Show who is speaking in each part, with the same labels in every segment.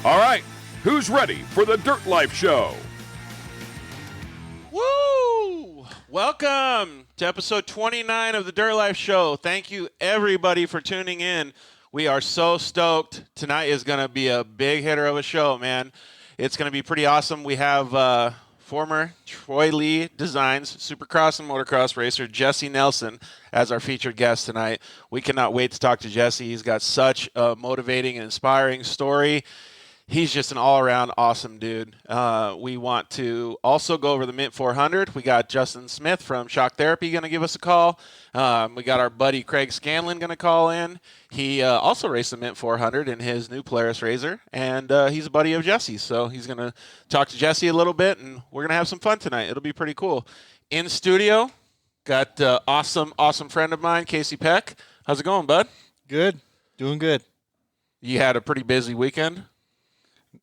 Speaker 1: All right, who's ready for the Dirt Life Show?
Speaker 2: Woo! Welcome to episode 29 of the Dirt Life Show. Thank you, everybody, for tuning in. We are so stoked. Tonight is going to be a big hitter of a show, man. It's going to be pretty awesome. We have former Troy Lee Designs Supercross and Motocross racer Jessy Nelson as our featured guest tonight. We cannot wait to talk to Jessy. He's got such a motivating and inspiring story. He's just an all-around awesome dude. We want to also go over the Mint 400. We got Justin Smith from Shock Therapy going to give us a call. We got our buddy Craig Scanlon going to call in. He also raced the Mint 400 in his new Polaris Razor, and he's a buddy of Jesse's. So he's going to talk to Jessy a little bit, and we're going to have some fun tonight. It'll be pretty cool. In studio, got awesome friend of mine, Casey Peck. How's it going, bud?
Speaker 3: Good. Doing good.
Speaker 2: You had a pretty busy weekend?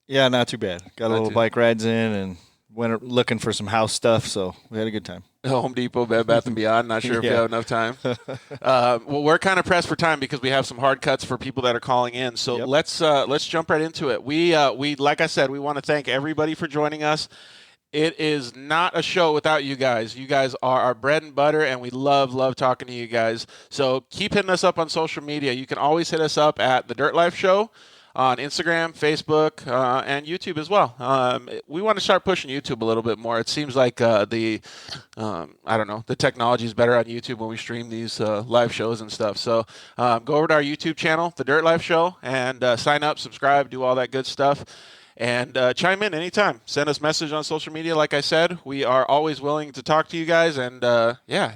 Speaker 3: Yeah, not too bad. Got a little bike rides in and went looking for some house stuff, so we had a good time.
Speaker 2: Home Depot, Bed Bath & Beyond. Not sure if you have enough time. Well, we're kind of pressed for time because we have some hard cuts for people that are calling in. So let's jump right into it. We like I said, we want to thank everybody for joining us. It is not a show without you guys. You guys are our bread and butter, and we love talking to you guys. So keep hitting us up on social media. You can always hit us up at The Dirt Life Show on Instagram, Facebook, and YouTube as well. We want to start pushing YouTube a little bit more. It seems like the technology is better on YouTube when we stream these live shows and stuff. So go over to our YouTube channel, The Dirt Life Show, and sign up, subscribe, do all that good stuff. And chime in anytime. Send us a message on social media. Like I said, we are always willing to talk to you guys and,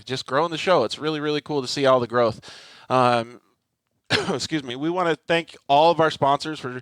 Speaker 2: just growing the show. It's really, really cool to see all the growth. Excuse me. We want to thank all of our sponsors for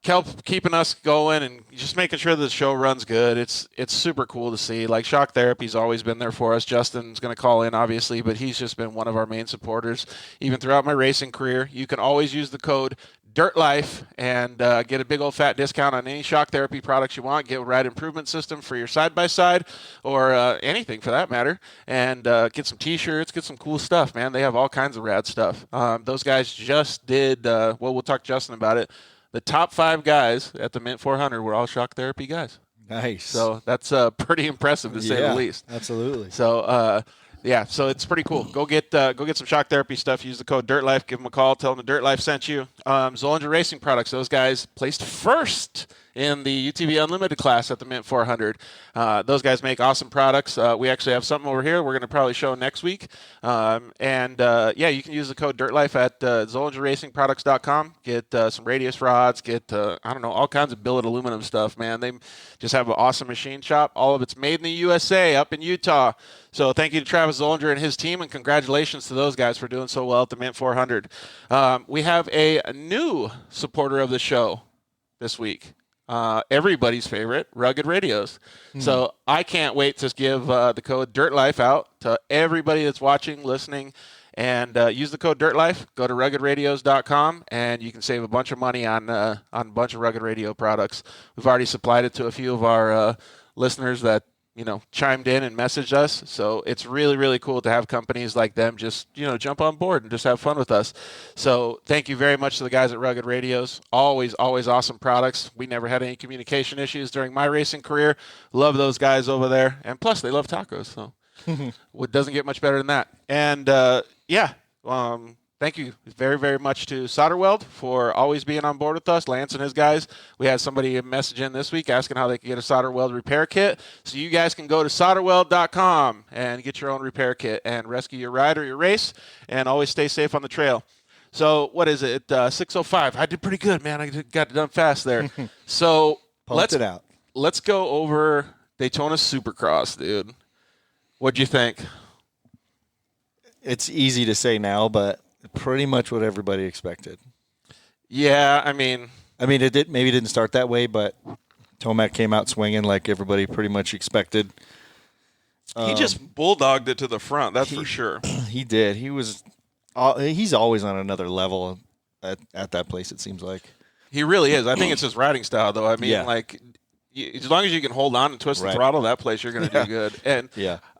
Speaker 2: keeping us going and just making sure that the show runs good. It's super cool to see. Like Shock Therapy's always been there for us. Justin's going to call in, obviously, but he's just been one of our main supporters even throughout my racing career. You can always use the code DIRTLIFE and get a big old fat discount on any Shock Therapy products you want. Get a ride improvement system for your side-by-side or anything for that matter. And get some T-shirts, get some cool stuff, man. They have all kinds of rad stuff. Those guys just did, we'll talk to Justin about it. The top 5 guys at the Mint 400 were all Shock Therapy guys.
Speaker 3: Nice.
Speaker 2: So that's pretty impressive to say the least.
Speaker 3: Absolutely.
Speaker 2: So, so it's pretty cool. Go get some Shock Therapy stuff. Use the code DIRTLIFE. Give them a call. Tell them the Dirt Life sent you. Zollinger Racing Products. Those guys placed first in the UTV Unlimited class at the Mint 400. Those guys make awesome products. We actually have something over here we're going to probably show next week. You can use the code DIRTLIFE at ZollingerRacingProducts.com. Get some radius rods. Get, all kinds of billet aluminum stuff, man. They just have an awesome machine shop. All of it's made in the USA up in Utah. So thank you to Travis Zollinger and his team, and congratulations to those guys for doing so well at the Mint 400. We have a new supporter of the show this week. Everybody's favorite, Rugged Radios. So I can't wait to give the code DIRTLIFE out to everybody that's watching, listening, and use the code DIRTLIFE. Go to RuggedRadios.com, and you can save a bunch of money on a bunch of Rugged Radio products. We've already supplied it to a few of our listeners that chimed in and messaged us. So it's really, really cool to have companies like them just, jump on board and just have fun with us. So thank you very much to the guys at Rugged Radios. Always awesome products. We never had any communication issues during my racing career. Love those guys over there. And plus they love tacos. So it doesn't get much better than that. And thank you very, very much to Solderweld for always being on board with us, Lance and his guys. We had somebody message in this week asking how they can get a Solderweld repair kit. So you guys can go to solderweld.com and get your own repair kit and rescue your ride or your race and always stay safe on the trail. So what is it? 6:05. I did pretty good, man. I got it done fast there. So let's go over Daytona Supercross, dude. What'd you think?
Speaker 3: It's easy to say now, but pretty much what everybody expected.
Speaker 2: Yeah, I mean,
Speaker 3: it didn't start that way, but Tomac came out swinging like everybody pretty much expected.
Speaker 2: He just bulldogged it to the front, that's for sure.
Speaker 3: He did. He's always on another level at that place, it seems like.
Speaker 2: He really is. I think it's his riding style, though. I mean, as long as you can hold on and twist the throttle, that place, you're going to do good. And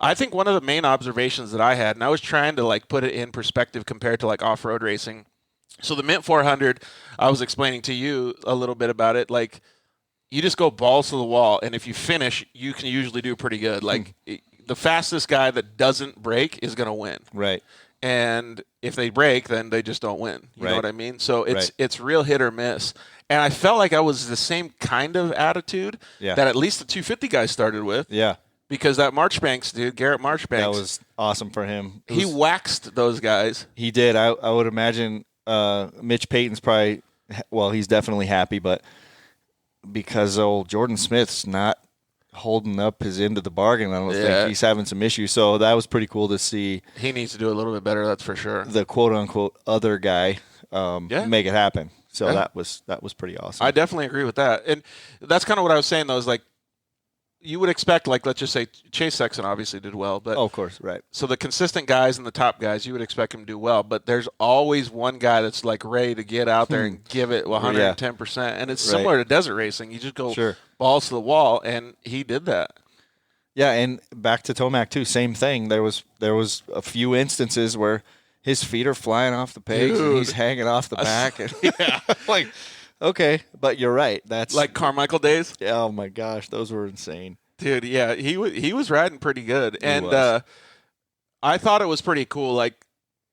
Speaker 2: I think one of the main observations that I had, and I was trying to put it in perspective compared to off-road racing, So the Mint 400, I was explaining to you a little bit about it. Like, you just go balls to the wall, and if you finish, you can usually do pretty good. Like, the fastest guy that doesn't break is going to win.
Speaker 3: Right.
Speaker 2: And if they break, then they just don't win. You know what I mean? So
Speaker 3: Right.
Speaker 2: it's real hit or miss. And I felt like I was the same kind of attitude that at least the 250 guys started with.
Speaker 3: Yeah.
Speaker 2: Because that Marchbanks dude, Garrett Marchbanks.
Speaker 3: That was awesome for him.
Speaker 2: He waxed those guys.
Speaker 3: He did. I would imagine Mitch Payton's probably, well, he's definitely happy, but because old Jordan Smith's not holding up his end of the bargain, I don't think he's having some issues. So that was pretty cool to see.
Speaker 2: He needs to do a little bit better, that's for sure.
Speaker 3: The quote-unquote other guy make it happen. So that was pretty awesome.
Speaker 2: I definitely agree with that. And that's kind of what I was saying, though, is like, you would expect, like, let's just say Chase Sexton obviously did well. But
Speaker 3: of course, right.
Speaker 2: So the consistent guys and the top guys, you would expect him to do well. But there's always one guy that's, like, ready to get out there and give it 110%. And it's similar to desert racing. You just go balls to the wall, and he did that.
Speaker 3: Yeah, and back to Tomac, too, same thing. There was a few instances where his feet are flying off the pegs and he's hanging off the back. And like, okay, but you're right. That's
Speaker 2: like Carmichael days.
Speaker 3: Yeah, oh my gosh, those were insane,
Speaker 2: dude. Yeah, he was riding pretty good, and I thought it was pretty cool. Like,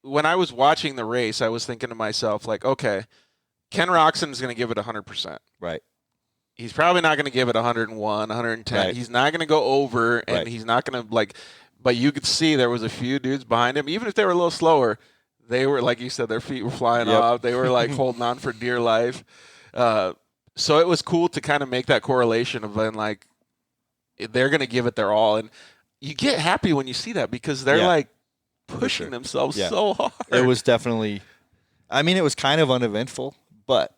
Speaker 2: when I was watching the race, I was thinking to myself, like, okay, Ken Roczen's going to give it 100%.
Speaker 3: Right.
Speaker 2: He's probably not going to give it 101, 110.
Speaker 3: Right.
Speaker 2: He's not going to go over, and he's not going to, like, but you could see there was a few dudes behind him. Even if they were a little slower, they were, like you said, their feet were flying off. They were, like, holding on for dear life. So it was cool to kind of make that correlation of then, like, they're going to give it their all. And you get happy when you see that because they're, like, pushing themselves so hard.
Speaker 3: It was definitely, I mean, it was kind of uneventful, but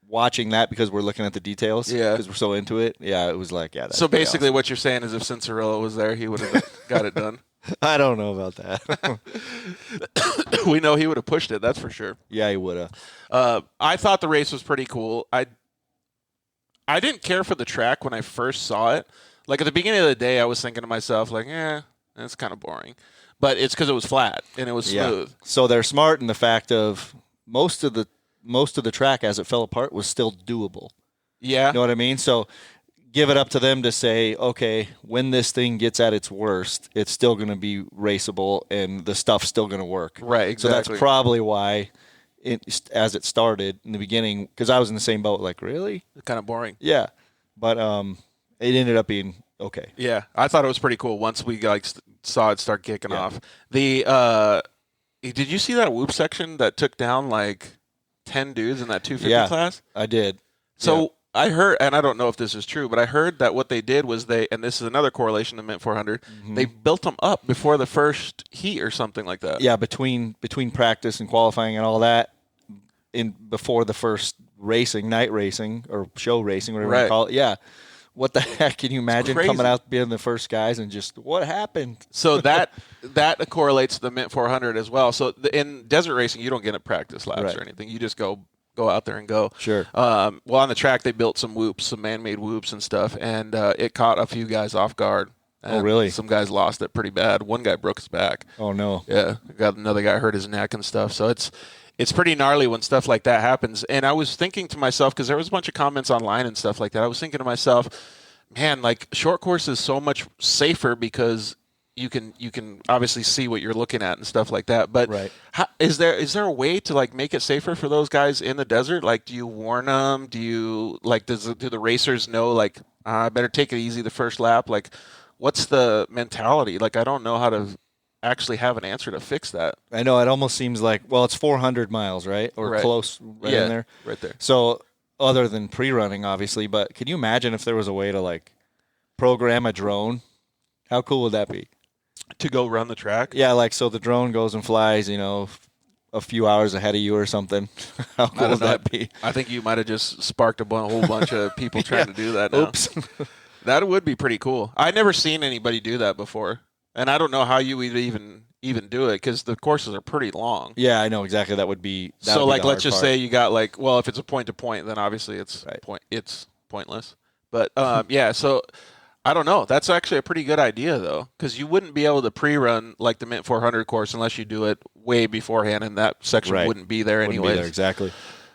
Speaker 3: watching that because we're looking at the details, because we're so into it, it was like, that's
Speaker 2: so basically
Speaker 3: awesome.
Speaker 2: What you're saying is if Cincerella was there, he would have got it done.
Speaker 3: I don't know about that.
Speaker 2: We know he would have pushed it, that's for sure.
Speaker 3: Yeah, he would have.
Speaker 2: I thought the race was pretty cool. I didn't care for the track when I first saw it. Like, at the beginning of the day, I was thinking to myself, like, that's kind of boring. But it's because it was flat and it was smooth.
Speaker 3: So they're smart in the fact of most of the track as it fell apart was still doable.
Speaker 2: Yeah.
Speaker 3: You know what I mean? So give it up to them to say, okay, when this thing gets at its worst, it's still going to be raceable and the stuff's still going to work.
Speaker 2: Right, exactly.
Speaker 3: So that's probably why, as it started in the beginning, because I was in the same boat, like, really?
Speaker 2: Kind of boring.
Speaker 3: Yeah. But it ended up being okay.
Speaker 2: Yeah, I thought it was pretty cool once we saw it start kicking off. The did you see that whoop section that took down like 10 dudes in that 250 class?
Speaker 3: I did.
Speaker 2: So I heard, and I don't know if this is true, but I heard that what they did was and this is another correlation to Mint 400, they built them up before the first heat or something like that.
Speaker 3: Yeah, between practice and qualifying and all that, before the first night racing or show racing, whatever you call it. Yeah. What the heck? Can you imagine coming out being the first guys and just what happened?
Speaker 2: So that correlates to the Mint 400 as well. So in desert racing, you don't get a practice laps or anything. You just go out there and go.
Speaker 3: Sure.
Speaker 2: Well, on the track, they built some whoops, some man-made whoops and stuff, and it caught a few guys off guard.
Speaker 3: Oh, really?
Speaker 2: Some guys lost it pretty bad. One guy broke his back.
Speaker 3: Oh, no.
Speaker 2: Yeah. Got another guy hurt his neck and stuff. So it's pretty gnarly when stuff like that happens. And I was thinking to myself, because there was a bunch of comments online and stuff like that, I was thinking to myself, man, like, short course is so much safer because you can obviously see what you're looking at and stuff like that. But is there a way to, like, make it safer for those guys in the desert? Like, do you warn them? Do you, like, do the racers know, like, I better take it easy the first lap? Like, what's the mentality? Like, I don't know how to actually have an answer to fix that.
Speaker 3: I know it almost seems like, well, it's 400 miles, right? Or close in there.
Speaker 2: Right there.
Speaker 3: So other than pre-running, obviously, but can you imagine if there was a way to, like, program a drone? How cool would that be?
Speaker 2: To go run the track?
Speaker 3: Yeah, like, so the drone goes and flies, a few hours ahead of you or something. How cool would that be?
Speaker 2: I think you might have just sparked a whole bunch of people trying to do that now.
Speaker 3: Oops.
Speaker 2: That would be pretty cool. I've never seen anybody do that before. And I don't know how you would even do it because the courses are pretty long.
Speaker 3: Yeah, I know exactly. That would be
Speaker 2: so. Like, let's just say you got, like, well, if it's a point to point, then obviously it's it's pointless. But yeah, so I don't know. That's actually a pretty good idea, though, because you wouldn't be able to pre-run like the Mint 400 course unless you do it way beforehand, and that section wouldn't be there
Speaker 3: Wouldn't
Speaker 2: anyways.
Speaker 3: be there, exactly.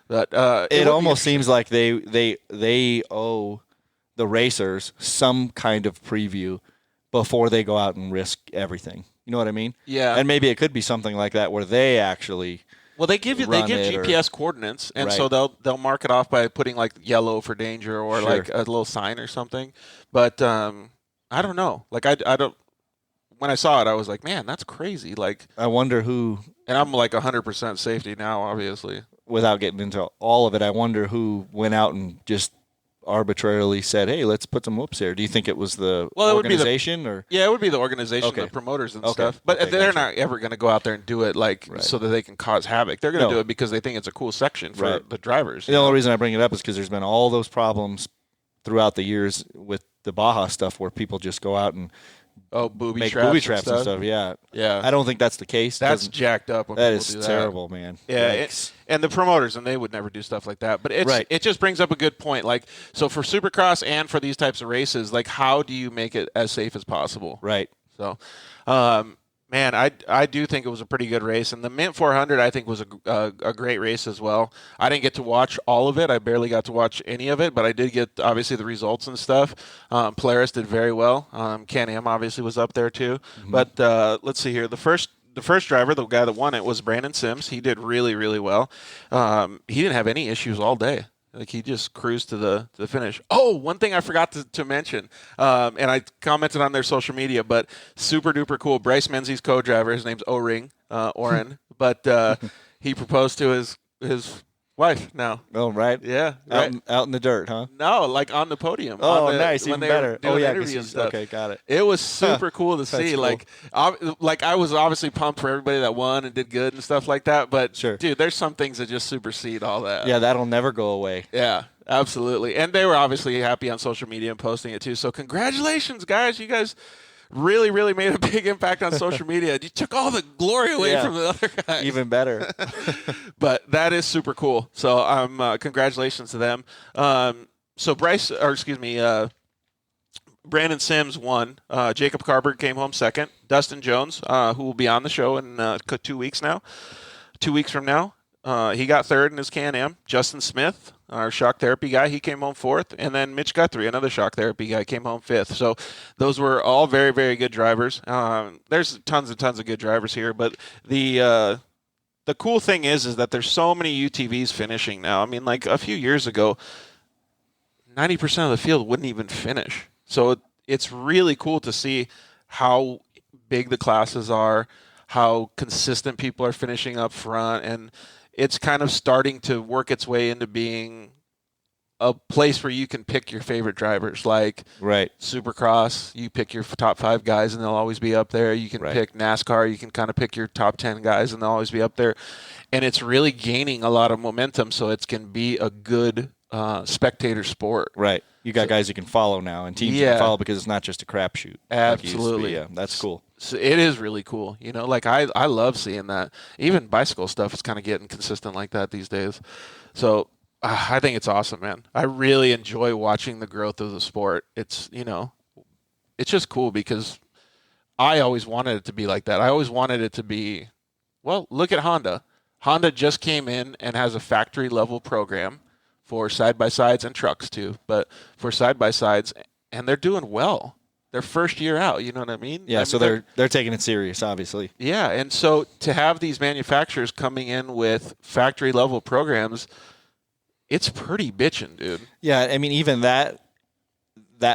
Speaker 2: But
Speaker 3: it almost seems like they owe the racers some kind of preview before they go out and risk everything. You know what I mean?
Speaker 2: Yeah.
Speaker 3: And maybe it could be something like that where they actually
Speaker 2: they give GPS coordinates, and so they'll mark it off by putting like yellow for danger or like a little sign or something. But I don't know. Like I don't. When I saw it, I was like, man, that's crazy. Like
Speaker 3: I wonder who.
Speaker 2: And I'm like 100% safety now, obviously.
Speaker 3: Without getting into all of it, I wonder who went out and just arbitrarily said, "Hey, let's put some whoops here." Do you think it was the organization or?
Speaker 2: Yeah, it would be the organization, the promoters and stuff. But they're not ever going to go out there and do it so that they can cause havoc. They're going to do it because they think it's a cool section for the drivers.
Speaker 3: The only reason I bring it up is because there's been all those problems throughout the years with the Baja stuff where people just go out and
Speaker 2: booby
Speaker 3: traps and stuff. Yeah. I don't think that's the case.
Speaker 2: That's jacked up. When
Speaker 3: that is terrible, man.
Speaker 2: Yeah, and the promoters, and they would never do stuff like that. But it just brings up a good point. Like, so for Supercross and for these types of races, like, how do you make it as safe as possible?
Speaker 3: Right.
Speaker 2: So, man, I do think it was a pretty good race, and the Mint 400 I think was a great race as well. I didn't get to watch all of it. I barely got to watch any of it, but I did get obviously the results and stuff. Polaris did very well. Can-Am obviously was up there too. Mm-hmm. But let's see here. The first driver, the guy that won it, was Brandon Sims. He did really, really well. He didn't have any issues all day. Like, he just cruised to the finish. Oh, one thing I forgot to mention, and I commented on their social media, but super duper cool. Bryce Menzies' co-driver, his name's Oren, but he proposed to his wife now.
Speaker 3: Oh, right.
Speaker 2: Yeah.
Speaker 3: Out in the dirt, huh?
Speaker 2: No, like on the podium.
Speaker 3: Oh, nice.
Speaker 2: Even
Speaker 3: better.
Speaker 2: Oh, yeah. Okay,
Speaker 3: got it.
Speaker 2: It was super cool to see.
Speaker 3: Cool.
Speaker 2: Like I was obviously pumped for everybody that won and did good and stuff like that. But, dude, there's some things that just supersede all that.
Speaker 3: Yeah, that'll never go away.
Speaker 2: Yeah, absolutely. And they were obviously happy on social media and posting it too. So congratulations, guys. You guys really, really made a big impact on social media. You took all the glory away from the other guys.
Speaker 3: Even better.
Speaker 2: But that is super cool. So congratulations to them. So Brandon Sims won. Jacob Carberg came home second. Dustin Jones, who will be on the show in 2 weeks now. 2 weeks from now. He got third in his Can-Am. Justin Smith, our shock therapy guy, he came home fourth. And then Mitch Guthrie, another shock therapy guy, came home fifth. So those were all very, very good drivers. There's tons and tons of good drivers here. But the cool thing is that there's so many UTVs finishing now. I mean, like a few years ago, 90% of the field wouldn't even finish. So it's really cool to see how big the classes are, how consistent people are finishing up front, and it's kind of starting to work its way into being a place where you can pick your favorite drivers. Like Supercross, you pick your top 5 guys and they'll always be up there. You can pick NASCAR, you can kind of pick your top 10 guys and they'll always be up there. And it's really gaining a lot of momentum, so it can be a good spectator sport.
Speaker 3: Right. You got guys you can follow now, and teams you can follow because it's not just a crapshoot.
Speaker 2: Absolutely.
Speaker 3: Like that's cool.
Speaker 2: So it is really cool. You know, like I love seeing that. Even bicycle stuff is kind of getting consistent like that these days. So I think it's awesome, man. I really enjoy watching the growth of the sport. It's, it's just cool because I always wanted it to be like that. I always wanted it to be, well, look at Honda. Honda just came in and has a factory level program for side-by-sides and trucks too, but for side-by-sides, and they're doing well. Their first year out, you know what I mean?
Speaker 3: Yeah, so they're taking it serious, obviously.
Speaker 2: Yeah, and so to have these manufacturers coming in with factory-level programs, it's pretty bitchin', dude.
Speaker 3: Yeah, I mean, even that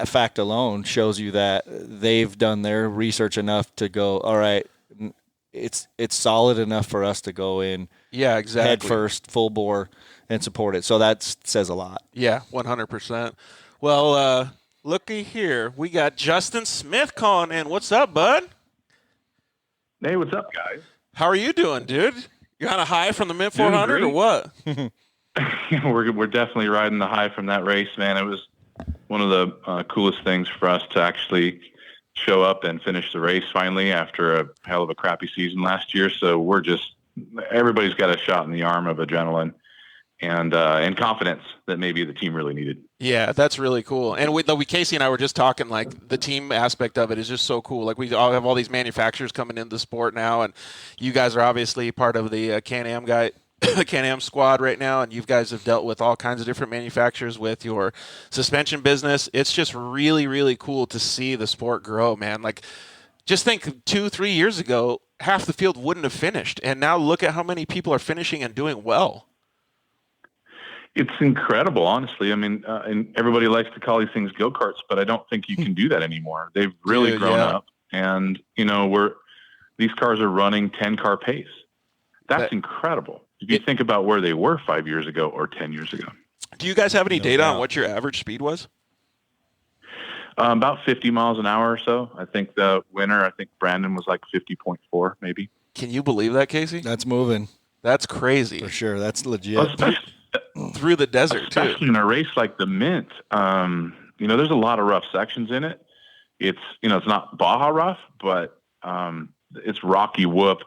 Speaker 3: fact alone shows you that they've done their research enough to go, all right, it's solid enough for us to go in head first, full bore, and support it. So that says a lot.
Speaker 2: Yeah, 100%. Well, looky here. We got Justin Smith calling in. What's up, bud?
Speaker 4: Hey, what's up, guys?
Speaker 2: How are you doing, dude? You on a high from the Mint 400 or what?
Speaker 4: We're definitely riding the high from that race, man. It was one of the coolest things for us to actually show up and finish the race finally after a hell of a crappy season last year. So everybody's got a shot in the arm of adrenaline and confidence that maybe the team really needed.
Speaker 2: Yeah, that's really cool. And we Casey and I were just talking, like, the team aspect of it is just so cool. Like, we all have all these manufacturers coming into the sport now, and you guys are obviously part of the Can-Am Can-Am squad right now, and you guys have dealt with all kinds of different manufacturers with your suspension business. It's just really, really cool to see the sport grow, man. Like, just think 2-3 years ago, half the field wouldn't have finished, and now look at how many people are finishing and doing well.
Speaker 4: It's incredible, honestly. I mean, and everybody likes to call these things go-karts, but I don't think you can do that anymore. They've really grown up, and these cars are running 10-car pace. That's incredible. If you think about where they were 5 years ago or 10 years ago.
Speaker 2: Do you guys have any data on what your average speed was?
Speaker 4: About 50 miles an hour or so. I think the winner, Brandon was like 50.4 maybe.
Speaker 2: Can you believe that, Casey?
Speaker 3: That's moving.
Speaker 2: That's crazy.
Speaker 3: For sure. That's legit.
Speaker 2: Through the desert,
Speaker 4: especially in a race like the Mint. There's a lot of rough sections in it. It's not Baja rough, but it's rocky whoop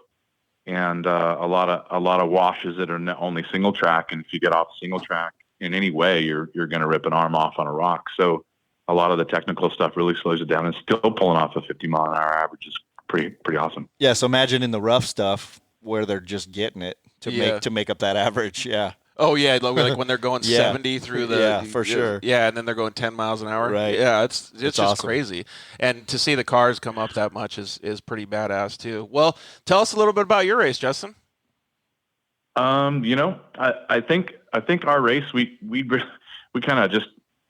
Speaker 4: and a lot of washes that are only single track. And if you get off single track in any way, you're going to rip an arm off on a rock. So a lot of the technical stuff really slows it down, and still pulling off a 50 mile an hour average is pretty awesome.
Speaker 3: Yeah. So imagine in the rough stuff where they're just getting it to make up that average. Yeah.
Speaker 2: Oh, yeah, like when they're going 70 through the...
Speaker 3: Yeah, for sure.
Speaker 2: Yeah, and then they're going 10 miles an hour.
Speaker 3: Right.
Speaker 2: Yeah, it's just
Speaker 3: awesome.
Speaker 2: Crazy. And to see the cars come up that much is pretty badass, too. Well, tell us a little bit about your race, Justin.
Speaker 4: I think our race, we kind of just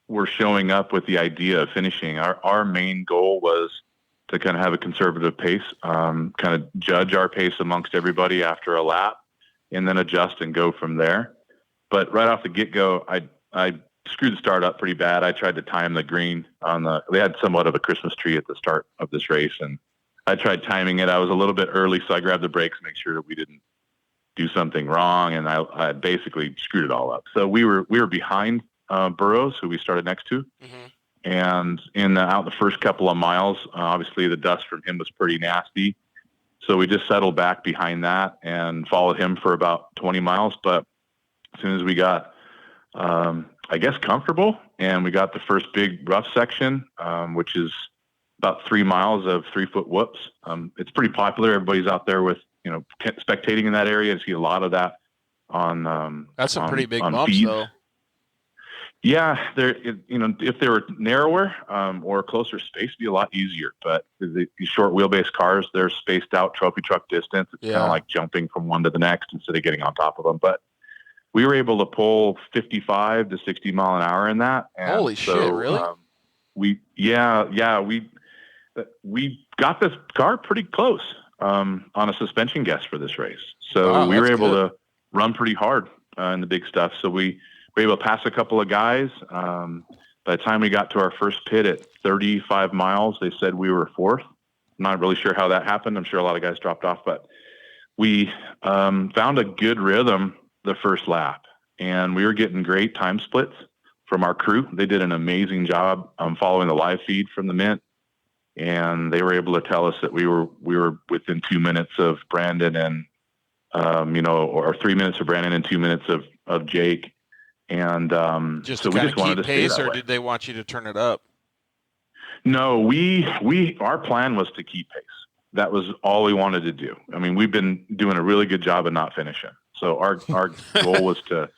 Speaker 4: were showing up with the idea of finishing. Our main goal was to kind of have a conservative pace, kind of judge our pace amongst everybody after a lap, and then adjust and go from there. But right off the get-go, I screwed the start up pretty bad. I tried to time the green they had somewhat of a Christmas tree at the start of this race, and I tried timing it. I was a little bit early, so I grabbed the brakes to make sure that we didn't do something wrong, and I basically screwed it all up. So we were behind Burroughs, who we started next to, and out the first couple of miles, obviously the dust from him was pretty nasty. So we just settled back behind that and followed him for about 20 miles, but as soon as we got, comfortable, and we got the first big rough section, which is about 3 miles of 3-foot whoops. It's pretty popular. Everybody's out there with, spectating in that area. I see a lot of that on.
Speaker 2: That's some pretty big bumps,
Speaker 4: feeds.
Speaker 2: though.
Speaker 4: Yeah, if they were narrower or closer space, it'd be a lot easier. But these short wheelbase cars, they're spaced out trophy truck distance. It's kind of like jumping from one to the next instead of getting on top of them. But we were able to pull 55 to 60 mile an hour in that. And
Speaker 2: holy shit! Really?
Speaker 4: We got this car pretty close on a suspension guess for this race. So we were able to run pretty hard in the big stuff. So we were able to pass a couple of guys. By the time we got to our first pit at 35 miles, they said we were fourth. I'm not really sure how that happened. I'm sure a lot of guys dropped off, but we found a good rhythm the first lap, and we were getting great time splits from our crew. They did an amazing job following the live feed from the Mint, and they were able to tell us that we were within 2 minutes of Brandon and or 3 minutes of Brandon and 2 minutes of Jake. And
Speaker 2: just
Speaker 4: so we just wanted to
Speaker 2: pace,
Speaker 4: stay that
Speaker 2: or
Speaker 4: way.
Speaker 2: did they want you to turn it up?
Speaker 4: No, our plan was to keep pace. That was all we wanted to do. I mean, we've been doing a really good job of not finishing. So our goal was to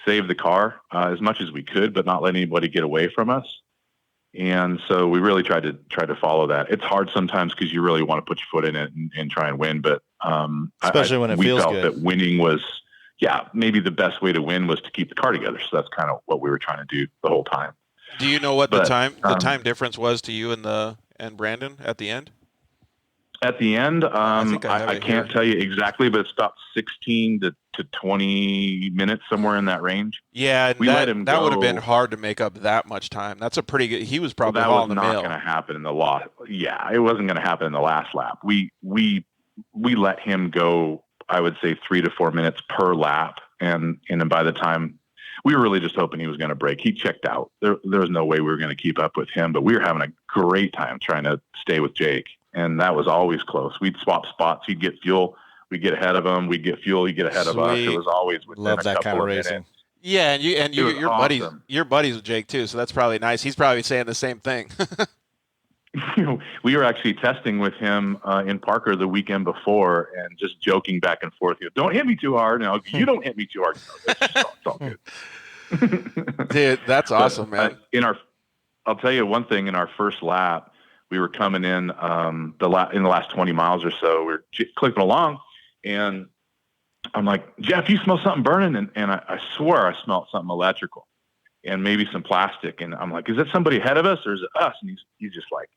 Speaker 4: save the car as much as we could, but not let anybody get away from us. And so we really tried to follow that. It's hard sometimes because you really want to put your foot in it and try and win. But
Speaker 3: especially when it feels good.
Speaker 4: We felt that winning was, maybe the best way to win was to keep the car together. So that's kind of what we were trying to do the whole time.
Speaker 2: Do you know what the time difference was to you and Brandon at the end?
Speaker 4: At the end, I can't tell you exactly, but it's about 16 to 20 minutes, somewhere in that range.
Speaker 2: Yeah,
Speaker 4: we let him go.
Speaker 2: That would have been hard to make up that much time. That's a pretty good. He was probably hauling the mail.
Speaker 4: That was not going to happen in the last. Yeah, it wasn't going to happen in the last lap. We let him go, I would say 3 to 4 minutes per lap, and then by the time we were really just hoping he was going to break. He checked out. There was no way we were going to keep up with him, but we were having a great time trying to stay with Jake. And that was always close. We'd swap spots. He'd get fuel. We'd get ahead of him. We'd get fuel. He'd get ahead of us. It was always within
Speaker 3: Love
Speaker 4: a
Speaker 3: that
Speaker 4: couple
Speaker 3: kind of racing.
Speaker 4: minutes.
Speaker 2: Yeah, and
Speaker 4: It was awesome.
Speaker 2: You're buddies with Jake too, so that's probably nice. He's probably saying the same thing.
Speaker 4: We were actually testing with him in Parker the weekend before, and just joking back and forth. You know, don't hit me too hard. No, you don't hit me too hard. No, it's all good.
Speaker 2: Dude, that's awesome, man.
Speaker 4: I'll tell you one thing. In our first lap, we were coming in in the last 20 miles or so. We're clicking along, and I'm like, Jeff, you smell something burning? And I swore I smelled something electrical and maybe some plastic. And I'm like, is that somebody ahead of us or is it us? And he's just like,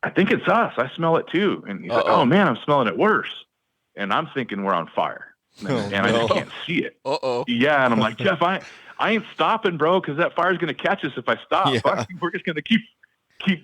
Speaker 4: I think it's us. I smell it too. And he's like, oh man, I'm smelling it worse. And I'm thinking we're on fire. And I just can't see it. Yeah. And I'm like, Jeff, I ain't stopping, bro, because that fire's going to catch us if I stop. Yeah. We're just going to keep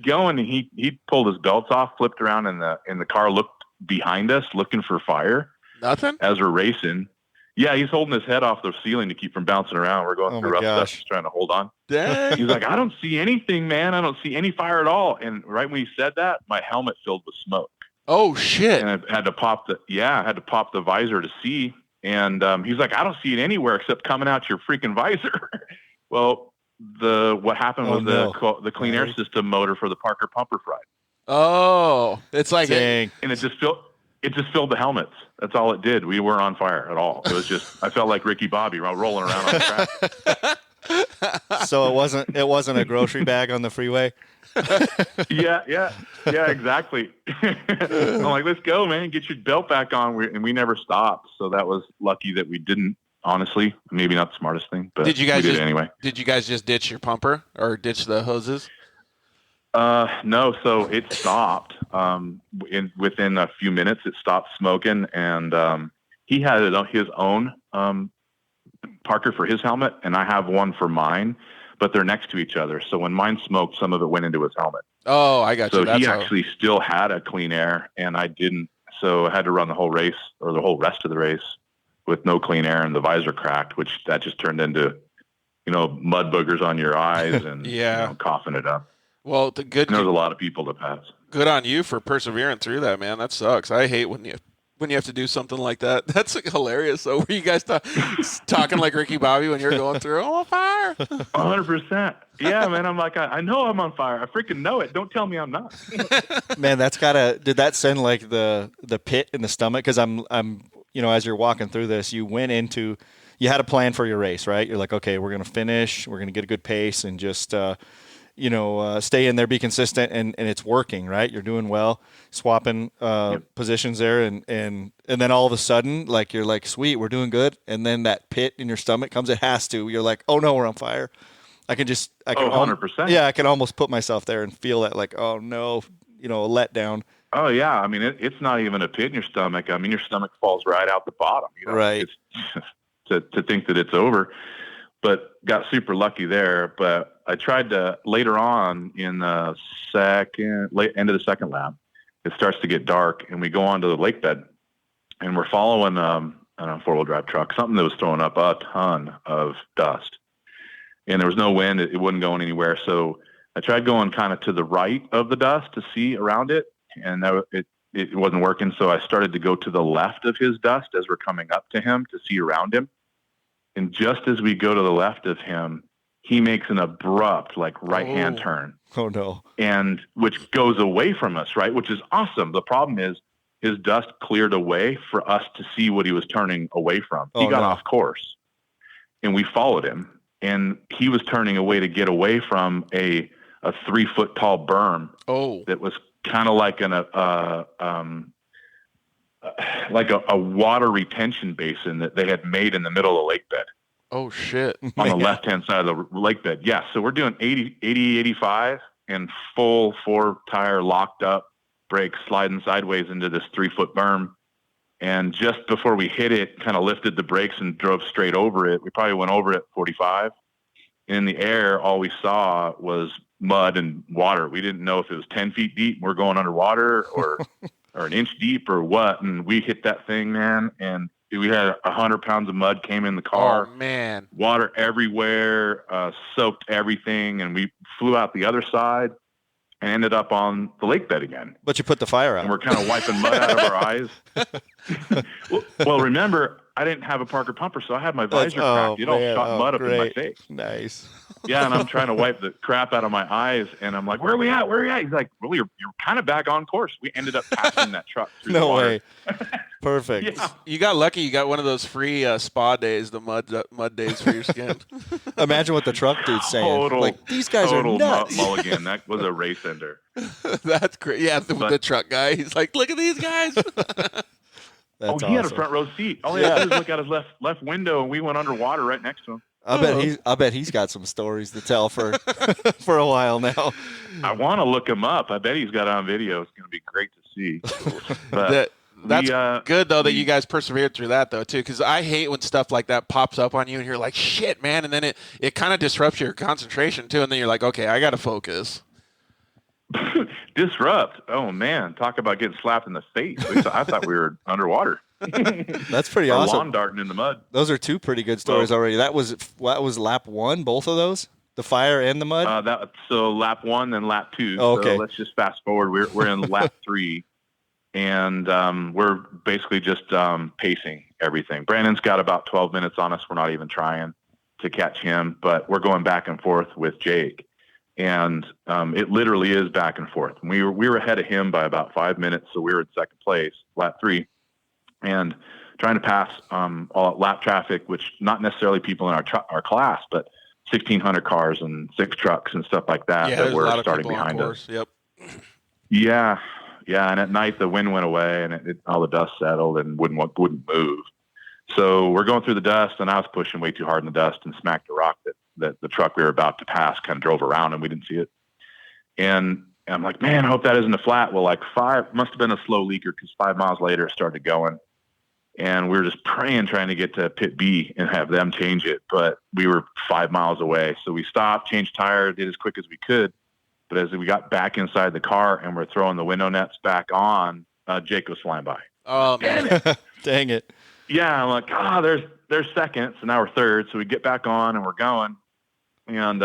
Speaker 4: going. And he pulled his belts off, flipped around in the car, looked behind us, looking for fire.
Speaker 2: Nothing?
Speaker 4: As we're racing. Yeah, he's holding his head off the ceiling to keep from bouncing around. We're going through rough stuff. He's trying to hold on.
Speaker 2: Dang.
Speaker 4: He's like, I don't see anything, man. I don't see any fire at all. And right when he said that, my helmet filled with smoke.
Speaker 2: Oh, shit.
Speaker 4: And I had to pop the visor to see. And he's like, I don't see it anywhere except coming out your freaking visor. Well, what happened was the clean air system motor for the Parker pumper fried.
Speaker 2: Oh, it's like
Speaker 4: and it just filled the helmets. That's all it did. We weren't on fire at all. It was just, I felt like Ricky Bobby rolling around on the track.
Speaker 3: So it wasn't a grocery bag on the freeway.
Speaker 4: Yeah, exactly. I'm like, let's go, man. Get your belt back on. And we never stopped. So that was lucky that we didn't, honestly. Maybe not the smartest thing, but we did it anyway.
Speaker 2: Did you guys just ditch your pumper or ditch the hoses?
Speaker 4: No, so it stopped. Within a few minutes, it stopped smoking, and he had his own Parker for his helmet, and I have one for mine, but they're next to each other. So when mine smoked, some of it went into his helmet.
Speaker 2: Oh, I got you.
Speaker 4: So he actually still had a clean air, and I didn't. So I had to run the whole race or the whole rest of the race with no clean air, and the visor cracked, which that just turned into, mud boogers on your eyes and coughing it up.
Speaker 2: Well,
Speaker 4: there's a lot of people to pass.
Speaker 2: Good on you for persevering through that, man. That sucks. I hate when you have to do something like that. That's hilarious. So were you guys talking like Ricky Bobby when you're going through, on fire?
Speaker 4: 100%. Yeah, man. I'm like, I know I'm on fire. I freaking know it. Don't tell me I'm not.
Speaker 3: Man, did that send like the pit in the stomach? Because I'm as you're walking through this, you had a plan for your race, right? You're like, okay, we're going to finish. We're going to get a good pace and just, stay in there, be consistent, and it's working, right? You're doing well, swapping positions there, and then all of a sudden, like you're like, sweet, we're doing good, and then that pit in your stomach comes. It has to. You're like, oh no, we're on fire. I can
Speaker 4: 100%.
Speaker 3: Yeah, I can almost put myself there and feel that, like, oh no, a letdown.
Speaker 4: Oh yeah, I mean it's not even a pit in your stomach. I mean your stomach falls right out the bottom.
Speaker 3: Right.
Speaker 4: It's to think that it's over. But got super lucky there. But I tried to later on in the end of the second lap, it starts to get dark, and we go onto the lake bed, and we're following a 4-wheel drive truck, something that was throwing up a ton of dust, and there was no wind; it wasn't going anywhere. So I tried going kind of to the right of the dust to see around it, and it wasn't working. So I started to go to the left of his dust as we're coming up to him to see around him. And just as we go to the left of him, he makes an abrupt, right-hand turn.
Speaker 3: Oh, no.
Speaker 4: And which goes away from us, right? Which is awesome. The problem is his dust cleared away for us to see what he was turning away from. He got off course, and we followed him. And he was turning away to get away from a 3-foot tall berm.
Speaker 2: Oh.
Speaker 4: That was kind of like a water retention basin that they had made in the middle of the lake bed.
Speaker 2: Oh shit.
Speaker 4: On the left-hand side of the lake bed. Yeah. So we're doing 80, 85 and full 4-tire locked up brakes sliding sideways into this 3-foot berm. And just before we hit it, kind of lifted the brakes and drove straight over it. We probably went over it 45. In the air, all we saw was mud and water. We didn't know if it was 10 feet deep. We're going underwater or an inch deep or what. And we hit that thing, man. And we had 100 pounds of mud came in the car.
Speaker 2: Oh, man.
Speaker 4: Water everywhere, soaked everything. And we flew out the other side. and ended up on the lake bed again.
Speaker 3: But you put the fire out.
Speaker 4: And we're kind of wiping mud out of our eyes. Well, remember, I didn't have a Parker pumper, so I had my visor cracked. It all shot mud up in my face.
Speaker 3: Nice.
Speaker 4: Yeah, and I'm trying to wipe the crap out of my eyes, and I'm like, where are we at? Where are we at? He's like, well, you're kind of back on course. We ended up passing that truck through the water.
Speaker 3: Way. Perfect.
Speaker 4: Yeah.
Speaker 2: You got lucky. You got one of those free spa days, the mud days for your skin.
Speaker 3: Imagine what the truck dude's saying. Like, these guys are nuts.
Speaker 4: Mulligan. That was a race ender.
Speaker 2: That's great. Yeah, the truck guy. He's like, look at these guys.
Speaker 3: That's
Speaker 4: he had a front row seat. All he had to do was look out his left window, and we went underwater right next to him.
Speaker 3: I bet he's got some stories to tell for for a while now.
Speaker 4: I want to look him up. I bet he's got it on video. It's going to be great to see. But
Speaker 2: that's good though that you guys persevered through that though too, because I hate when stuff like that pops up on you and you're like, shit, man, and then it kind of disrupts your concentration too, and then you're like, okay, I got to focus.
Speaker 4: Disrupt. Oh man, talk about getting slapped in the face. I thought we were underwater.
Speaker 3: That's pretty awesome.
Speaker 4: Lawn darting in the mud.
Speaker 3: Those are two pretty good stories already. That was lap 1, both of those, the fire and the mud.
Speaker 4: So lap 1, then lap 2.
Speaker 3: Oh, okay.
Speaker 4: So let's just fast forward. We're in lap 3, and we're basically just pacing everything. Brandon's got about 12 minutes on us. We're not even trying to catch him, but we're going back and forth with Jake. And it literally is back and forth. We were ahead of him by about 5 minutes, so we were in second place, lap 3, and trying to pass all lap traffic, which not necessarily people in our class, but 1,600 cars and 6 trucks and stuff like that that were starting behind us.
Speaker 2: Yep.
Speaker 4: Yeah, and at night the wind went away and all the dust settled and wouldn't move. So we're going through the dust, and I was pushing way too hard in the dust and smacked a rock that the truck we were about to pass kind of drove around, and we didn't see it. And I'm like, man, I hope that isn't a flat. Well, like 5 must have been a slow leaker, because 5 miles later it started going. And we were just trying to get to pit B and have them change it. But we were 5 miles away. So we stopped, changed tire, did as quick as we could. But as we got back inside the car and we're throwing the window nets back on, Jake was flying by.
Speaker 2: Oh, man.
Speaker 3: Dang it.
Speaker 4: Yeah, I'm like, there's seconds, and now we're third. So we get back on and we're going. And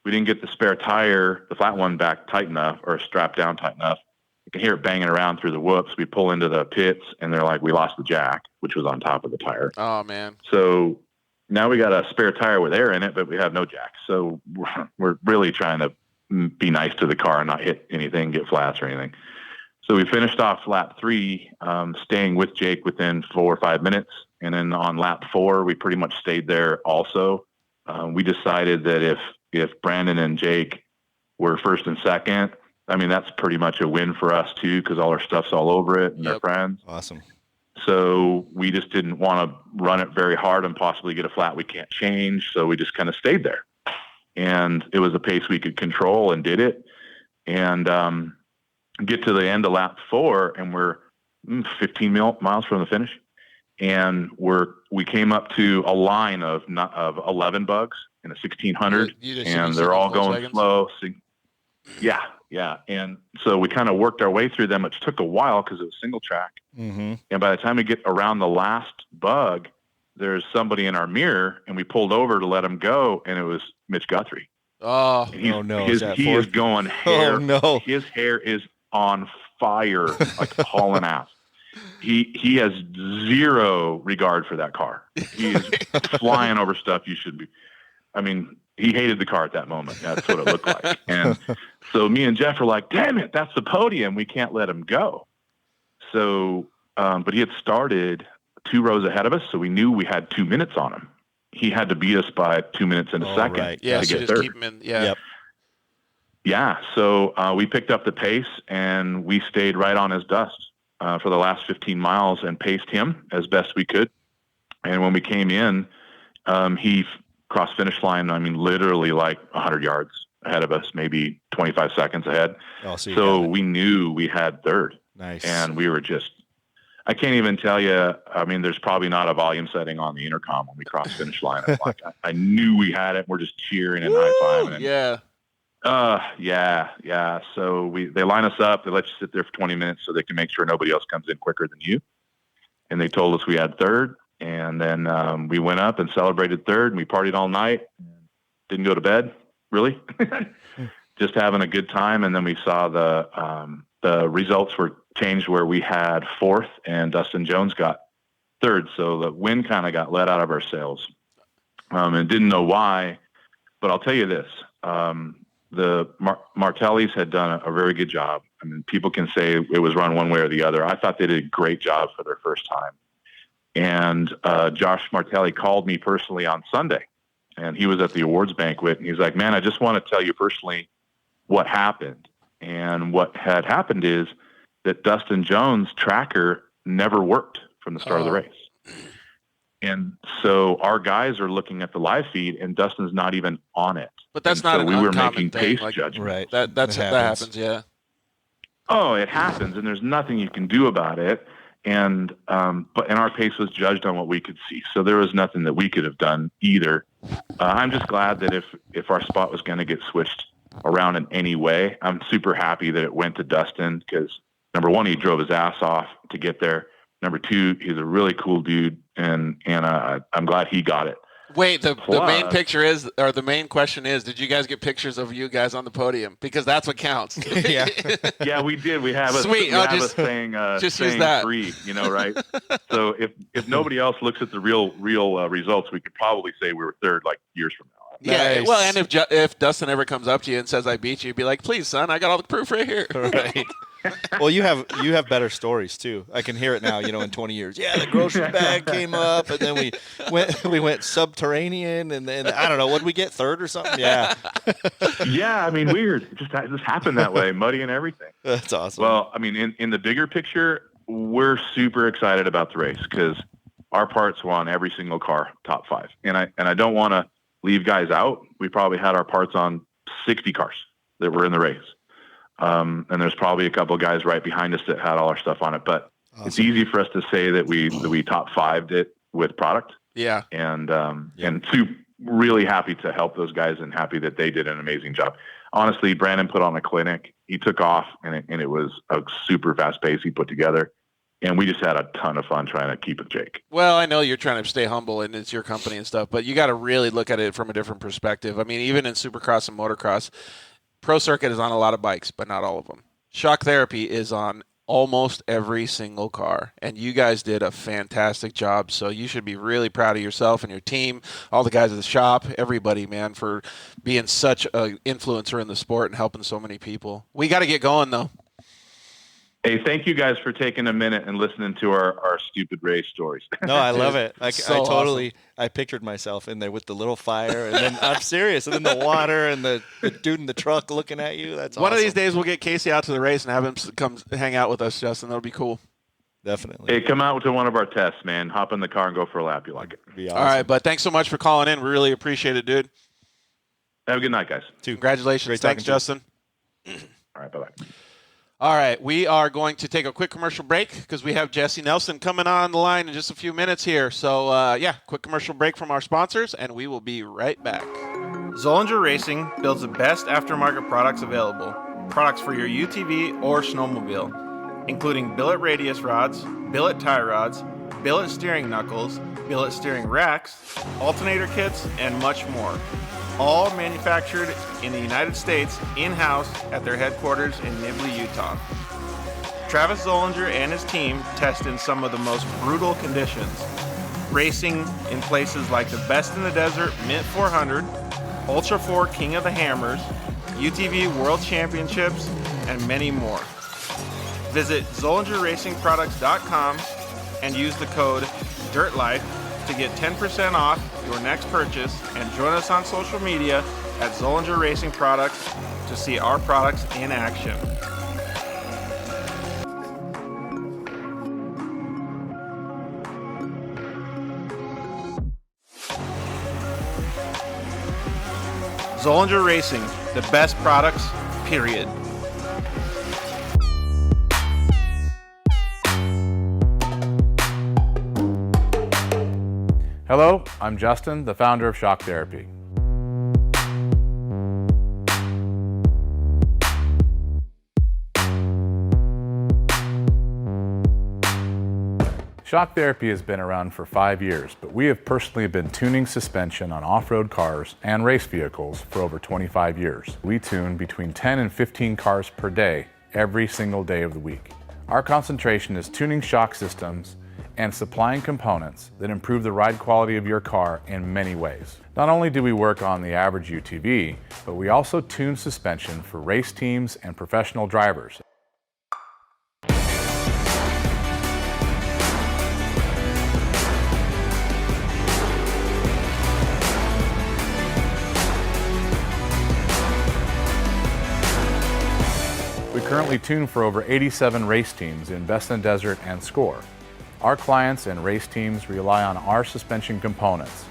Speaker 4: we didn't get the spare tire, the flat one, back tight enough or strapped down tight enough. You can hear it banging around through the whoops. We pull into the pits, and they're like, we lost the jack, which was on top of the tire.
Speaker 2: Oh, man.
Speaker 4: So now we got a spare tire with air in it, but we have no jack. So we're really trying to be nice to the car and not hit anything, get flats or anything. So we finished off lap 3, staying with Jake within 4 or 5 minutes. And then on lap 4, we pretty much stayed there also. We decided that if Brandon and Jake were first and second, I mean, that's pretty much a win for us too, because all our stuff's all over it and they're friends.
Speaker 3: Awesome.
Speaker 4: So we just didn't want to run it very hard and possibly get a flat we can't change. So we just kind of stayed there, and it was a pace we could control and did it. And get to the end of lap 4, and we're 15 miles from the finish. And we came up to a line of 11 bugs in a 1600, and they're all going slow. So, yeah. And so we kind of worked our way through them, which took a while because it was single track.
Speaker 3: Mm-hmm.
Speaker 4: And by the time we get around the last bug, there's somebody in our mirror, and we pulled over to let him go, and it was Mitch Guthrie.
Speaker 2: Oh,
Speaker 3: no.
Speaker 4: He is going hair.
Speaker 3: Oh, no.
Speaker 4: His hair is on fire, like hauling ass. He has zero regard for that car. He is flying over stuff you should be. I mean, he hated the car at that moment. That's what it looked like. And so me and Jeff were like, damn it, that's the podium. We can't let him go. So, but he had started 2 rows ahead of us, so we knew we had 2 minutes on him. He had to beat us by 2 minutes and a second
Speaker 3: right.
Speaker 4: to get
Speaker 2: just
Speaker 4: third.
Speaker 2: keep him in. Yeah.
Speaker 3: Yep.
Speaker 4: Yeah. So we picked up the pace, and we stayed right on his dust for the last 15 miles and paced him as best we could. And when we came in, he crossed finish line, I mean, literally like 100 yards ahead of us, maybe 25 seconds ahead.
Speaker 3: Oh,
Speaker 4: so we knew we had third.
Speaker 3: Nice.
Speaker 4: And we were just, I can't even tell you, I mean, there's probably not a volume setting on the intercom when we crossed finish line. I'm like, I knew we had it. We're just cheering and high-fiving.
Speaker 2: Yeah.
Speaker 4: Yeah. So they line us up. They let you sit there for 20 minutes so they can make sure nobody else comes in quicker than you. And they told us we had third. And then we went up and celebrated third, and we partied all night. Didn't go to bed, really. just having a good time. And then we saw the results were changed where we had 4th and Dustin Jones got 3rd. So the wind kind of got let out of our sails, and didn't know why, but I'll tell you this. The Martellis had done a very good job. I mean, people can say it was run one way or the other. I thought they did a great job for their first time. And Josh Martelli called me personally on Sunday, and he was at the awards banquet, and he's like, man, I just want to tell you personally what happened. And what had happened is that Dustin Jones' tracker never worked from the start of the race. And so our guys are looking at the live feed, and Dustin's not even on it.
Speaker 2: But that's
Speaker 4: and
Speaker 2: not
Speaker 4: so
Speaker 2: an
Speaker 4: we were
Speaker 2: uncommon
Speaker 4: making
Speaker 2: thing.
Speaker 4: pace judgments.
Speaker 3: Right.
Speaker 2: That happens, yeah.
Speaker 4: Oh, it happens, and there's nothing you can do about it. And our pace was judged on what we could see, so there was nothing that we could have done either. I'm just glad that if our spot was going to get switched around in any way, I'm super happy that it went to Dustin, because number one, he drove his ass off to get there. Number two, he's a really cool dude, and I'm glad he got it.
Speaker 2: Wait, the main picture is, or the main question is, did you guys get pictures of you guys on the podium? Because that's what counts.
Speaker 3: Yeah.
Speaker 4: Yeah, we did. We have a
Speaker 2: Sweet.
Speaker 4: a saying,
Speaker 2: just
Speaker 4: saying
Speaker 2: use that.
Speaker 4: 3, right? So if nobody else looks at the real results, we could probably say we were 3rd like years from now.
Speaker 2: Yeah,
Speaker 3: Nice.
Speaker 2: well, and if Dustin ever comes up to you and says, I beat you, you'd be like, please, son, I got all the proof right here.
Speaker 3: Right. Well, you have better stories too. I can hear it now. In 20 years. Yeah, the grocery bag came up, and then we went subterranean, and then I don't know, what did we get, 3rd or something? Yeah.
Speaker 4: Yeah, I mean, weird. It just happened that way, muddy and everything.
Speaker 3: That's awesome.
Speaker 4: Well, I mean, in the bigger picture, we're super excited about the race because our parts were on every single car, top 5, and I don't want to leave guys out. We probably had our parts on 60 cars that were in the race. And there's probably a couple of guys right behind us that had all our stuff on it, but awesome. It's easy for us to say that we top 5'd it with product.
Speaker 2: Yeah.
Speaker 4: And really happy to help those guys and happy that they did an amazing job. Honestly, Brandon put on a clinic. He took off, and it was a super fast pace he put together. And we just had a ton of fun trying to keep it Jake.
Speaker 2: Well, I know you're trying to stay humble and it's your company and stuff, but you got to really look at it from a different perspective. I mean, even in Supercross and motocross, Pro Circuit is on a lot of bikes, but not all of them. Shock Therapy is on almost every single car, and you guys did a fantastic job, so you should be really proud of yourself and your team, all the guys at the shop, everybody, man, for being such an influencer in the sport and helping so many people. We got to get going, though.
Speaker 4: Hey, thank you guys for taking a minute and listening to our stupid race stories.
Speaker 3: No, I love it. I totally,
Speaker 2: awesome.
Speaker 3: I pictured myself in there with the little fire, and then I'm serious, and then the water and the dude in the truck looking at you. That's
Speaker 2: One
Speaker 3: awesome.
Speaker 2: of these days we'll get Casey out to the race and have him come hang out with us, Justin. That'll be cool.
Speaker 3: Definitely.
Speaker 4: Hey, come out to one of our tests, man. Hop in the car and go for a lap. You like it.
Speaker 3: Be awesome.
Speaker 2: All right, but thanks so much for calling in. We really appreciate it, dude.
Speaker 4: Have a good night, guys.
Speaker 2: Congratulations.
Speaker 3: Great
Speaker 2: Thanks,
Speaker 3: talking
Speaker 2: Justin.
Speaker 4: All right, bye-bye.
Speaker 2: All right, we are going to take a quick commercial break because we have Jessy Nelson coming on the line in just a few minutes here. So, quick commercial break from our sponsors, and we will be right back. Zollinger Racing builds the best aftermarket products available. Products for your UTV or snowmobile, including billet radius rods, billet tie rods, billet steering knuckles, billet steering racks, alternator kits, and much more. All manufactured in the United States in-house at their headquarters in Nibley, Utah. Travis Zollinger and his team test in some of the most brutal conditions, racing in places like the Best in the Desert Mint 400, Ultra 4 King of the Hammers, UTV World Championships, and many more. Visit ZollingerRacingProducts.com and use the code DIRTLIFE to get 10% off your next purchase, and join us on social media at Zollinger Racing Products to see our products in action. Zollinger Racing, the best products, period.
Speaker 5: Hello, I'm Justin, the founder of Shock Therapy. Shock Therapy has been around for 5 years, but we have personally been tuning suspension on off-road cars and race vehicles for over 25 years. We tune between 10 and 15 cars per day, every single day of the week. Our concentration is tuning shock systems and supplying components that improve the ride quality of your car in many ways. Not only do we work on the average UTV, but we also tune suspension for race teams and professional drivers. We currently tune for over 87 race teams in Best in Desert and Score. Our clients and race teams rely on our suspension components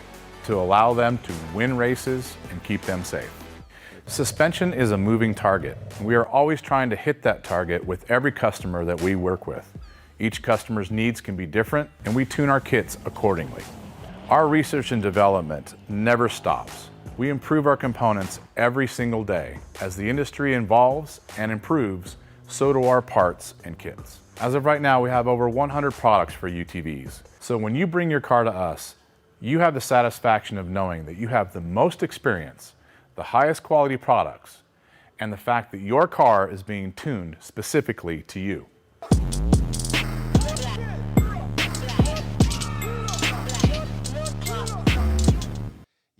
Speaker 5: to allow them to win races and keep them safe. Suspension is a moving target. We are always trying to hit that target with every customer that we work with. Each customer's needs can be different, and we tune our kits accordingly. Our research and development never stops. We improve our components every single day. As the industry evolves and improves, so do our parts and kits. As of right now, we have over 100 products for UTVs. So when you bring your car to us, you have the satisfaction of knowing that you have the most experience, the highest quality products, and the fact that your car is being tuned specifically to you.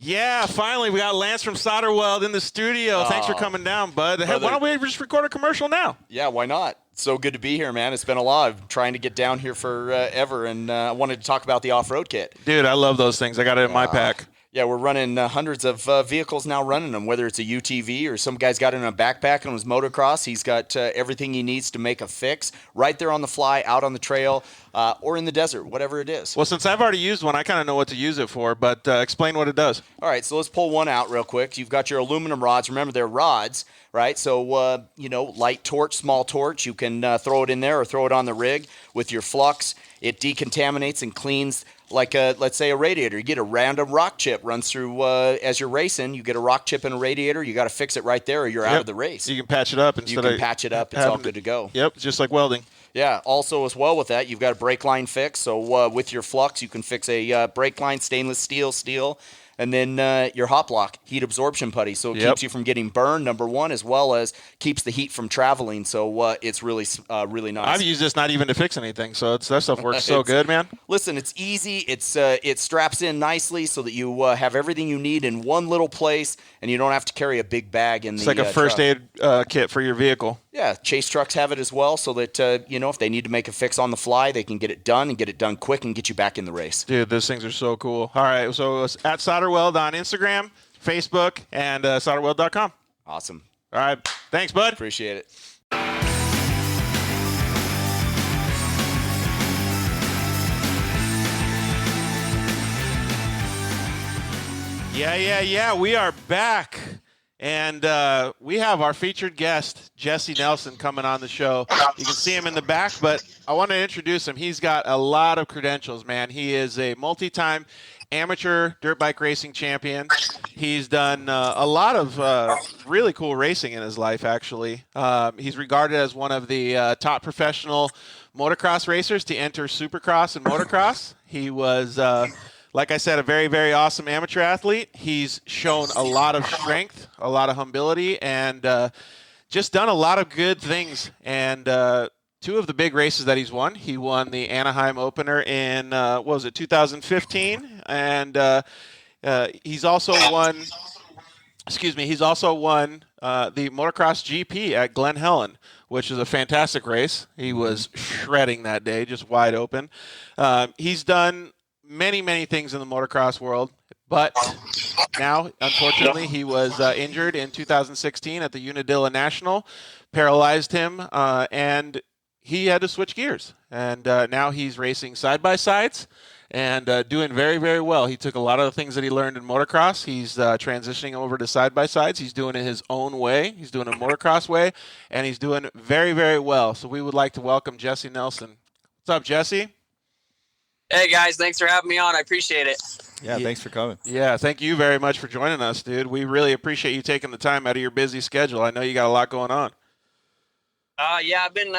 Speaker 2: Yeah, finally, we got Lance from Solderweld in the studio. Thanks for coming down, bud. Hey, why don't we just record a commercial now?
Speaker 6: Yeah, why not? So good to be here, man. It's been a lot. I've been trying to get down here forever, and I wanted to talk about the off-road kit.
Speaker 2: Dude, I love those things. I got it in my pack.
Speaker 6: Yeah, we're running hundreds of vehicles now running them, whether it's a UTV or some guy's got it in a backpack on his motocross. He's got everything he needs to make a fix right there on the fly, out on the trail, or in the desert, whatever it is.
Speaker 2: Well, since I've already used one, I kind of know what to use it for, but explain what it does.
Speaker 6: All right, so let's pull one out real quick. You've got your aluminum rods. Remember, they're rods, right? So, light torch, small torch. You can throw it in there or throw it on the rig with your flux. It decontaminates and cleans like, let's say, a radiator. You get a random rock chip runs through as you're racing. You get a rock chip in a radiator. You got to fix it right there or you're out of the race.
Speaker 2: You can patch it up. It's
Speaker 6: all good to go.
Speaker 2: Yep, just like welding.
Speaker 6: Yeah, also as well with that, you've got a brake line fix. So with your flux, you can fix a brake line, stainless steel, and then your hot block, heat absorption putty. So it keeps you from getting burned, number one, as well as keeps the heat from traveling. So it's really nice.
Speaker 2: I've used this not even to fix anything, so that stuff works so good, man.
Speaker 6: Listen, it's easy. It straps in nicely so that you have everything you need in one little place, and you don't have to carry a big bag in
Speaker 2: it's
Speaker 6: the
Speaker 2: It's like a first
Speaker 6: truck.
Speaker 2: aid kit for your vehicle.
Speaker 6: Yeah, Chase trucks have it as well, so that if they need to make a fix on the fly, they can get it done and get it done quick and get you back in the race.
Speaker 2: Dude, those things are so cool. All right, so it's at Solderweld on Instagram, Facebook, and solderweld.com.
Speaker 6: Awesome.
Speaker 2: All right, thanks, bud.
Speaker 6: Appreciate it.
Speaker 2: Yeah, we are back. And we have our featured guest, Jessy Nelson, coming on the show. You can see him in the back, but I want to introduce him. He's got a lot of credentials, man. He is a multi-time amateur dirt bike racing champion. He's done a lot of really cool racing in his life, actually. He's regarded as one of the top professional motocross racers to enter Supercross and motocross. He was... like I said, a very, very awesome amateur athlete. He's shown a lot of strength, a lot of humility, and just done a lot of good things. And two of the big races that he's won, he won the Anaheim Opener in, 2015? And he's also won the Motocross GP at Glen Helen, which is a fantastic race. He was shredding that day, just wide open. He's done many, many things in the motocross world, but now, unfortunately, he was injured in 2016 at the Unadilla National, paralyzed him, and he had to switch gears. And now he's racing side-by-sides and doing very, very well. He took a lot of the things that he learned in motocross. He's transitioning over to side-by-sides. He's doing it his own way. He's doing it a motocross way, and he's doing very, very well. So we would like to welcome Jessy Nelson. What's up, Jessy?
Speaker 7: Hey, guys. Thanks for having me on. I appreciate it.
Speaker 3: Yeah, thanks for coming.
Speaker 2: Yeah, thank you very much for joining us, dude. We really appreciate you taking the time out of your busy schedule. I know you got a lot going on.
Speaker 7: Yeah, I've been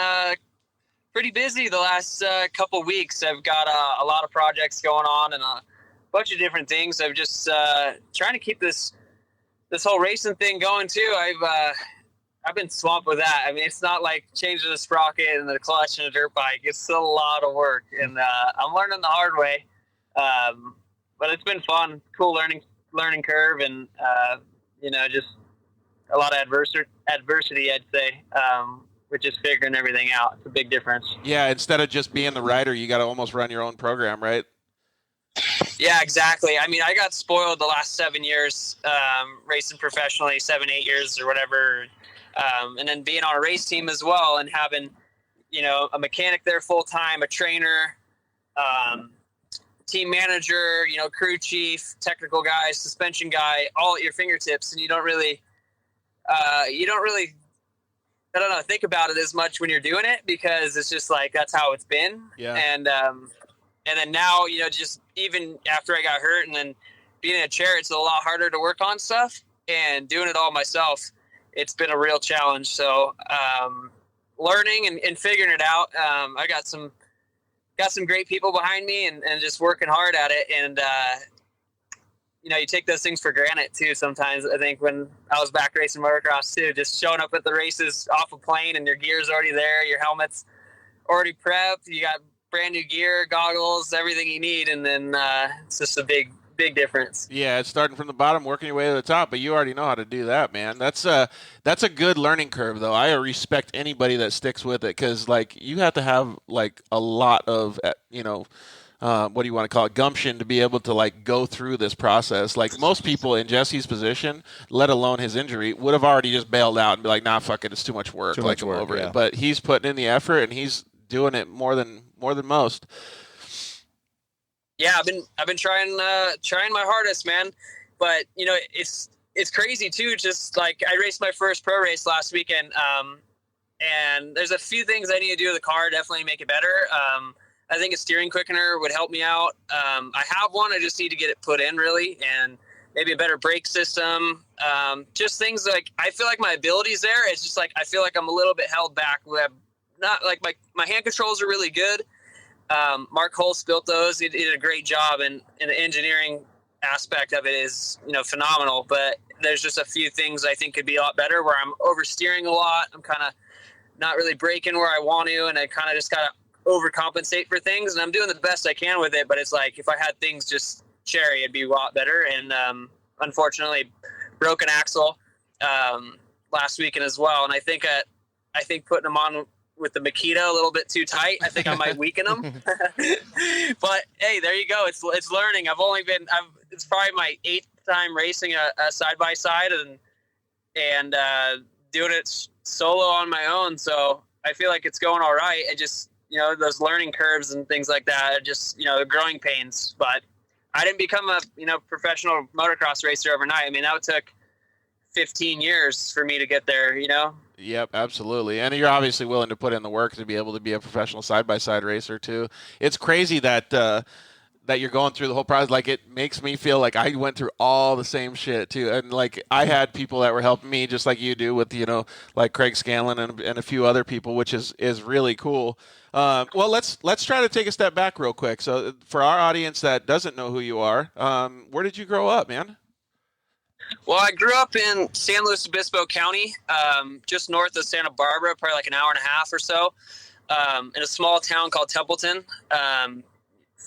Speaker 7: pretty busy the last couple weeks. I've got a lot of projects going on and a bunch of different things. I'm just trying to keep this whole racing thing going too. I've been swamped with that. I mean, it's not like changing the sprocket and the clutch in a dirt bike. It's still a lot of work, and I'm learning the hard way. But it's been fun, cool learning curve, and just a lot of adversity, I'd say, with just figuring everything out. It's a big difference.
Speaker 2: Yeah, instead of just being the rider, you got to almost run your own program, right?
Speaker 7: Yeah, exactly. I mean, I got spoiled the last 7 years, racing professionally, 7-8 years or whatever, and then being on a race team as well, and having, a mechanic there full time, a trainer, team manager, crew chief, technical guy, suspension guy, all at your fingertips, and you don't really, I don't know, think about it as much when you're doing it, because it's just like, that's how it's been.
Speaker 2: Yeah.
Speaker 7: And then now, just even after I got hurt and then being in a chair, it's a lot harder to work on stuff, and doing it all myself, it's been a real challenge. So, learning and figuring it out. I got some great people behind me and just working hard at it. And, you take those things for granted too. Sometimes I think when I was back racing motocross too, just showing up at the races off a plane and your gear's already there, your helmet's already prepped, you got brand new gear, goggles, everything you need. And then, it's just a big difference.
Speaker 2: Yeah, it's starting from the bottom, working your way to the top, but you already know how to do that, man. That's a good learning curve, though. I respect anybody that sticks with it, because, you have to have, a lot of, what do you want to call it, gumption to be able to, go through this process. Most people in Jesse's position, let alone his injury, would have already just bailed out and be like, nah, fuck it, it's too much work. I'm over it. But he's putting in the effort, and he's doing it more than most.
Speaker 7: Yeah, I've been trying my hardest, man. But it's crazy too. Just I raced my first pro race last weekend, and there's a few things I need to do to the car, definitely make it better. I think a steering quickener would help me out. I have one. I just need to get it put in, really, and maybe a better brake system. Just things I feel like my ability's there. It's just I feel like I'm a little bit held back. Not my hand controls are really good. Mark Holst built those. He did a great job, and the engineering aspect of it is, phenomenal. But there's just a few things I think could be a lot better, where I'm oversteering a lot. I'm kind of not really braking where I want to, and I kind of just got to overcompensate for things. And I'm doing the best I can with it, but it's if I had things just cherry, it'd be a lot better. And unfortunately, broke an axle last weekend as well. And I think putting them on with the Makita a little bit too tight, I think I might weaken them. But hey, there you go. It's learning. It's probably my 8th time racing a side by side and doing it solo on my own. So I feel like it's going all right. I just, those learning curves and things like that are just, growing pains. But I didn't become a, professional motocross racer overnight. I mean, that took 15 years for me to get there,
Speaker 2: Yep, absolutely. And you're obviously willing to put in the work to be able to be a professional side-by-side racer too. It's crazy that that you're going through the whole process. It makes me feel like I went through all the same shit too. And I had people that were helping me just like you do with, Craig Scanlon and a few other people, which is really cool. Well, let's try to take a step back real quick. So for our audience that doesn't know who you are, where did you grow up, man?
Speaker 7: Well, I grew up in San Luis Obispo County, just north of Santa Barbara, probably an hour and a half or so, in a small town called Templeton.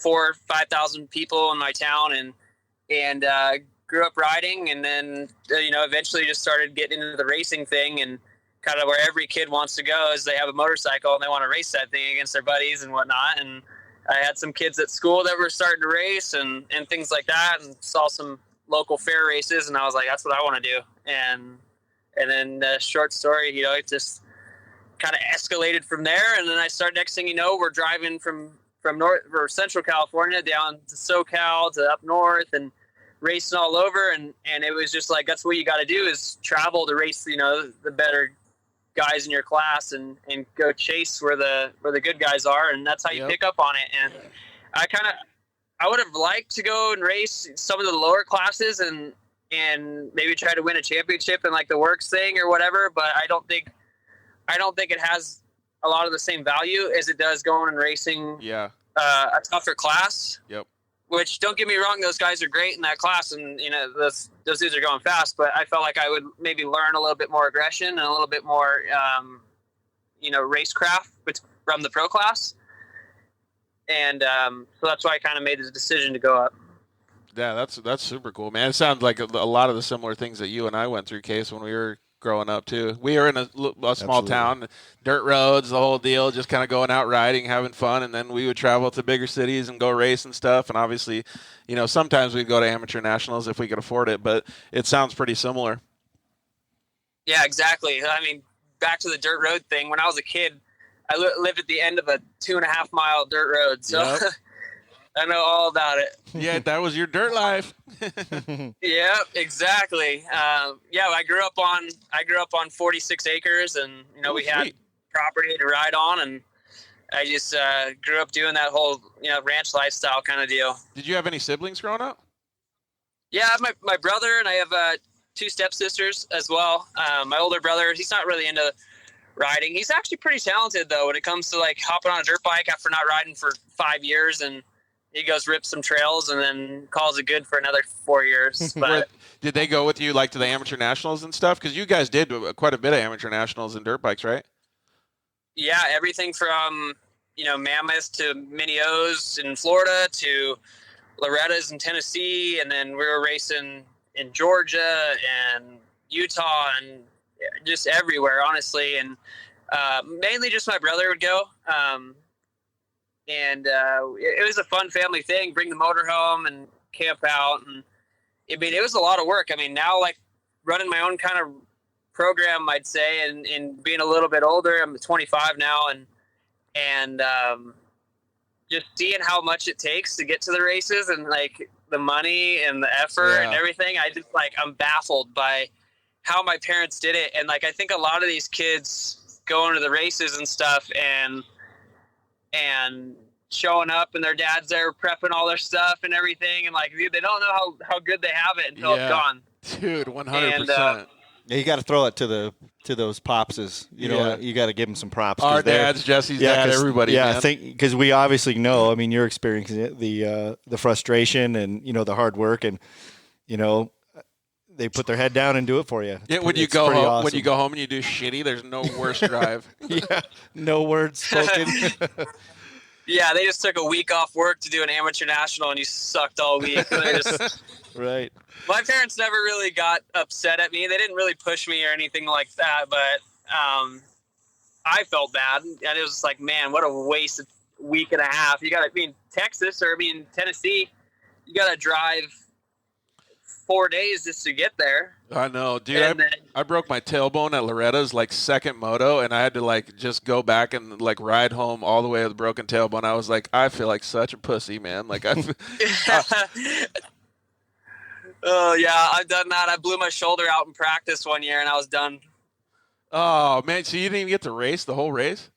Speaker 7: 4,000 or 5,000 people in my town, and grew up riding, and then eventually just started getting into the racing thing, and kind of where every kid wants to go is they have a motorcycle and they want to race that thing against their buddies and whatnot. And I had some kids at school that were starting to race and things like that, and saw some local fair races, and I was like, that's what I want to do. And then short story, it just kind of escalated from there. And then I started, next thing you know, we're driving from north or Central California down to SoCal to up north and racing all over. And it was just that's what you got to do, is travel to race, the better guys in your class and go chase where the good guys are. And that's how you pick up on it. And I would have liked to go and race some of the lower classes and maybe try to win a championship in the works thing or whatever, but I don't think it has a lot of the same value as it does going and racing
Speaker 2: Yeah.
Speaker 7: a tougher class.
Speaker 2: Yep.
Speaker 7: Which, don't get me wrong, those guys are great in that class, and those dudes are going fast. But I felt like I would maybe learn a little bit more aggression and a little bit more, racecraft from the pro class. And so that's why I kind of made the decision to go up.
Speaker 2: Yeah, that's super cool, man. It sounds like a lot of the similar things that you and I went through, Case, when we were growing up too. We were in a small
Speaker 3: Absolutely.
Speaker 2: town, dirt roads, the whole deal, just kind of going out riding, having fun, and then we would travel to bigger cities and go race and stuff. And obviously, sometimes we'd go to amateur nationals if we could afford it, but it sounds pretty similar.
Speaker 7: Yeah, exactly. I mean, back to the dirt road thing. When I was a kid, I lived at the end of a 2.5 mile dirt road, so
Speaker 2: Yep.
Speaker 7: I know all about it.
Speaker 2: Yeah, that was your dirt life.
Speaker 7: Yeah, exactly. I grew up on 46 acres, and we had
Speaker 2: Sweet.
Speaker 7: property to ride on, and I just grew up doing that whole ranch lifestyle kind of deal.
Speaker 2: Did you have any siblings growing up?
Speaker 7: Yeah, I have my brother, and I have 2 stepsisters as well. My older brother, he's not really into riding. He's actually pretty talented though when it comes to like hopping on a dirt bike after not riding for 5 years, and he goes rip some trails and then calls it good for another 4 years. But
Speaker 2: Did they go with you like to the amateur nationals and stuff? Because you guys did quite a bit of amateur nationals and dirt bikes, right?
Speaker 7: yeah, everything from Mammoth to Mini O's in Florida to Loretta's in Tennessee, and then we were racing in Georgia and Utah and just everywhere, honestly. And mainly just my brother would go. It was a fun family thing. Bring the motor home and camp out. And it was a lot of work. I mean, now like running my own kind of program, I'd say, and being a little bit older, I'm 25 now, and just seeing how much it takes to get to the races and like the money and the effort and everything. I'm baffled by how my parents did it. And like, I think a lot of these kids going to the races and stuff and showing up, and their dad's there prepping all their stuff and everything, and like they don't know how good they have it until it's gone.
Speaker 2: Dude, 100%.
Speaker 3: Yeah, you got to throw it to those popses. You know, you got to give them some props.
Speaker 2: Our dads, Jesse's dad, everybody.
Speaker 3: Yeah,
Speaker 2: man.
Speaker 3: I think because we obviously know. I mean, you're experiencing it, the frustration and the hard work, and they put their head down and do it for you.
Speaker 2: Yeah, when you go home and you do shitty, there's no worse drive.
Speaker 3: Yeah, no words spoken.
Speaker 7: Yeah, they just took a week off work to do an amateur national, and you sucked all week.
Speaker 3: Right.
Speaker 7: My parents never really got upset at me. They didn't really push me or anything like that, but I felt bad. And it was just like, man, what a waste of a week and a half. You got to be in Texas or Tennessee. You got to drive 4 days just to get there.
Speaker 2: I know, dude. I broke my tailbone at Loretta's like second moto, and I had to like just go back and like ride home all the way with a broken tailbone. I was like, I feel like such a pussy, man. Like
Speaker 7: Oh yeah, I've done that. I blew my shoulder out in practice one year, and I was done.
Speaker 2: Oh man, so you didn't even get to race the whole race?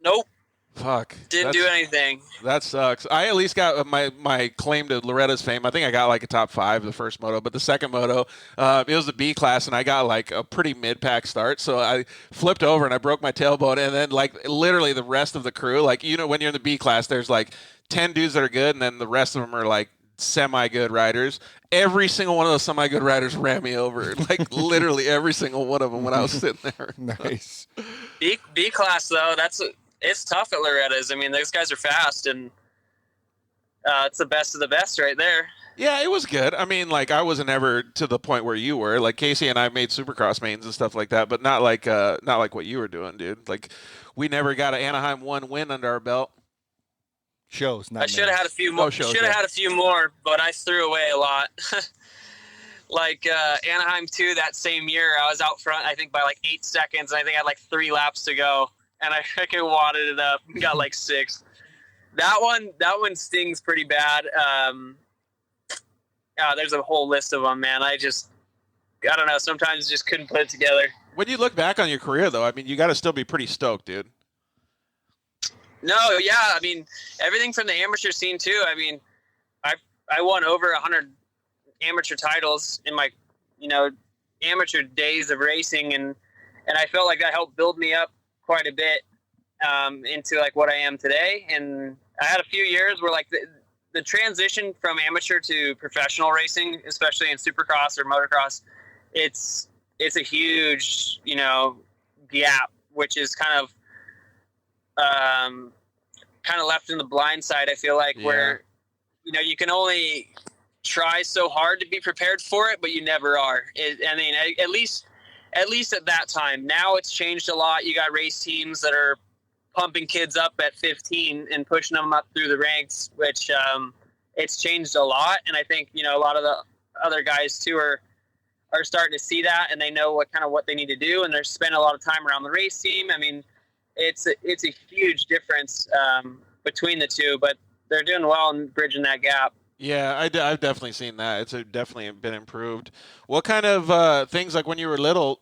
Speaker 7: Nope.
Speaker 2: Fuck.
Speaker 7: Didn't do anything.
Speaker 2: That sucks. I at least got my claim to Loretta's fame. I think I got like a top 5 the first moto, but the second moto, it was the B class, and I got like a pretty mid-pack start. So I flipped over and I broke my tailbone, and then like literally the rest of the crew, like when you're in the B class, there's like 10 dudes that are good, and then the rest of them are like semi-good riders. Every single one of those semi-good riders ran me over. Like literally every single one of them when I was sitting there.
Speaker 3: Nice.
Speaker 7: B class though, it's tough at Loretta's. I mean, those guys are fast, and it's the best of the best right there.
Speaker 2: Yeah, it was good. I mean, like I wasn't ever to the point where you were. Like Casey and I made Supercross mains and stuff like that, but not like what you were doing, dude. Like we never got an Anaheim 1 win under our belt.
Speaker 3: Shows. Not
Speaker 7: I should have had a few more. Had a few more, but I threw away a lot. Like Anaheim 2 that same year, I was out front, I think by like 8 seconds, and I think I had like 3 laps to go, and I freaking wadded it up and got like 6. That one stings pretty bad. There's a whole list of them, man. I don't know. Sometimes just couldn't put it together.
Speaker 2: When you look back on your career, though, I mean, you got to still be pretty stoked, dude.
Speaker 7: No, yeah. I mean, everything from the amateur scene too. I mean, I won over 100 amateur titles in my, amateur days of racing, and I felt like that helped build me up quite a bit. into like what I am today. And I had a few years where like the transition from amateur to professional racing, especially in supercross or motocross, it's a huge, gap, which is kind of left in the blind side. I feel like where, you can only try so hard to be prepared for it, but you never are. At least at that time. Now it's changed a lot. You got race teams that are pumping kids up at 15 and pushing them up through the ranks, which it's changed a lot. And I think, a lot of the other guys too are starting to see that, and they know what they need to do, and they're spending a lot of time around the race team. I mean, it's a huge difference between the two, but they're doing well in bridging that gap.
Speaker 2: Yeah, I've definitely seen that. It's definitely been improved. What kind of things, like when you were little,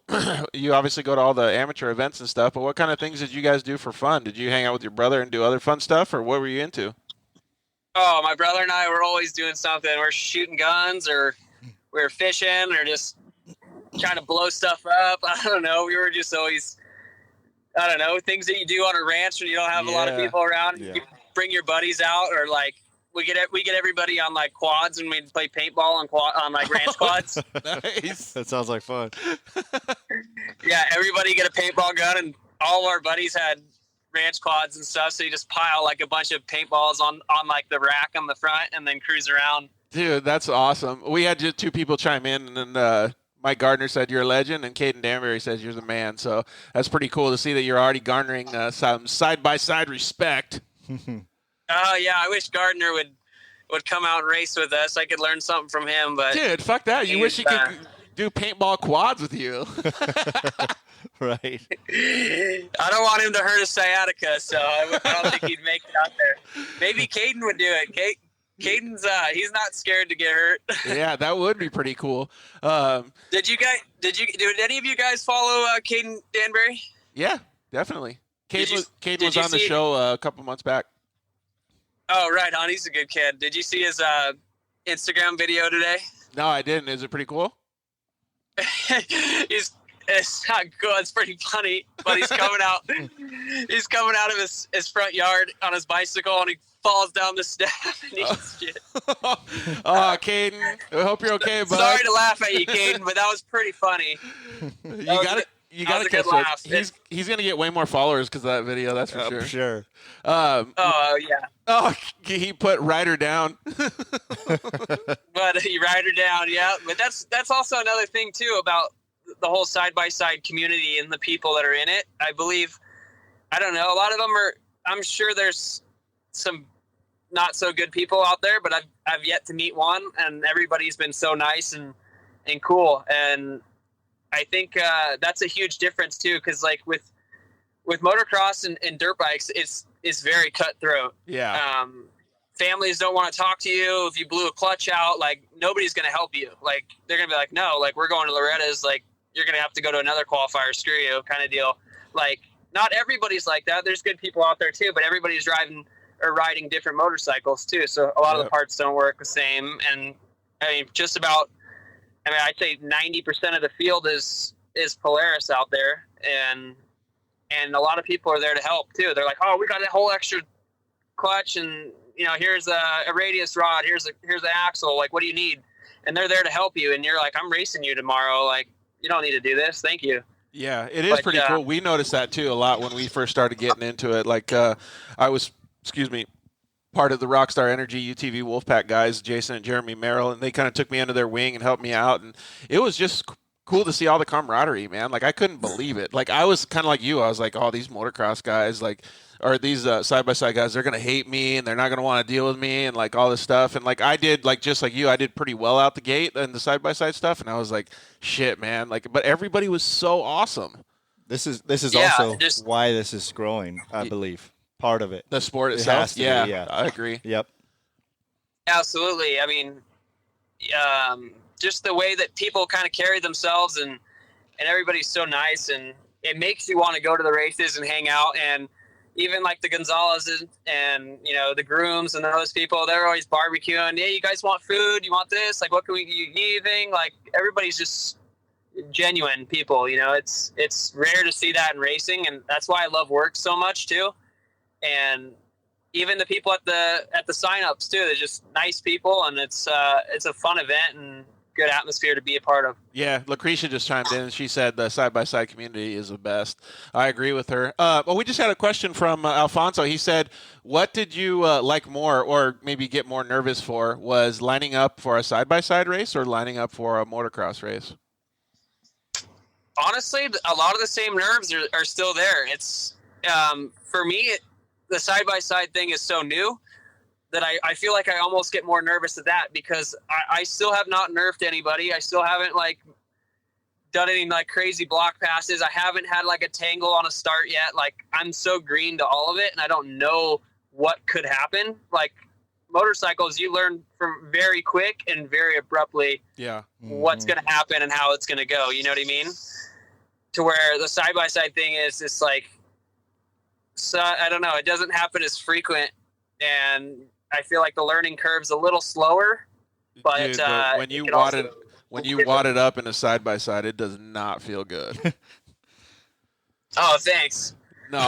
Speaker 2: you obviously go to all the amateur events and stuff, but what kind of things did you guys do for fun? Did you hang out with your brother and do other fun stuff, or what were you into?
Speaker 7: Oh, my brother and I were always doing something. We're shooting guns, or we're fishing, or just trying to blow stuff up. I don't know. We were just always, things that you do on a ranch when you don't have a lot of people around. Yeah. You bring your buddies out, or like, we get everybody on like quads, and we play paintball on like ranch quads.
Speaker 3: Nice. That sounds like fun.
Speaker 7: Yeah, everybody get a paintball gun, and all of our buddies had ranch quads and stuff. So you just pile like a bunch of paintballs on like the rack on the front, and then cruise around. Dude,
Speaker 2: that's awesome. We had just two people chime in, and then Mike Gardner said you're a legend, and Caden Danbury says you're the man. So that's pretty cool to see that you're already garnering some side-by-side respect.
Speaker 7: Oh, yeah, I wish Gardner would come out and race with us. I could learn something from him. But
Speaker 2: dude, fuck that. You wish he could do paintball quads with you.
Speaker 3: Right.
Speaker 7: I don't want him to hurt his sciatica, so I don't think he'd make it out there. Maybe Caden would do it. Caden's he's not scared to get hurt.
Speaker 2: Yeah, that would be pretty cool.
Speaker 7: Did any of you guys follow Caden Danbury?
Speaker 2: Yeah, definitely. Caden was on the show a couple months back.
Speaker 7: Oh, right on. He's a good kid. Did you see his Instagram video today?
Speaker 2: No, I didn't. Is it pretty cool?
Speaker 7: It's not good. It's pretty funny, but he's coming out. He's coming out of his front yard on his bicycle, and he falls down the step and eats shit.
Speaker 2: Oh, Caden, I hope you're okay, bud.
Speaker 7: Sorry to laugh at you, Caden, but that was pretty funny.
Speaker 2: You got to catch it. He's going to get way more followers because of that video, that's for sure.
Speaker 3: For sure.
Speaker 7: Oh, yeah.
Speaker 2: Oh, he put Ryder down.
Speaker 7: But he ride her down, yeah. But that's also another thing, too, about the whole side-by-side community and the people that are in it. I believe, I don't know, a lot of them are, I'm sure there's some not so good people out there, but I've yet to meet one, and everybody's been so nice and cool. And I think that's a huge difference too, because like with motocross and dirt bikes, it's very cutthroat.
Speaker 2: Yeah.
Speaker 7: Families don't want to talk to you if you blew a clutch out. Like nobody's gonna help you. Like they're gonna be like, no, like we're going to Loretta's. Like you're gonna have to go to another qualifier. Screw you, kind of deal. Like not everybody's like that. There's good people out there too, but everybody's driving or riding different motorcycles too. So a lot of the parts don't work the same. And I mean, just about. I mean, I'd say 90% of the field is Polaris out there, and a lot of people are there to help too. They're like, oh, we got a whole extra clutch, and here's a radius rod, here's an axle. Like, what do you need? And they're there to help you. And you're like, I'm racing you tomorrow. Like, you don't need to do this. Thank you.
Speaker 2: Yeah, it is pretty cool. We noticed that too a lot when we first started getting into it. Like, I was, part of the Rockstar Energy UTV Wolfpack guys, Jason and Jeremy Merrill, and they kind of took me under their wing and helped me out. And it was just cool to see all the camaraderie, man. Like, I couldn't believe it. Like, I was kind of like you. I was like, oh, these motocross guys, like, or these side-by-side guys, they're going to hate me, and they're not going to want to deal with me, and, like, all this stuff. And, like, I did, like, just like you, I did pretty well out the gate in the side-by-side stuff, and I was like, shit, man. Like, but everybody was so awesome.
Speaker 3: This is also why this is growing, I believe. Part of it.
Speaker 2: The sport itself?
Speaker 3: Yeah,
Speaker 2: I agree.
Speaker 3: Yep.
Speaker 7: Absolutely. I mean, just the way that people kind of carry themselves, and everybody's so nice, and it makes you want to go to the races and hang out. And even like the Gonzalez's and the grooms and those people, they're always barbecuing. Hey, you guys want food? You want this? Like, what can we? You need anything? Like, everybody's just genuine people. You know, it's rare to see that in racing, and that's why I love work so much too. And even the people at the sign-ups too, they're just nice people, and it's a fun event and good atmosphere to be a part of.
Speaker 2: Yeah, Lucretia just chimed in and she said the side-by-side community is the best. I agree with her. Well, we just had a question from Alfonso. He said, what did you like more, or maybe get more nervous for, was lining up for a side-by-side race or lining up for a motocross race?
Speaker 7: Honestly, a lot of the same nerves are still there. It's for me, the side-by-side thing is so new that I feel like I almost get more nervous at that, because I still have not nerfed anybody. I still haven't like done any like crazy block passes. I haven't had like a tangle on a start yet. Like, I'm so green to all of it, and I don't know what could happen. Like, motorcycles, you learn from very quick and very abruptly what's going to happen and how it's going to go. You know what I mean? To where the side-by-side thing is just like, so I don't know, it doesn't happen as frequent, and I feel like the learning curve's a little slower. But,
Speaker 2: Dude, but when you wad it up in a side-by-side, it does not feel good.
Speaker 7: Oh, thanks.
Speaker 2: No,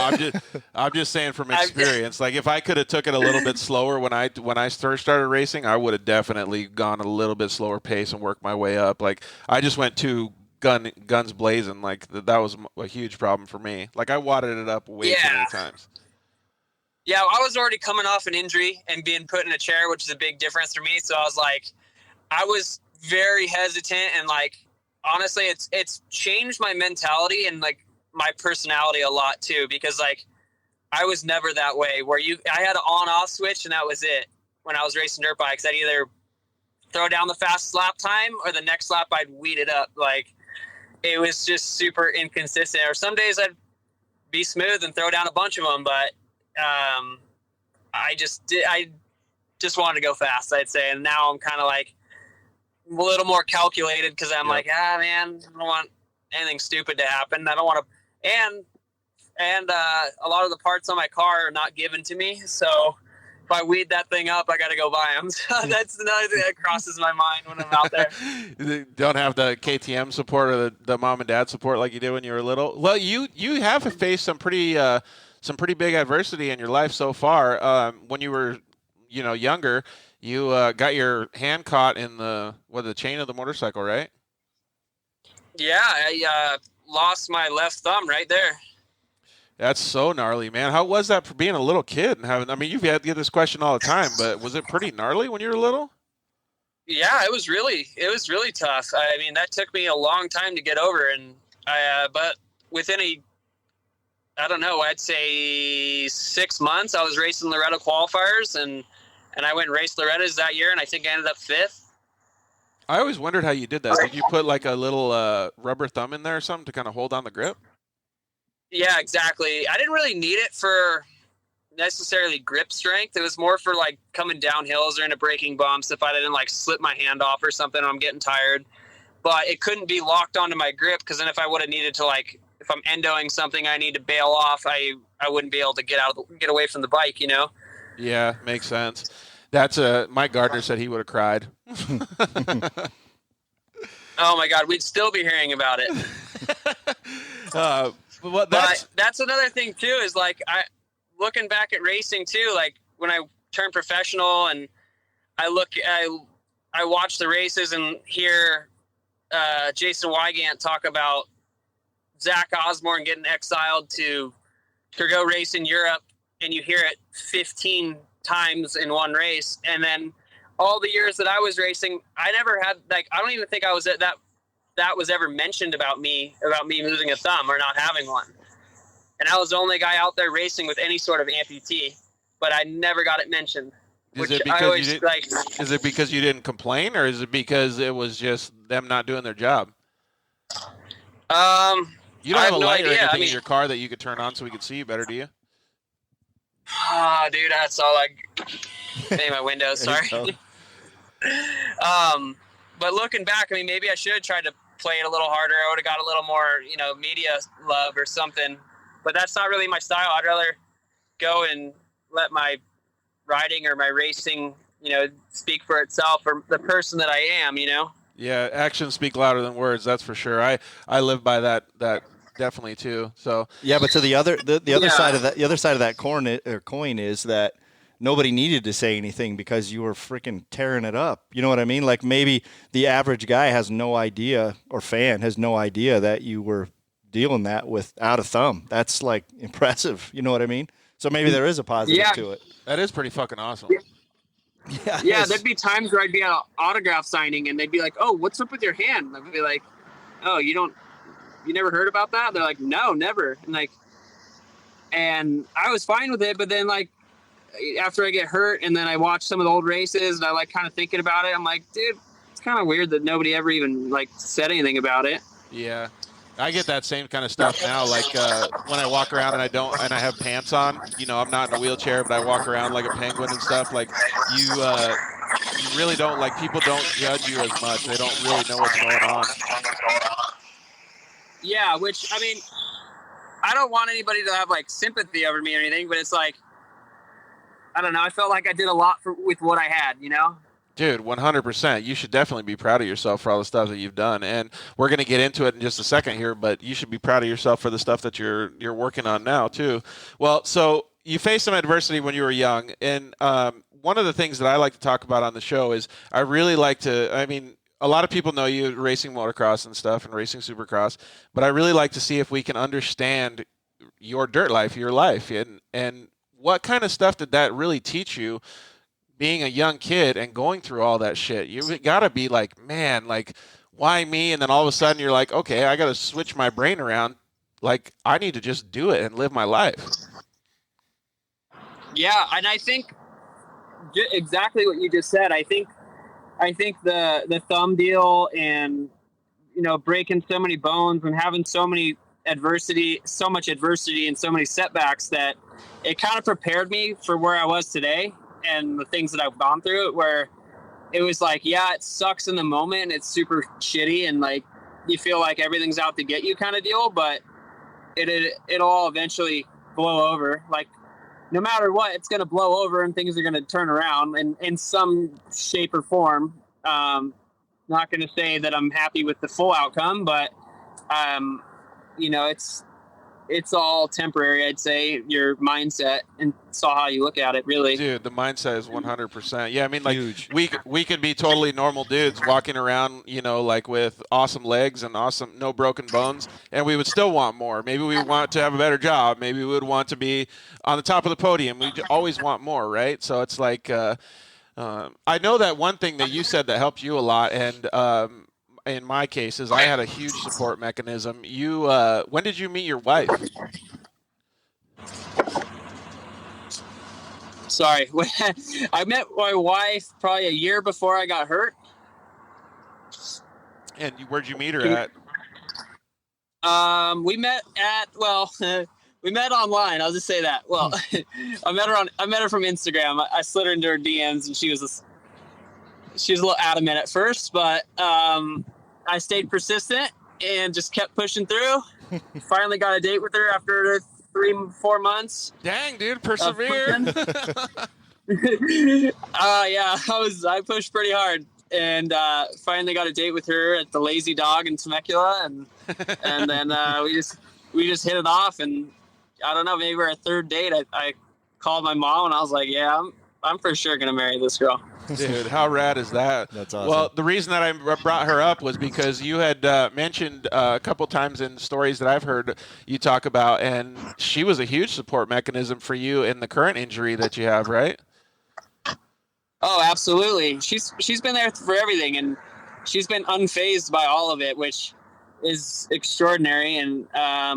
Speaker 2: I'm just saying from experience. Like, if I could have took it a little bit slower when I first started racing, I would have definitely gone a little bit slower pace and worked my way up. Like, I just went too guns blazing. Like, that was a huge problem for me. Like, I wadded it up way too many times.
Speaker 7: Yeah, I was already coming off an injury and being put in a chair, which is a big difference for me. So I was like, I was very hesitant, and like, honestly, it's changed my mentality and like my personality a lot too, because like, I was never that way where I had an on-off switch and that was it. When I was racing dirt bikes, I'd either throw down the fastest lap time or the next lap I'd weed it up. Like, it was just super inconsistent. Or some days I'd be smooth and throw down a bunch of them, but I just wanted to go fast, I'd say. And now I'm kind of like a little more calculated, because I'm like, man, I don't want anything stupid to happen. I don't want to, and a lot of the parts on my car are not given to me. So if I weed that thing up, I got to go buy them. So that's another thing that crosses my mind when I'm out there.
Speaker 2: You don't have the KTM support or the mom and dad support like you did when you were little. Well, you have faced some pretty big adversity in your life so far. When you were, younger, you got your hand caught in the chain of the motorcycle, right?
Speaker 7: Yeah, I lost my left thumb right there.
Speaker 2: That's so gnarly, man. How was that for being a little kid and having? I mean, you've had to get this question all the time, but was it pretty gnarly when you were little?
Speaker 7: Yeah, it was really tough. I mean, that took me a long time to get over, and but within I'd say 6 months, I was racing Loretto qualifiers, and I went and raced Loretto's that year, and I think I ended up 5th.
Speaker 2: I always wondered how you did that. Did you put like a little rubber thumb in there or something to kind of hold on the grip?
Speaker 7: Yeah, exactly. I didn't really need it for necessarily grip strength. It was more for like coming down hills or into braking bumps if I didn't like slip my hand off or something and I'm getting tired. But it couldn't be locked onto my grip, because then if I would have needed to, like, if I'm endoing something I need to bail off, I wouldn't be able to get away from the bike,
Speaker 2: Yeah, makes sense. That's Mike Gardner said he would have cried.
Speaker 7: Oh my God, we'd still be hearing about it.
Speaker 2: But
Speaker 7: that's another thing too, is like, looking back at racing too, like when I turned professional and I watch the races and hear Jason Wygant talk about Zach Osborne getting exiled to go race in Europe, and you hear it 15 times in one race. And then all the years that I was racing, I never had, like, I don't even think I was at that was ever mentioned about me losing a thumb or not having one. And I was the only guy out there racing with any sort of amputee, but I never got it mentioned.
Speaker 2: Is it because you didn't complain, or is it because it was just them not doing their job? You don't have a light or anything in your car that you could turn on so we could see you better, do you?
Speaker 7: Oh, dude, that's all maybe my windows, sorry. But looking back, I mean, maybe I should have tried to play it a little harder. I would have got a little more, media love or something. But that's not really my style. I'd rather go and let my riding or my racing, speak for itself, or the person that I am,
Speaker 2: Yeah, actions speak louder than words. That's for sure. I live by that definitely too. So
Speaker 3: yeah, but to the other side of that coin is that nobody needed to say anything because you were freaking tearing it up. You know what I mean? Like maybe the average guy has no idea, or fan has no idea that you were dealing that without a thumb. That's like impressive. You know what I mean? So maybe there is a positive to it.
Speaker 2: That is pretty fucking awesome.
Speaker 7: Yeah, there'd be times where I'd be at an autograph signing and they'd be like, "Oh, what's up with your hand?" I'd be like, "Oh, you never heard about that?" They're like, "No, never." And I was fine with it, but then like after I get hurt and then I watch some of the old races and I like kind of thinking about it, I'm like, dude, it's kind of weird that nobody ever even like said anything about it.
Speaker 2: Yeah. I get that same kind of stuff now. Like when I walk around and I have pants on, you know, I'm not in a wheelchair, but I walk around like a penguin and stuff. Like you really don't, like, people don't judge you as much. They don't really know what's going on.
Speaker 7: Yeah, which, I mean, I don't want anybody to have like sympathy over me or anything, but it's like, I don't know. I felt like I did a lot with what I had, you know?
Speaker 2: Dude, 100%. You should definitely be proud of yourself for all the stuff that you've done. And we're going to get into it in just a second here, but you should be proud of yourself for the stuff that you're working on now too. Well, so you faced some adversity when you were young. And one of the things that I like to talk about on the show is I really like to, I mean, a lot of people know you racing motocross and stuff and racing supercross, but I really like to see if we can understand your dirt life, your life, and what kind of stuff did that really teach you being a young kid and going through all that shit? You got to be like, man, like, why me? And then all of a sudden you're like, okay, I got to switch my brain around. Like, I need to just do it and live my life.
Speaker 7: Yeah, and I think exactly what you just said. I think the thumb deal and, you know, breaking so many bones and having so much adversity and so many setbacks that it kind of prepared me for where I was today and the things that I've gone through, where it was like, yeah, it sucks in the moment. It's super shitty. And like, you feel like everything's out to get you kind of deal, but it'll all eventually blow over. Like, no matter what, it's going to blow over and things are going to turn around in some shape or form. Not going to say that I'm happy with the full outcome, but, you know, it's all temporary. I'd say your mindset and saw how you look at it, really.
Speaker 2: Dude, the mindset is 100%. Yeah, I mean, like,
Speaker 3: Huge.
Speaker 2: we could be totally normal dudes walking around, you know, like with awesome legs and awesome, no broken bones, and we would still want more. Maybe we want to have a better job. Maybe we would want to be on the top of the podium. We always want more, right? So it's like, I know that one thing that you said that helped you a lot, and in my case is I had a huge support mechanism. You, when did you meet your wife?
Speaker 7: Sorry. I met my wife probably a year before I got hurt.
Speaker 2: And where'd you meet her at?
Speaker 7: We met we met online. I'll just say that. Well, I met her from Instagram. I slid her into her DMs and she was a little adamant at first, but, I stayed persistent and just kept pushing through. Finally got a date with her after 3-4 months.
Speaker 2: Dang, dude, persevere.
Speaker 7: Yeah, I pushed pretty hard and finally got a date with her at the Lazy Dog in Temecula, and then we just hit it off. And I don't know, maybe our third date, I called my mom and I was like, yeah, I'm for sure gonna marry this girl.
Speaker 2: Dude, how rad is that?
Speaker 3: That's awesome.
Speaker 2: Well, the reason that I brought her up was because you had mentioned a couple times in stories that I've heard you talk about, and she was a huge support mechanism for you in the current injury that you have, right?
Speaker 7: Oh, absolutely. She's been there for everything, and she's been unfazed by all of it, which is extraordinary. And I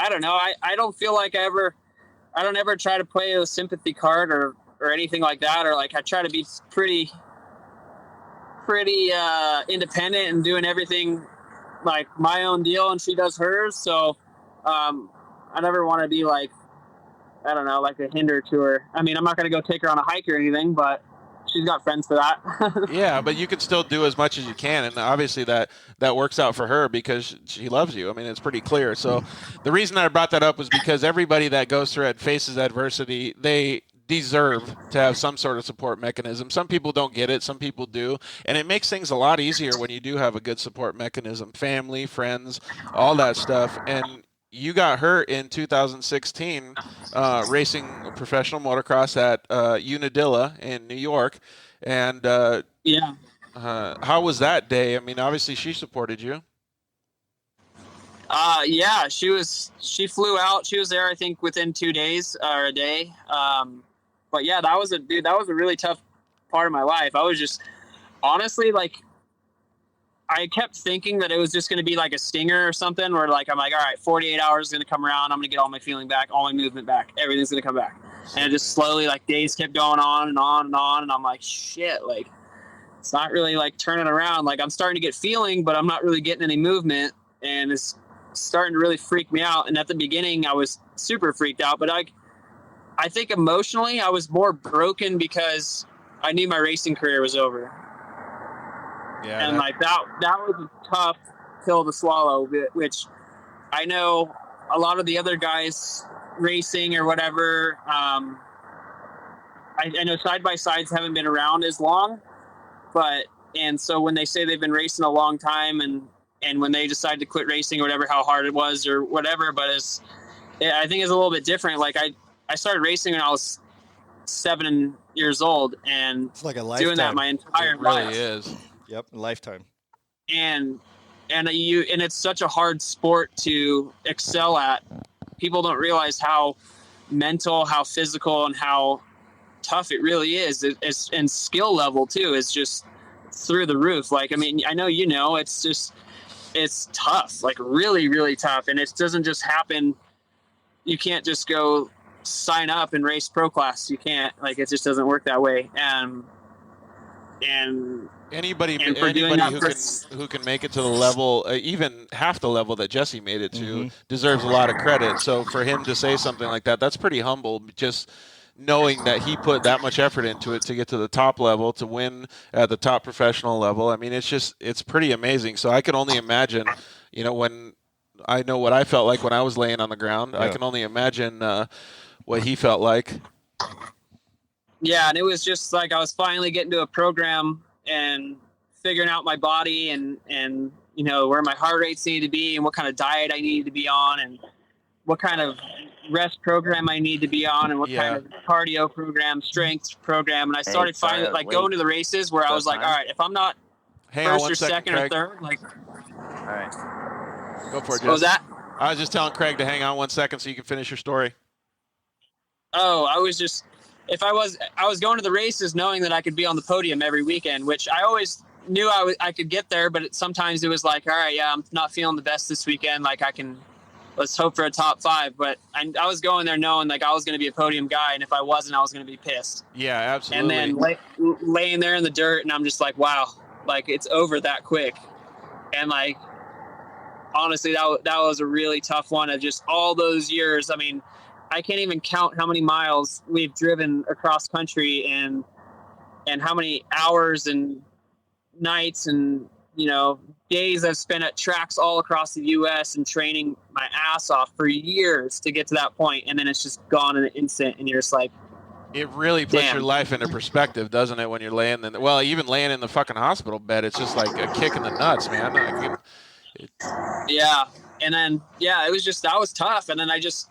Speaker 7: don't know. I don't feel like I don't ever try to play a sympathy card or anything like that, or like I try to be pretty independent and doing everything like my own deal, and she does hers. So I never want to be like, I don't know, like a hinder to her. I mean, I'm not going to go take her on a hike or anything, but she's got friends for that.
Speaker 2: Yeah, but you can still do as much as you can, and obviously that works out for her because she loves you. I mean, it's pretty clear. So the reason I brought that up was because everybody that goes through it, faces adversity, they deserve to have some sort of support mechanism. Some people don't get it, some people do, and it makes things a lot easier when you do have a good support mechanism, family, friends, all that stuff. And you got hurt in 2016 racing professional motocross at Unadilla in New York. And how was that day? I mean, obviously she supported you.
Speaker 7: Yeah, she flew out. She was there, I think, within 2 days or a day. But yeah, that was a really tough part of my life. I was just honestly like, I kept thinking that it was just going to be like a stinger or something where like, I'm like, all right, 48 hours is going to come around. I'm going to get all my feeling back, all my movement back. Everything's going to come back. And it just slowly, like, days kept going on and on and on. And I'm like, shit, like, it's not really like turning around. Like, I'm starting to get feeling, but I'm not really getting any movement. And it's starting to really freak me out. And at the beginning, I was super freaked out. But I think emotionally, I was more broken because I knew my racing career was over. Yeah, and like that was a tough pill to swallow, which I know a lot of the other guys racing or whatever. I know side-by-sides haven't been around as long, and so when they say they've been racing a long time and when they decide to quit racing or whatever, how hard it was or whatever, but I think it's a little bit different. Like I started racing when I was 7 years old, and
Speaker 3: it's like a lifetime.
Speaker 7: Doing that my entire life.
Speaker 2: It really is.
Speaker 3: Yep, lifetime.
Speaker 7: And it's such a hard sport to excel at. People don't realize how mental, how physical, and how tough it really is. And skill level too is just through the roof. Like, I mean, I know it's tough, like really, really tough. And it doesn't just happen. You can't just go sign up and race pro class. You can't, like, it just doesn't work that way. And
Speaker 2: anybody who can make it to the level, even half the level that Jessy made it to, deserves a lot of credit. So for him to say something like that, that's pretty humble. Just knowing that he put that much effort into it to get to the top level, to win at the top professional level. I mean, it's pretty amazing. So I can only imagine, when I know what I felt like when I was laying on the ground, I can only imagine what he felt like.
Speaker 7: Yeah, and it was just like I was finally getting to a program and figuring out my body and where my heart rates needed to be and what kind of diet I needed to be on and what kind of rest program I need to be on and what kind of cardio program, strength program. And I started finally going to the races where I was like, all right, if I'm not first or second or third, like,
Speaker 6: all right,
Speaker 2: go for it, Jess.
Speaker 7: What was that?
Speaker 2: I was just telling Craig to hang on 1 second so you can finish your story.
Speaker 7: Oh, I was going to the races knowing that I could be on the podium every weekend, which I always knew I could get there, but sometimes it was like, all right, yeah, I'm not feeling the best this weekend. Like let's hope for a top 5. But I was going there knowing like I was going to be a podium guy. And if I wasn't, I was going to be pissed.
Speaker 2: Yeah, absolutely.
Speaker 7: And then laying there in the dirt and I'm just like, wow, like it's over that quick. And like, honestly, that was a really tough one of just all those years. I mean, I can't even count how many miles we've driven across country and how many hours and nights and, days I've spent at tracks all across the U.S. and training my ass off for years to get to that point. And then it's just gone in an instant. And you're just like,
Speaker 2: it really puts your life into perspective, doesn't it? When you're even laying in the fucking hospital bed, it's just like a kick in the nuts, man.
Speaker 7: Yeah. And then, it was just, that was tough. And then I just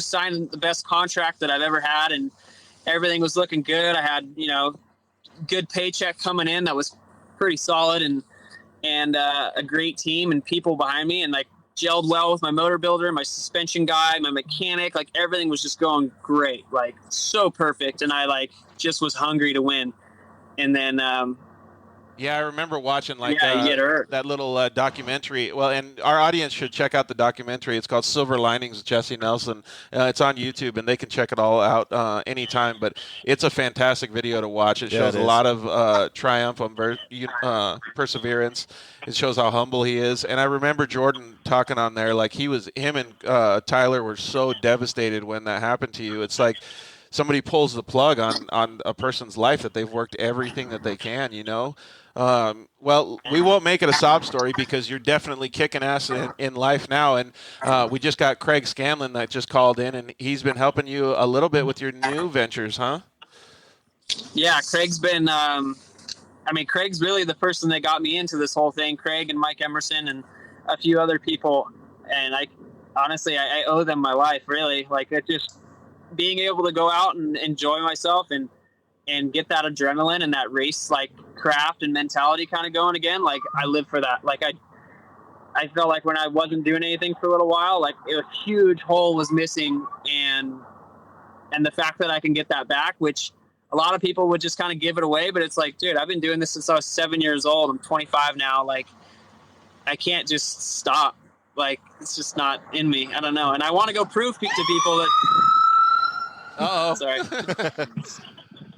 Speaker 7: signed the best contract that I've ever had and everything was looking good. I had, good paycheck coming in that was pretty solid and a great team and people behind me and like gelled well with my motor builder, my suspension guy, my mechanic, like everything was just going great, like so perfect. And I like just was hungry to win. And then,
Speaker 2: I remember watching
Speaker 7: that
Speaker 2: little documentary. Well, and our audience should check out the documentary. It's called Silver Linings with Jessy Nelson. It's on YouTube, and they can check it all out anytime. But it's a fantastic video to watch. It shows a lot of triumph and perseverance. It shows how humble he is. And I remember Jordan talking on there like him and Tyler were so devastated when that happened to you. It's like somebody pulls the plug on a person's life that they've worked everything that they can, you know. Well, we won't make it a sob story because you're definitely kicking ass in life now. And we just got Craig Scanlon that just called in, and he's been helping you a little bit with your new ventures, huh?
Speaker 7: Yeah, Craig's been, Craig's really the person that got me into this whole thing. Craig and Mike Emerson and a few other people. And I owe them my life, really. Like, it's just being able to go out and enjoy myself and get that adrenaline and that race, like, craft and mentality kind of going again. Like, I live for that. Like, I felt like when I wasn't doing anything for a little while, like, a huge hole was missing. And the fact that I can get that back, which a lot of people would just kind of give it away, but it's like, dude, I've been doing this since I was 7 years old. I'm 25 now. Like, I can't just stop. Like, it's just not in me. I don't know. And I want to go prove to people that.
Speaker 2: Uh-oh.
Speaker 7: Sorry.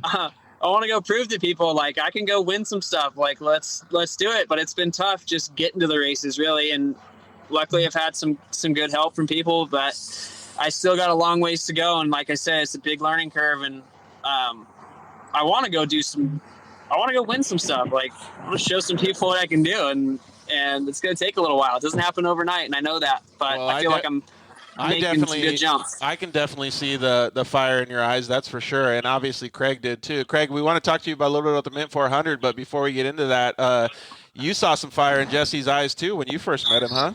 Speaker 7: I want to go prove to people, like, I can go win some stuff. Like, let's do it. But it's been tough just getting to the races, really. And luckily I've had some good help from people, but I still got a long ways to go. And like I said, it's a big learning curve. And I want to go win some stuff. Like, I want to show some people what I can do. And it's going to take a little while. It doesn't happen overnight, and I know that. But well, I feel like I'm making some good jumps.
Speaker 2: I can definitely see the fire in your eyes, that's for sure. And obviously Craig did too. Craig, we want to talk to you about a little bit about the Mint 400, but before we get into that, you saw some fire in Jesse's eyes too when you first met him, huh?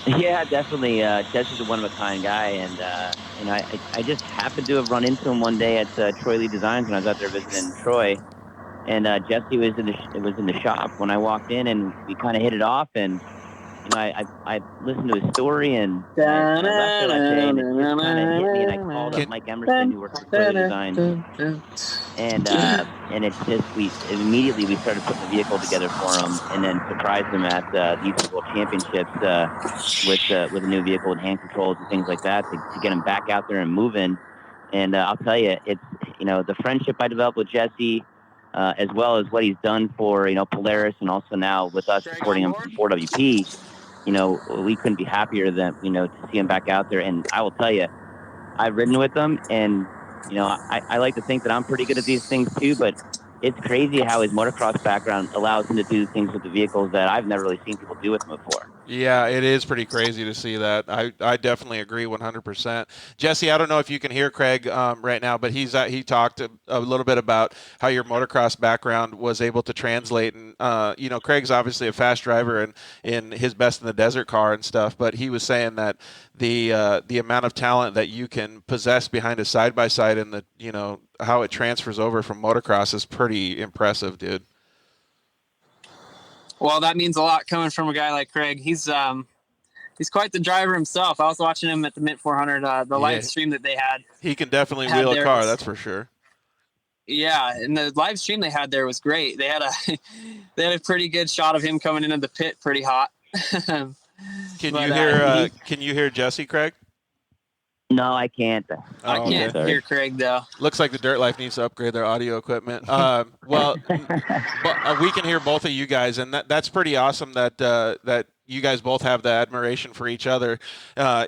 Speaker 8: Yeah, definitely. Jesse's a one-of-a-kind guy, and I just happened to have run into him one day at Troy Lee Designs when I was out there visiting Troy. And Jesse was in the shop when I walked in, and we kind of hit it off. And I listened to his story, and I left it that day, and it just kind of hit me. And I called up Mike Emerson, who works for Troy Design, and it's just we immediately started putting the vehicle together for him, and then surprised him at the Youth World Championships with a new vehicle with hand controls and things like that to get him back out there and moving. And I'll tell you, it's the friendship I developed with Jesse. As well as what he's done for, Polaris, and also now with us supporting him for 4WP, we couldn't be happier than, to see him back out there. And I will tell you, I've ridden with him, and, I like to think that I'm pretty good at these things too, but it's crazy how his motocross background allows him to do things with the vehicles that I've never really seen people do with them before.
Speaker 2: Yeah, it is pretty crazy to see that. I definitely agree 100%. Jesse, I don't know if you can hear Craig right now, but he talked a little bit about how your motocross background was able to translate. And, Craig's obviously a fast driver in his Best in the Desert car and stuff, but he was saying that the amount of talent that you can possess behind a side-by-side and how it transfers over from motocross is pretty impressive, dude.
Speaker 7: Well, that means a lot coming from a guy like Craig. He's quite the driver himself. I was watching him at the Mint 400, live stream that they had.
Speaker 2: He can definitely wheel a car, that's for sure.
Speaker 7: Yeah, and the live stream they had there was great. They had a pretty good shot of him coming into the pit pretty hot.
Speaker 2: Can you hear Jesse, Craig?
Speaker 8: No, I can't.
Speaker 7: I can't hear Craig, though.
Speaker 2: Looks like the Dirt Life needs to upgrade their audio equipment. But we can hear both of you guys, and that's pretty awesome that you guys both have the admiration for each other.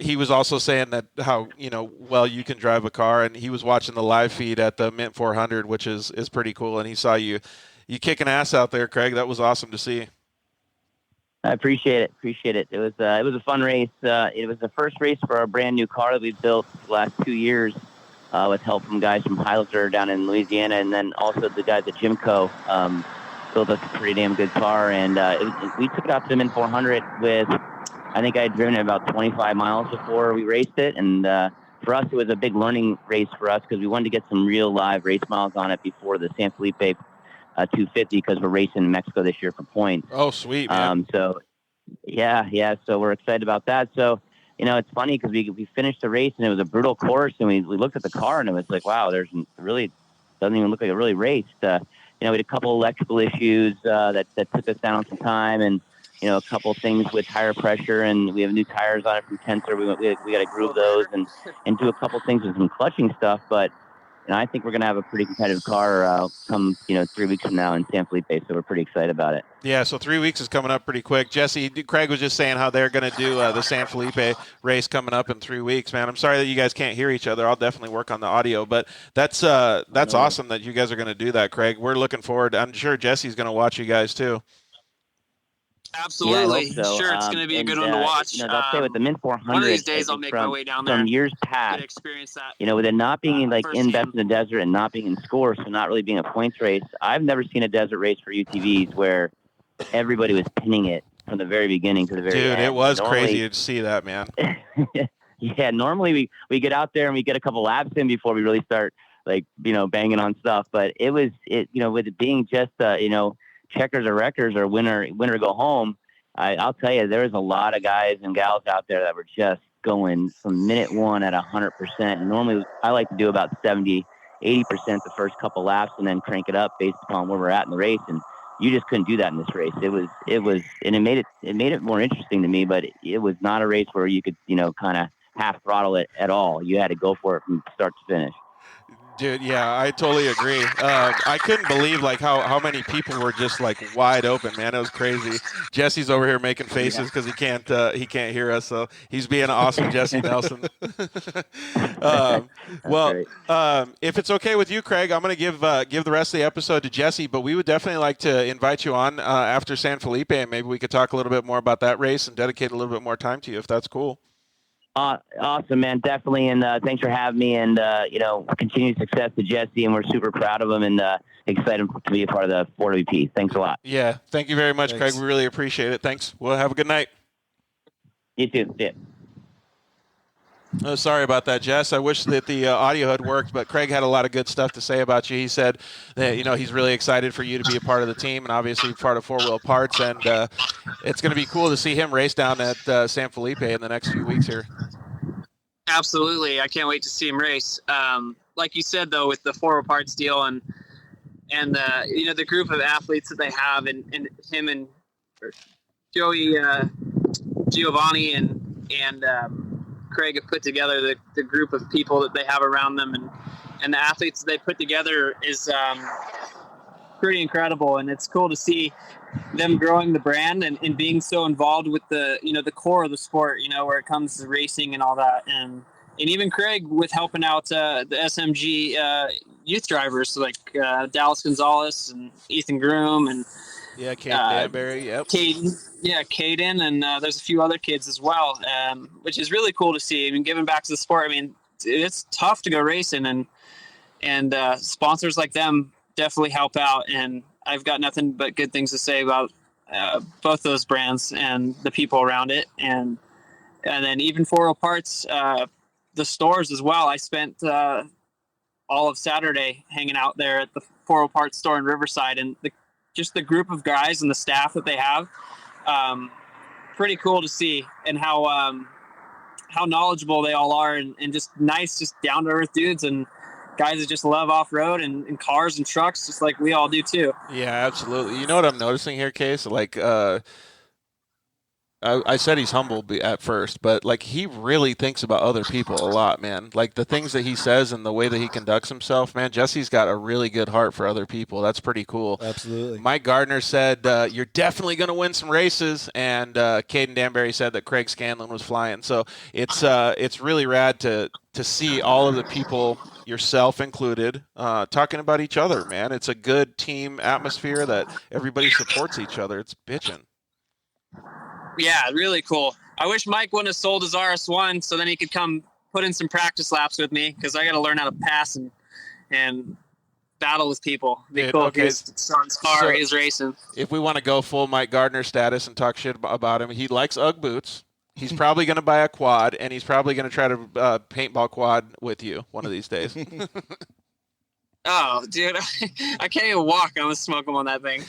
Speaker 2: He was also saying that how well you can drive a car, and he was watching the live feed at the Mint 400, which is pretty cool, and he saw you kicking ass out there, Craig. That was awesome to see.
Speaker 8: I appreciate it. It was a fun race. It was the first race for our brand new car that we've built the last 2 years with help from guys from Heilzer down in Louisiana, and then also the guys at Jimco built us a pretty damn good car. And we took it out to the Mint 400 with, I think I had driven it about 25 miles before we raced it. And for us, it was a big learning race for us because we wanted to get some real live race miles on it before the San Felipe 250 because we're racing in Mexico this year for points.
Speaker 2: Oh, sweet, man.
Speaker 8: So we're excited about that. So, it's funny because we finished the race and it was a brutal course, and we looked at the car and it was like, wow, doesn't even look like it really raced. We had a couple electrical issues that took us down some time, and a couple things with tire pressure, and we have new tires on it from Tensor. We got to groove those and do a couple things with some clutching stuff, but I think we're going to have a pretty competitive car come 3 weeks from now in San Felipe. So we're pretty excited about it.
Speaker 2: Yeah, so 3 weeks is coming up pretty quick. Jesse, Craig was just saying how they're going to do the San Felipe race coming up in 3 weeks. Man, I'm sorry that you guys can't hear each other. I'll definitely work on the audio, but that's awesome that you guys are going to do that, Craig. We're looking forward. I'm sure Jesse's going to watch you guys too.
Speaker 7: Absolutely.
Speaker 8: Yeah, I hope so.
Speaker 7: Sure, it's going to be a good one to watch.
Speaker 8: I'll say with the Mint 400,
Speaker 7: one of these days I'll make my way down there.
Speaker 8: From years
Speaker 7: Get
Speaker 8: past,
Speaker 7: to experience that.
Speaker 8: with it not being in Best in the Desert and not being in score, so not really being a points race, I've never seen a desert race for UTVs where everybody was pinning it from the very beginning to the very end.
Speaker 2: Dude, it was crazy to see that, man.
Speaker 8: Yeah, normally we get out there and we get a couple laps in before we really start banging on stuff. But with it being just checkers or wreckers or winner go home, I'll tell you, there's a lot of guys and gals out there that were just going from minute one at 100%. Normally I like to do about 70, 80% the first couple laps and then crank it up based upon where we're at in the race. And you just couldn't do that in this race. It was, and it made it more interesting to me, but it was not a race where you could, kind of half throttle it at all. You had to go for it from start to finish.
Speaker 2: Dude, yeah, I totally agree. I couldn't believe how many people were just wide open, man. It was crazy. Jesse's over here making faces because he can't hear us, so he's being an awesome Jessy Nelson. If it's okay with you, Craig, I'm going to give the rest of the episode to Jesse, but we would definitely like to invite you on after San Felipe, and maybe we could talk a little bit more about that race and dedicate a little bit more time to you, if that's cool.
Speaker 8: Awesome, man. Definitely. And thanks for having me, and continued success to Jesse, and we're super proud of him and excited to be a part of the 4WP. Thanks a lot.
Speaker 2: Yeah. Thank you very much, Craig. We really appreciate it. Thanks. Well, have a good night.
Speaker 8: You too. Yeah.
Speaker 2: Oh, sorry about that, Jess. I wish that the audio had worked, but Craig had a lot of good stuff to say about you. He said that, he's really excited for you to be a part of the team and obviously part of 4-Wheel Parts, and it's going to be cool to see him race down at San Felipe in the next few weeks here.
Speaker 7: Absolutely. I can't wait to see him race. Like you said, though, with the 4-Wheel Parts deal and the group of athletes that they have, and him and Joey Giovanni and Craig have put together the group of people that they have around them, and the athletes that they put together is pretty incredible. And it's cool to see them growing the brand and being so involved with the core of the sport, where it comes to racing and all that. And even Craig with helping out the SMG youth drivers like Dallas Gonzalez and Ethan Groom and
Speaker 2: Caden Danbury, yep.
Speaker 7: Caden, and there's a few other kids as well, which is really cool to see. I mean, giving back to the sport. I mean, it's tough to go racing, and sponsors like them definitely help out. And I've got nothing but good things to say about both those brands and the people around it, and then even 4-Wheel Parts, the stores as well. I spent all of Saturday hanging out there at the 4-Wheel Parts store in Riverside, and just the group of guys and the staff that they have, pretty cool to see, and how knowledgeable they all are, and just nice, just down to earth dudes and guys that just love off-road and cars and trucks, just like we all do too.
Speaker 2: Yeah, absolutely. You know what I'm noticing here, Case? I said he's humble at first, but he really thinks about other people a lot, man. The things that he says and the way that he conducts himself, man, Jesse's got a really good heart for other people. That's pretty cool.
Speaker 3: Absolutely.
Speaker 2: Mike Gardner said, you're definitely going to win some races, and Caden Danbury said that Craig Scanlon was flying. So it's really rad to see all of the people, yourself included, talking about each other, man. It's a good team atmosphere that everybody supports each other. It's bitching.
Speaker 7: Yeah, really cool. I wish Mike wouldn't have sold his RS1 so then he could come put in some practice laps with me, because I got to learn how to pass and battle with people. It'd be cool if his son's car is racing.
Speaker 2: If we want to go full Mike Gardner status and talk shit about him, he likes Ugg boots. He's probably going to buy a quad, and he's probably going to try to paintball quad with you one of these days.
Speaker 7: Oh, dude, I can't even walk. I'm gonna smoke them on that thing.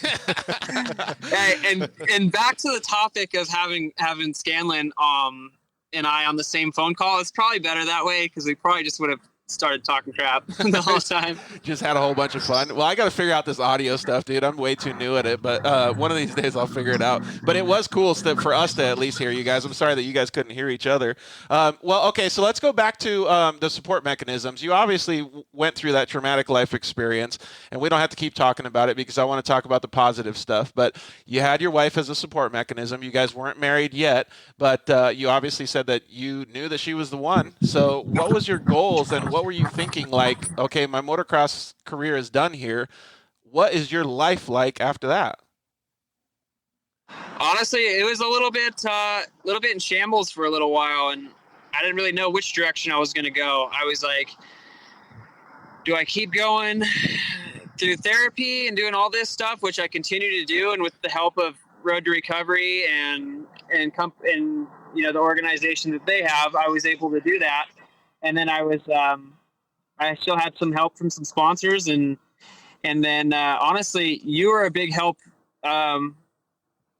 Speaker 7: and back to the topic of having Scanlon and I on the same phone call. It's probably better that way, because we probably just would have started talking crap the whole time.
Speaker 2: Just had a whole bunch of fun. Well, I got to figure out this audio stuff, dude. I'm way too new at it, but one of these days I'll figure it out. But it was cool for us to at least hear you guys. I'm sorry that you guys couldn't hear each other. Well, okay, so let's go back to the support mechanisms. You obviously went through that traumatic life experience, and we don't have to keep talking about it because I want to talk about the positive stuff. But you had your wife as a support mechanism. You guys weren't married yet, but you obviously said that you knew that she was the one. So what was your goals, and what were you thinking? Like, okay, my motocross career is done here. What is your life like after that?
Speaker 7: Honestly, it was a little bit in shambles for a little while, and I didn't really know which direction I was going to go. I was like, do I keep going through therapy and doing all this stuff, which I continue to do, and with the help of Road to Recovery and you know, the organization that they have, I was able to do that. And then I still had some help from some sponsors, and then honestly, you were a big help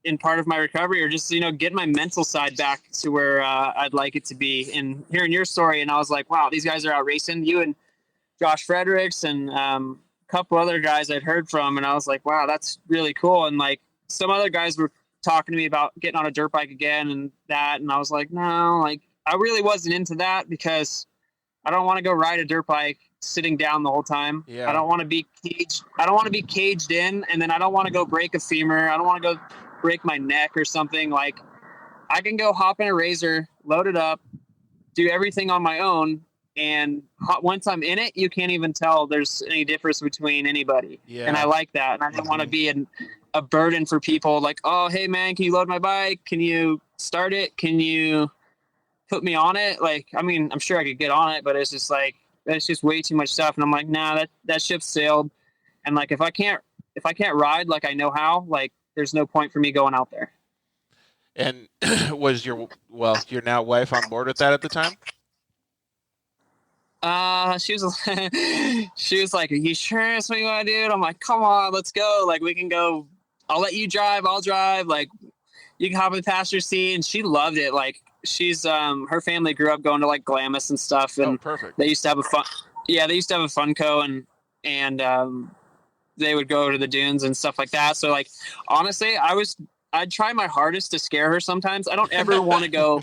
Speaker 7: in part of my recovery, or just, you know, getting my mental side back to where I'd like it to be. And hearing your story, and I was like, wow, these guys are out racing. You and Josh Fredericks and a couple other guys I'd heard from, and I was like, wow, that's really cool. And like some other guys were talking to me about getting on a dirt bike again and that, and I was like, no, like I really wasn't into that because I don't want to go ride a dirt bike sitting down the whole time.
Speaker 2: Yeah.
Speaker 7: I don't want to be caged. I don't want to be caged in, and then I don't want to go break a femur. I don't want to go break my neck or something. Like, I can go hop in a Razor, load it up, do everything on my own, and once I'm in it, you can't even tell there's any difference between anybody.
Speaker 2: Yeah.
Speaker 7: And I like that. And I don't want to be a burden for people. Like, oh, hey man, can you load my bike? Can you start it? Can you put me on it? Like, I mean, I'm sure I could get on it, but it's just like, it's just way too much stuff. And I'm like, nah, that ship sailed. And like, if I can't ride like I know how, like, there's no point for me going out there.
Speaker 2: And was your now wife on board with that at the time?
Speaker 7: She was like, are you sure that's what you want to do? And I'm like, come on, let's go. Like, we can go. I'll let you drive. I'll drive. Like, you can hop in the passenger seat. And she loved it. Like, she's her family grew up going to like Glamis and stuff. And
Speaker 2: perfect.
Speaker 7: They used to have a Funko, and they would go to the dunes and stuff like that. So like, honestly, I'd try my hardest to scare her sometimes. I don't ever want to go,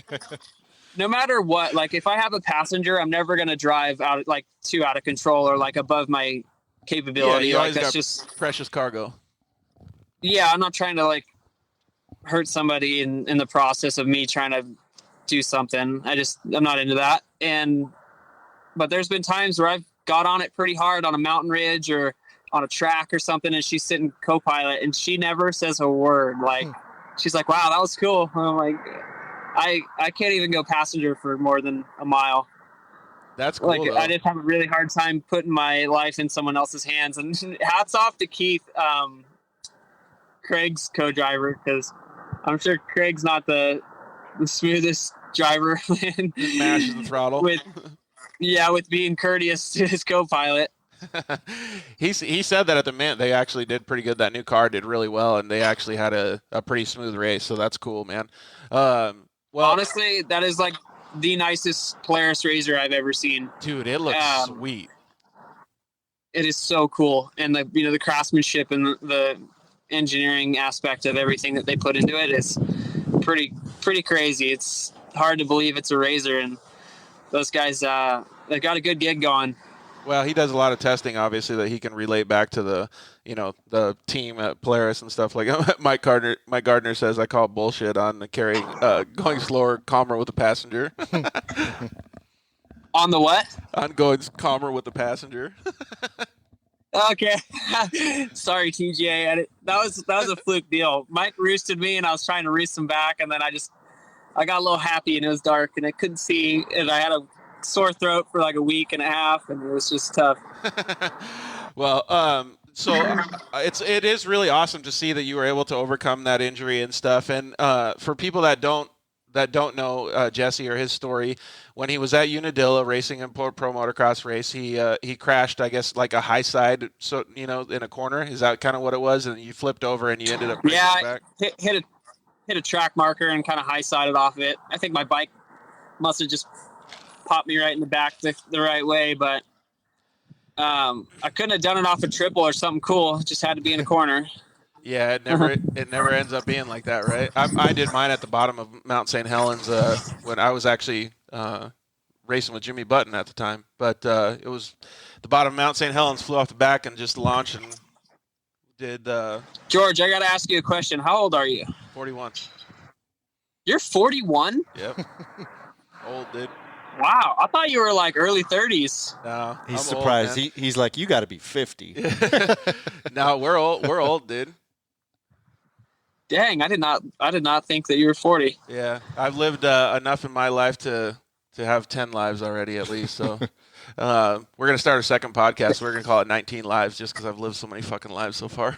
Speaker 7: no matter what. Like, if I have a passenger, I'm never going to drive out like too out of control or like above my capability.
Speaker 2: Yeah,
Speaker 7: like, that's just
Speaker 2: precious cargo.
Speaker 7: Yeah, I'm not trying to like hurt somebody in the process of me trying to do something. I'm not into that. But there's been times where I've got on it pretty hard on a mountain ridge or on a track or something, and she's sitting co-pilot, and she never says a word. Like, she's like, wow, that was cool. And I'm like, I can't even go passenger for more than a mile.
Speaker 2: That's cool.
Speaker 7: Like, I just have a really hard time putting my life in someone else's hands. And hats off to Keith, Craig's co-driver, because I'm sure Craig's not the smoothest driver.
Speaker 2: Mashes the throttle.
Speaker 7: with being courteous to his co-pilot.
Speaker 2: He said that at the Mint they actually did pretty good. That new car did really well, and they actually had a pretty smooth race. So that's cool, man. Well,
Speaker 7: honestly, that is like the nicest Polaris Razor I've ever seen.
Speaker 2: Dude, it looks sweet.
Speaker 7: It is so cool, and the craftsmanship and the engineering aspect of everything that they put into it is pretty crazy. It's hard to believe it's a Razor, and those guys they've got a good gig going.
Speaker 2: Well, he does a lot of testing, obviously, that he can relate back to the team at Polaris and stuff like that. Mike Gardner says I call bullshit on the carrying, going slower, calmer with the passenger.
Speaker 7: On the what?
Speaker 2: On going calmer with the passenger.
Speaker 7: Okay. Sorry, TJ. That was a fluke deal. Mike roosted me, and I was trying to roost him back, and then I got a little happy, and it was dark, and I couldn't see, and I had a sore throat for like a week and a half, and it was just tough.
Speaker 2: Well, so it is really awesome to see that you were able to overcome that injury and stuff. And for people that don't know Jesse or his story, when he was at Unadilla racing in pro motocross race, he crashed, I guess, like a high side, so in a corner. Is that kind of what it was? And you flipped over and you ended up breaking your back?
Speaker 7: hit a track marker and kind of high sided off of it. I think my bike must have just popped me right in the back the right way, but I couldn't have done it off a triple or something cool. It just had to be in a corner.
Speaker 2: Yeah, it never ends up being like that, right? I did mine at the bottom of Mount St. Helens when I was actually racing with Jimmy Button at the time. But it was the bottom of Mount St. Helens, flew off the back and just launched and did.
Speaker 7: George, I got to ask you a question. How old are you?
Speaker 2: 41.
Speaker 7: You're 41?
Speaker 2: Yep. Old, dude.
Speaker 7: Wow, I thought you were like early 30s.
Speaker 2: No,
Speaker 3: He's
Speaker 2: I'm
Speaker 3: surprised.
Speaker 2: Old,
Speaker 3: He's like, you got to be 50.
Speaker 2: No, we're old. We're old, dude.
Speaker 7: Dang, I did not think that you were 40.
Speaker 2: Yeah, I've lived enough in my life to have 10 lives already at least. So we're gonna start a second podcast. We're gonna call it 19 Lives just because I've lived so many fucking lives so far.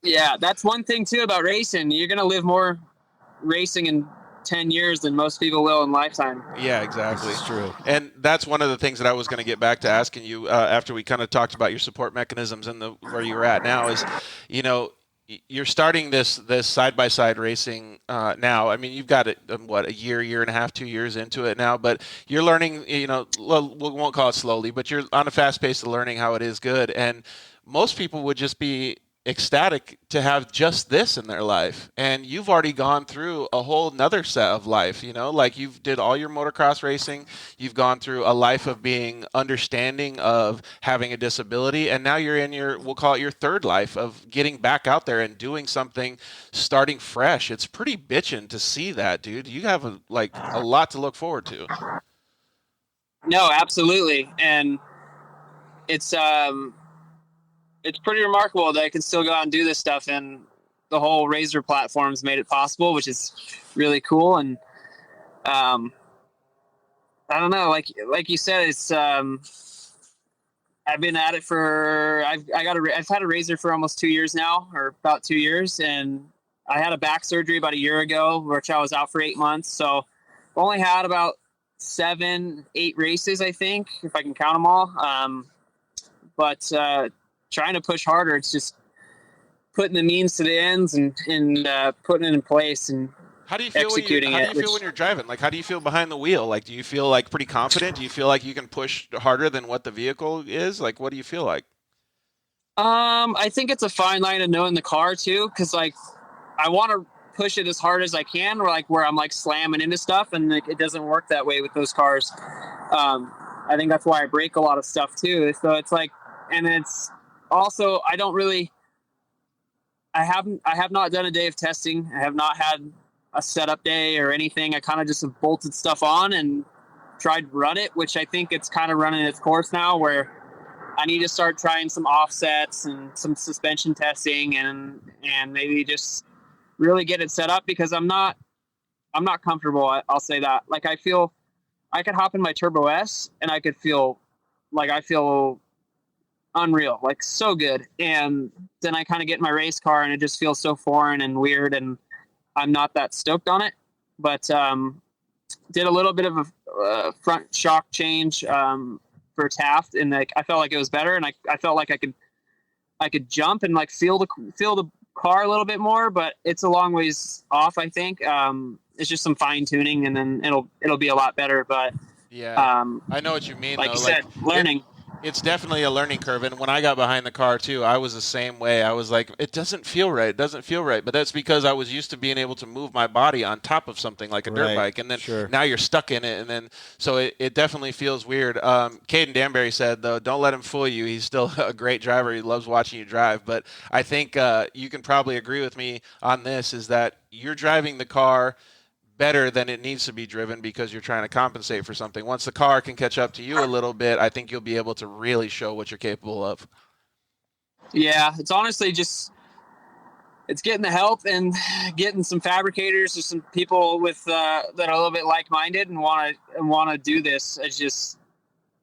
Speaker 7: Yeah, that's one thing too about racing. You're gonna live more racing in 10 years than most people will in lifetime.
Speaker 2: Yeah, exactly.
Speaker 3: That's true.
Speaker 2: And that's one of the things that I was going to get back to asking you after we kind of talked about your support mechanisms and where you're at now is, you're starting this side-by-side racing now. I mean, you've got it, a year and a half, 2 years into it now, but you're learning, we won't call it slowly, but you're on a fast pace of learning how it is good. And most people would just be ecstatic to have just this in their life, and you've already gone through a whole nother set of life, like you've did all your motocross racing, you've gone through a life of being understanding of having a disability, and now you're in we'll call it your third life of getting back out there and doing something, starting fresh. It's pretty bitchin' to see that, dude. You have a lot to look forward to.
Speaker 7: No, absolutely. And it's pretty remarkable that I can still go out and do this stuff, and the whole Razor platform's made it possible, which is really cool. And I don't know, like you said, it's I've been at it I've had a Razor for almost 2 years now, or about 2 years, and I had a back surgery about a year ago, which I was out for 8 months. So I've only had about 7-8 races, I think, if I can count them all. But trying to push harder. It's just putting the means to the ends and putting it in place and
Speaker 2: how do you feel
Speaker 7: executing
Speaker 2: when you're driving? Like, how do you feel behind the wheel? Like, do you feel like pretty confident? Do you feel like you can push harder than what the vehicle is? Like, what do you feel like?
Speaker 7: I think it's a fine line to know in the car too, because like I want to push it as hard as I can, or like where I'm like slamming into stuff, and like, it doesn't work that way with those cars. I think that's why I break a lot of stuff too. So it's like, and it's also, I have not done a day of testing. I have not had a setup day or anything. I kind of just have bolted stuff on and tried to run it, which I think it's kind of running its course now, where I need to start trying some offsets and some suspension testing and maybe just really get it set up, because I'm not comfortable. I'll say that. Like, I feel I could hop in my Turbo S and I feel unreal, like so good. And then I kind of get in my race car and it just feels so foreign and weird, and I'm not that stoked on it. But did a little bit of a front shock change for Taft, and like I felt like it was better, and I felt like I could jump and like feel the car a little bit more, but it's a long ways off, I think. It's just some fine tuning, and then it'll be a lot better. But
Speaker 2: yeah, I know what you mean.
Speaker 7: Like
Speaker 2: though.
Speaker 7: you said, learning.
Speaker 2: It's definitely a learning curve, and when I got behind the car too, I was the same way. I was like, it doesn't feel right. It doesn't feel right. But that's because I was used to being able to move my body on top of something like a dirt bike, and then now you're stuck in it, and then so it definitely feels weird. Caden Danbury said, though, don't let him fool you. He's still a great driver. He loves watching you drive. But I think you can probably agree with me on this, is that you're driving the car better than it needs to be driven because you're trying to compensate for something. Once the car can catch up to you a little bit, I think you'll be able to really show what you're capable of.
Speaker 7: Yeah, it's honestly just it's getting the help and getting some fabricators or some people with that are a little bit like-minded and want to do this. I just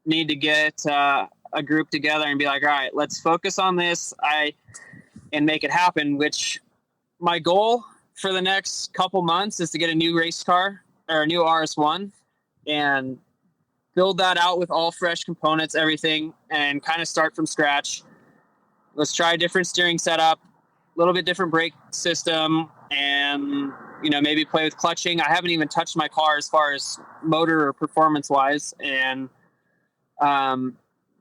Speaker 7: need to get a group together and be like, all right, let's focus on this and make it happen. Which my goal for the next couple months is to get a new race car or a new RS1 and build that out with all fresh components, everything, and kind of start from scratch. Let's try a different steering setup, a little bit different brake system, and, maybe play with clutching. I haven't even touched my car as far as motor or performance wise, and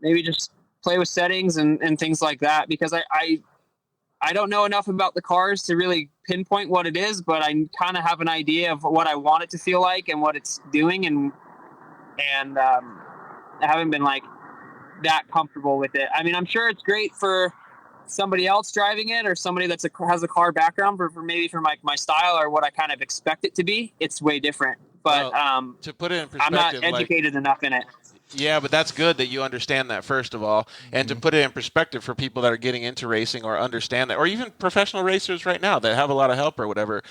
Speaker 7: maybe just play with settings and things like that, because I don't know enough about the cars to really pinpoint what it is, but I kind of have an idea of what I want it to feel like and what it's doing. And I haven't been like that comfortable with it. I mean, I'm sure it's great for somebody else driving it, or somebody has a car background for my style or what I kind of expect it to be. It's way different, but
Speaker 2: to put it in perspective,
Speaker 7: I'm not educated enough in it.
Speaker 2: Yeah, but that's good that you understand that, first of all. And to put it in perspective for people that are getting into racing or understand that, or even professional racers right now that have a lot of help or whatever,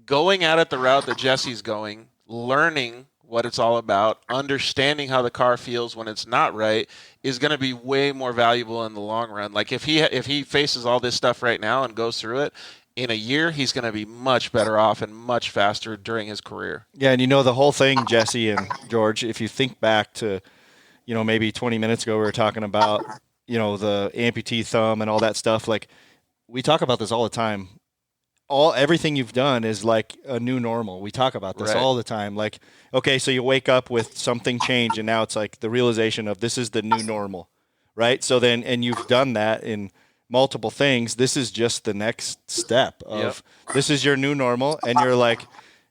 Speaker 2: going at it the route that Jesse's going, learning what it's all about, understanding how the car feels when it's not right, is going to be way more valuable in the long run. Like if he faces all this stuff right now and goes through it, in a year, he's going to be much better off and much faster during his career.
Speaker 3: Yeah, and the whole thing, Jesse and George, if you think back to, maybe 20 minutes ago we were talking about, the amputee thumb and all that stuff. Like, we talk about this all the time. Everything you've done is like a new normal. We talk about this all the time. Like, okay, so you wake up with something change, and now it's like the realization of this is the new normal, right? So then, and you've done that in multiple things. This is just the next step of this is your new normal, and you're like,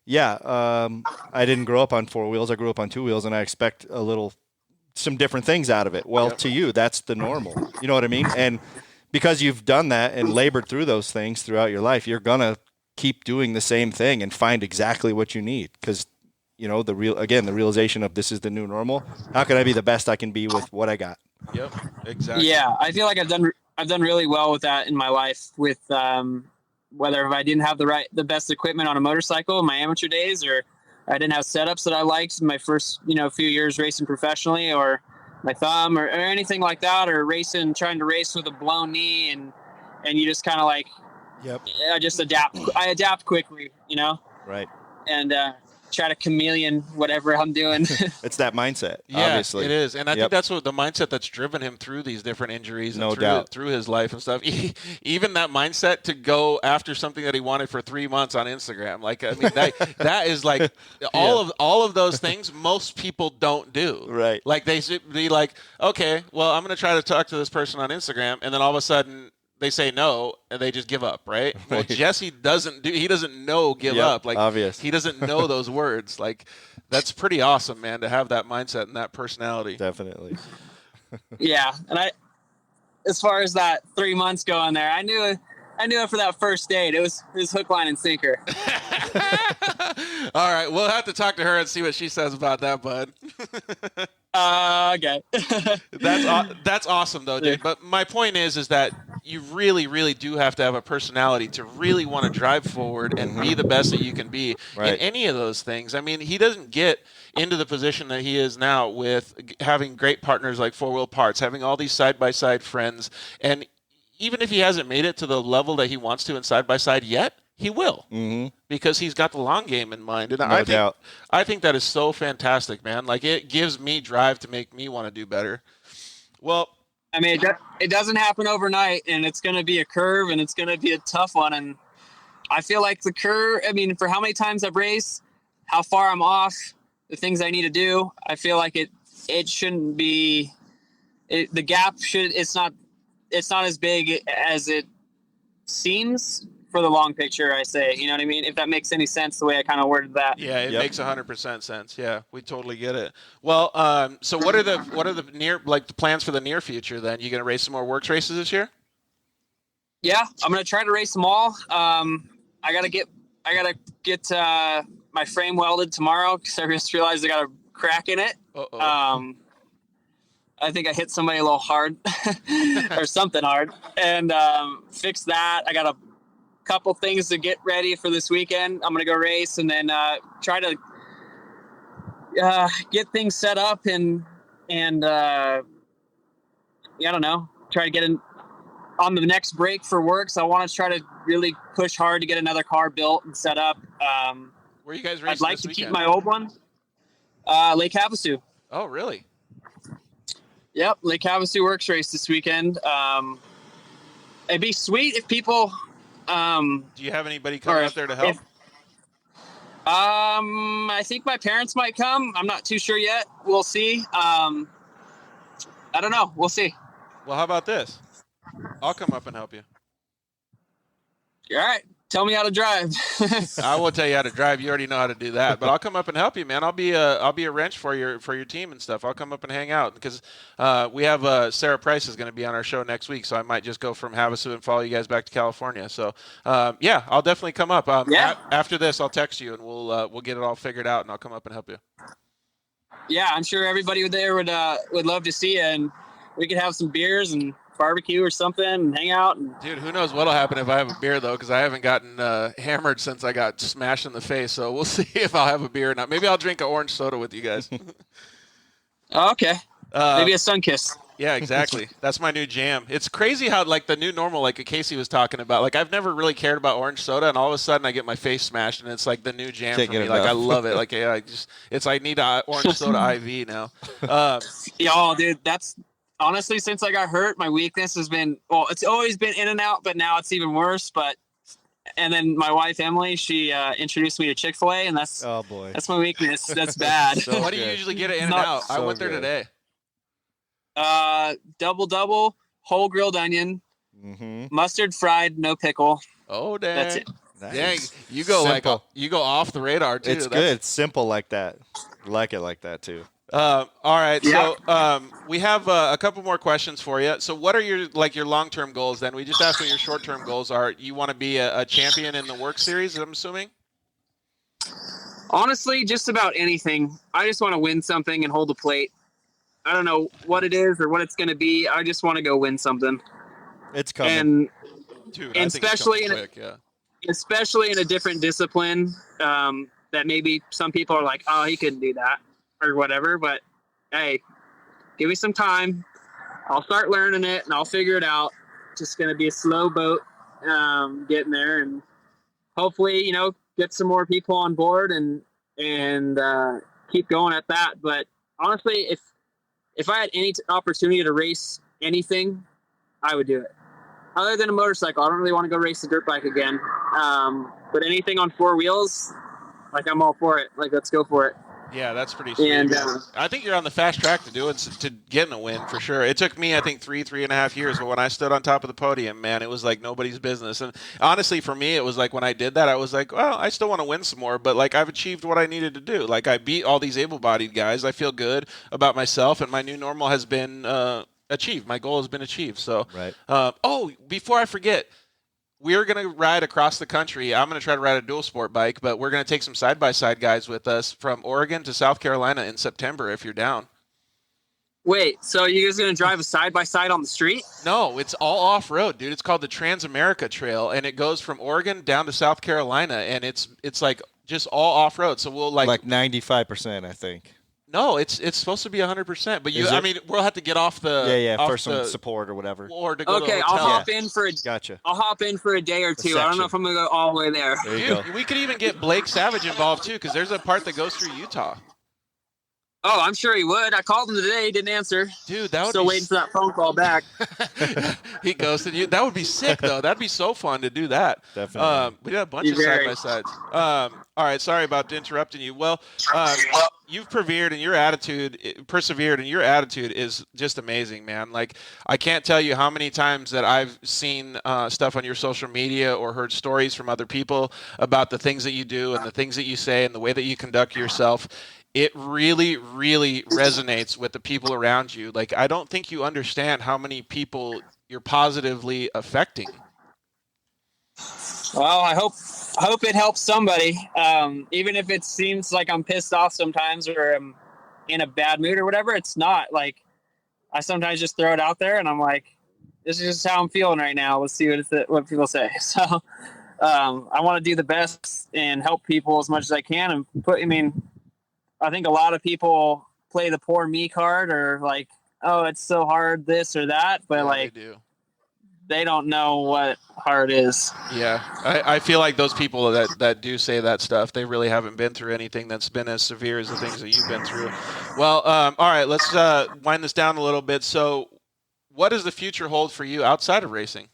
Speaker 3: I didn't grow up on 4 wheels. I grew up on 2 wheels, and I expect some different things out of it. Well, to you, that's the normal. You know what I mean? And because you've done that and labored through those things throughout your life, you're gonna keep doing the same thing and find exactly what you need. Because the realization of this is the new normal. How can I be the best I can be with what I got?
Speaker 2: Yep, exactly.
Speaker 7: Yeah, I feel like I've done really well with that in my life, with whether if I didn't have the best equipment on a motorcycle in my amateur days, or I didn't have setups that I liked in my first few years racing professionally, or my thumb or anything like that, or trying to race with a blown knee, and you just kind of like, I just adapt. I adapt quickly,
Speaker 3: Right.
Speaker 7: And try to chameleon whatever I'm doing.
Speaker 3: It's that mindset,
Speaker 2: yeah,
Speaker 3: obviously.
Speaker 2: It is. And I think that's what the mindset that's driven him through these different injuries and through his life and stuff. Even that mindset to go after something that he wanted for 3 months on Instagram. Like, I mean, that is like all of those things most people don't do.
Speaker 3: Right.
Speaker 2: Like they should be like, okay, well, I'm going to try to talk to this person on Instagram. And then all of a sudden they say no, and they just give up, right? Well, Jesse doesn't know give up. Like,
Speaker 3: obvious.
Speaker 2: He doesn't know those words. Like, that's pretty awesome, man, to have that mindset and that personality.
Speaker 3: Definitely.
Speaker 7: Yeah, and as far as that 3 months going there, I knew it for that first date. It was hook, line, and sinker.
Speaker 2: All right, we'll have to talk to her and see what she says about that, bud.
Speaker 7: Okay.
Speaker 2: That's awesome, though, dude. But my point is that you really, really do have to have a personality to really want to drive forward and be the best that you can be in any of those things. I mean, he doesn't get into the position that he is now with having great partners like 4 Wheel Parts, having all these side-by-side friends, and even if he hasn't made it to the level that he wants to in side-by-side yet, he will, because he's got the long game in mind. And I think that is so fantastic, man. Like, it gives me drive to make me want to do better. Well,
Speaker 7: I mean, it doesn't happen overnight, and it's going to be a curve, and it's going to be a tough one. And I feel like the curve, I mean, for how many times I've raced, how far I'm off, the things I need to do, I feel like it shouldn't be, the gap it's not as big as it seems for the long picture, I say. You know what I mean? If that makes any sense, the way I kind of worded that.
Speaker 2: Yeah, it makes 100% sense. Yeah, we totally get it. Well, so what are the plans for the near future then? You going to race some more works races this year?
Speaker 7: Yeah, I'm going to try to race them all. I got to get my frame welded tomorrow, because I just realized I got a crack in it. I think I hit somebody a little hard or something hard, and fix that. I got a couple things to get ready for this weekend. I'm going to go race, and then try to get things set up and I don't know, try to get on the next break for work. So I want to try to really push hard to get another car built and set up.
Speaker 2: Where are you guys racing
Speaker 7: I'd like
Speaker 2: this
Speaker 7: to
Speaker 2: weekend?
Speaker 7: keep my old one. Lake Havasu.
Speaker 2: Oh, really?
Speaker 7: Yep, Lake Havasu works race this weekend. It'd be sweet if people
Speaker 2: Do you have anybody coming out there to help?
Speaker 7: I think my parents might come. I'm not too sure yet. We'll see. I don't know. We'll see.
Speaker 2: Well, how about this? I'll come up and help you.
Speaker 7: All right. Tell me how to drive.
Speaker 2: I won't tell you how to drive. You already know how to do that. But I'll come up and help you, man. I'll be a wrench for your team and stuff. I'll come up and hang out because we have Sarah Price is going to be on our show next week, so I might just go from Havasu and follow you guys back to California. So yeah, I'll definitely come up. After this, I'll text you and we'll get it all figured out, and I'll come up and help you.
Speaker 7: Yeah, I'm sure everybody there would love to see you, and we could have some beers and barbecue or something and hang out.
Speaker 2: Dude, who knows what'll happen if I have a beer, though, because I haven't gotten hammered since I got smashed in the face. So we'll see if I'll have a beer or not. Maybe I'll drink an orange soda with you guys.
Speaker 7: Okay. Maybe a sun kiss.
Speaker 2: Yeah, exactly. That's my new jam. It's crazy how, like, the new normal, like Casey was talking about, like, I've never really cared about orange soda, and all of a sudden I get my face smashed, and it's like the new jam for me. Like, I love it. Like, yeah, I need an orange soda IV now.
Speaker 7: Yo, dude, that's honestly, since I got hurt, my weakness has been, well, it's always been In and Out, but now it's even worse. And then my wife, Emily, she introduced me to Chick-fil-A, and that's my weakness. That's bad.
Speaker 2: So what do you usually get at In and Out? I went there today.
Speaker 7: Double, whole grilled onion, mustard fried, no pickle.
Speaker 2: Oh, dang.
Speaker 7: That's it.
Speaker 3: Nice.
Speaker 2: Dang, you go you go off the radar too.
Speaker 3: It's good. It's simple like that. I like it like that too.
Speaker 2: All right,
Speaker 7: Yeah.
Speaker 2: so we have a couple more questions for you. So what are your long-term goals then? We just asked what your short-term goals are. You want to be a champion in the Work Series, I'm assuming?
Speaker 7: Honestly, just about anything. I just want to win something and hold the plate. I don't know what it is or what it's going to be. I just want to go win something.
Speaker 3: It's coming.
Speaker 7: And
Speaker 2: Dude,
Speaker 7: especially especially in a different discipline that maybe some people are like, oh, he couldn't do that or whatever. But hey, give me some time. I'll start learning it and I'll figure it out. Just going to be a slow boat getting there, and hopefully, get some more people on board and keep going at that. But honestly, if I had any opportunity to race anything, I would do it. Other than a motorcycle, I don't really want to go race a dirt bike again. But anything on four wheels, like, I'm all for it. Like, let's go for it.
Speaker 2: Yeah, that's pretty sweet.
Speaker 7: And
Speaker 2: I think you're on the fast track to getting a win for sure. It took me, I think, 3.5 years, but when I stood on top of the podium, man, it was like nobody's business. And honestly, for me, it was like when I did that, I was like, well, I still want to win some more, but like I've achieved what I needed to do. Like I beat all these able-bodied guys. I feel good about myself, and my new normal has been achieved. My goal has been achieved. So,
Speaker 3: right.
Speaker 2: Before I forget, we're going to ride across the country. I'm going to try to ride a dual sport bike, but we're going to take some side-by-side guys with us from Oregon to South Carolina in September if you're down.
Speaker 7: Wait, so you guys going to drive a side-by-side on the street?
Speaker 2: No, it's all off-road, dude. It's called the Trans-America Trail, and it goes from Oregon down to South Carolina, and it's like just all off-road. So we'll like
Speaker 3: 95%, I think.
Speaker 2: No, it's supposed to be 100%, but we'll have to get off the
Speaker 3: for some support or whatever.
Speaker 2: Or to go to a hotel.
Speaker 7: I'll hop in for I'll hop in for a day or two. I don't know if I'm gonna go all the way there.
Speaker 3: There you
Speaker 2: Dude,
Speaker 3: go.
Speaker 2: we could even get Blake Savage involved too, because there's a part that goes through Utah.
Speaker 7: Oh, I'm sure he would. I called him today. He didn't answer.
Speaker 2: Dude, that would
Speaker 7: still waiting for that phone call back.
Speaker 2: He ghosted you. That would be sick, though. That'd be so fun to do that.
Speaker 3: Definitely.
Speaker 2: We got a bunch of side-by-sides. All right, sorry about interrupting you. Well, you've persevered, and your attitude is just amazing, man. Like, I can't tell you how many times that I've seen stuff on your social media or heard stories from other people about the things that you do and the things that you say and the way that you conduct yourself. It really, really resonates with the people around you. Like, I don't think you understand how many people you're positively affecting.
Speaker 7: Well, I hope it helps somebody. Even if it seems like I'm pissed off sometimes or I'm in a bad mood or whatever, it's not. Like, I sometimes just throw it out there and I'm like, this is just how I'm feeling right now. Let's see what people say. So I want to do the best and help people as much as I can. And I think a lot of people play the poor me card or like, oh, it's so hard, this or that. But they don't know what hard is.
Speaker 2: Yeah. I feel like those people that do say that stuff, they really haven't been through anything that's been as severe as the things that you've been through. Well, all right, let's wind this down a little bit. So what does the future hold for you outside of racing?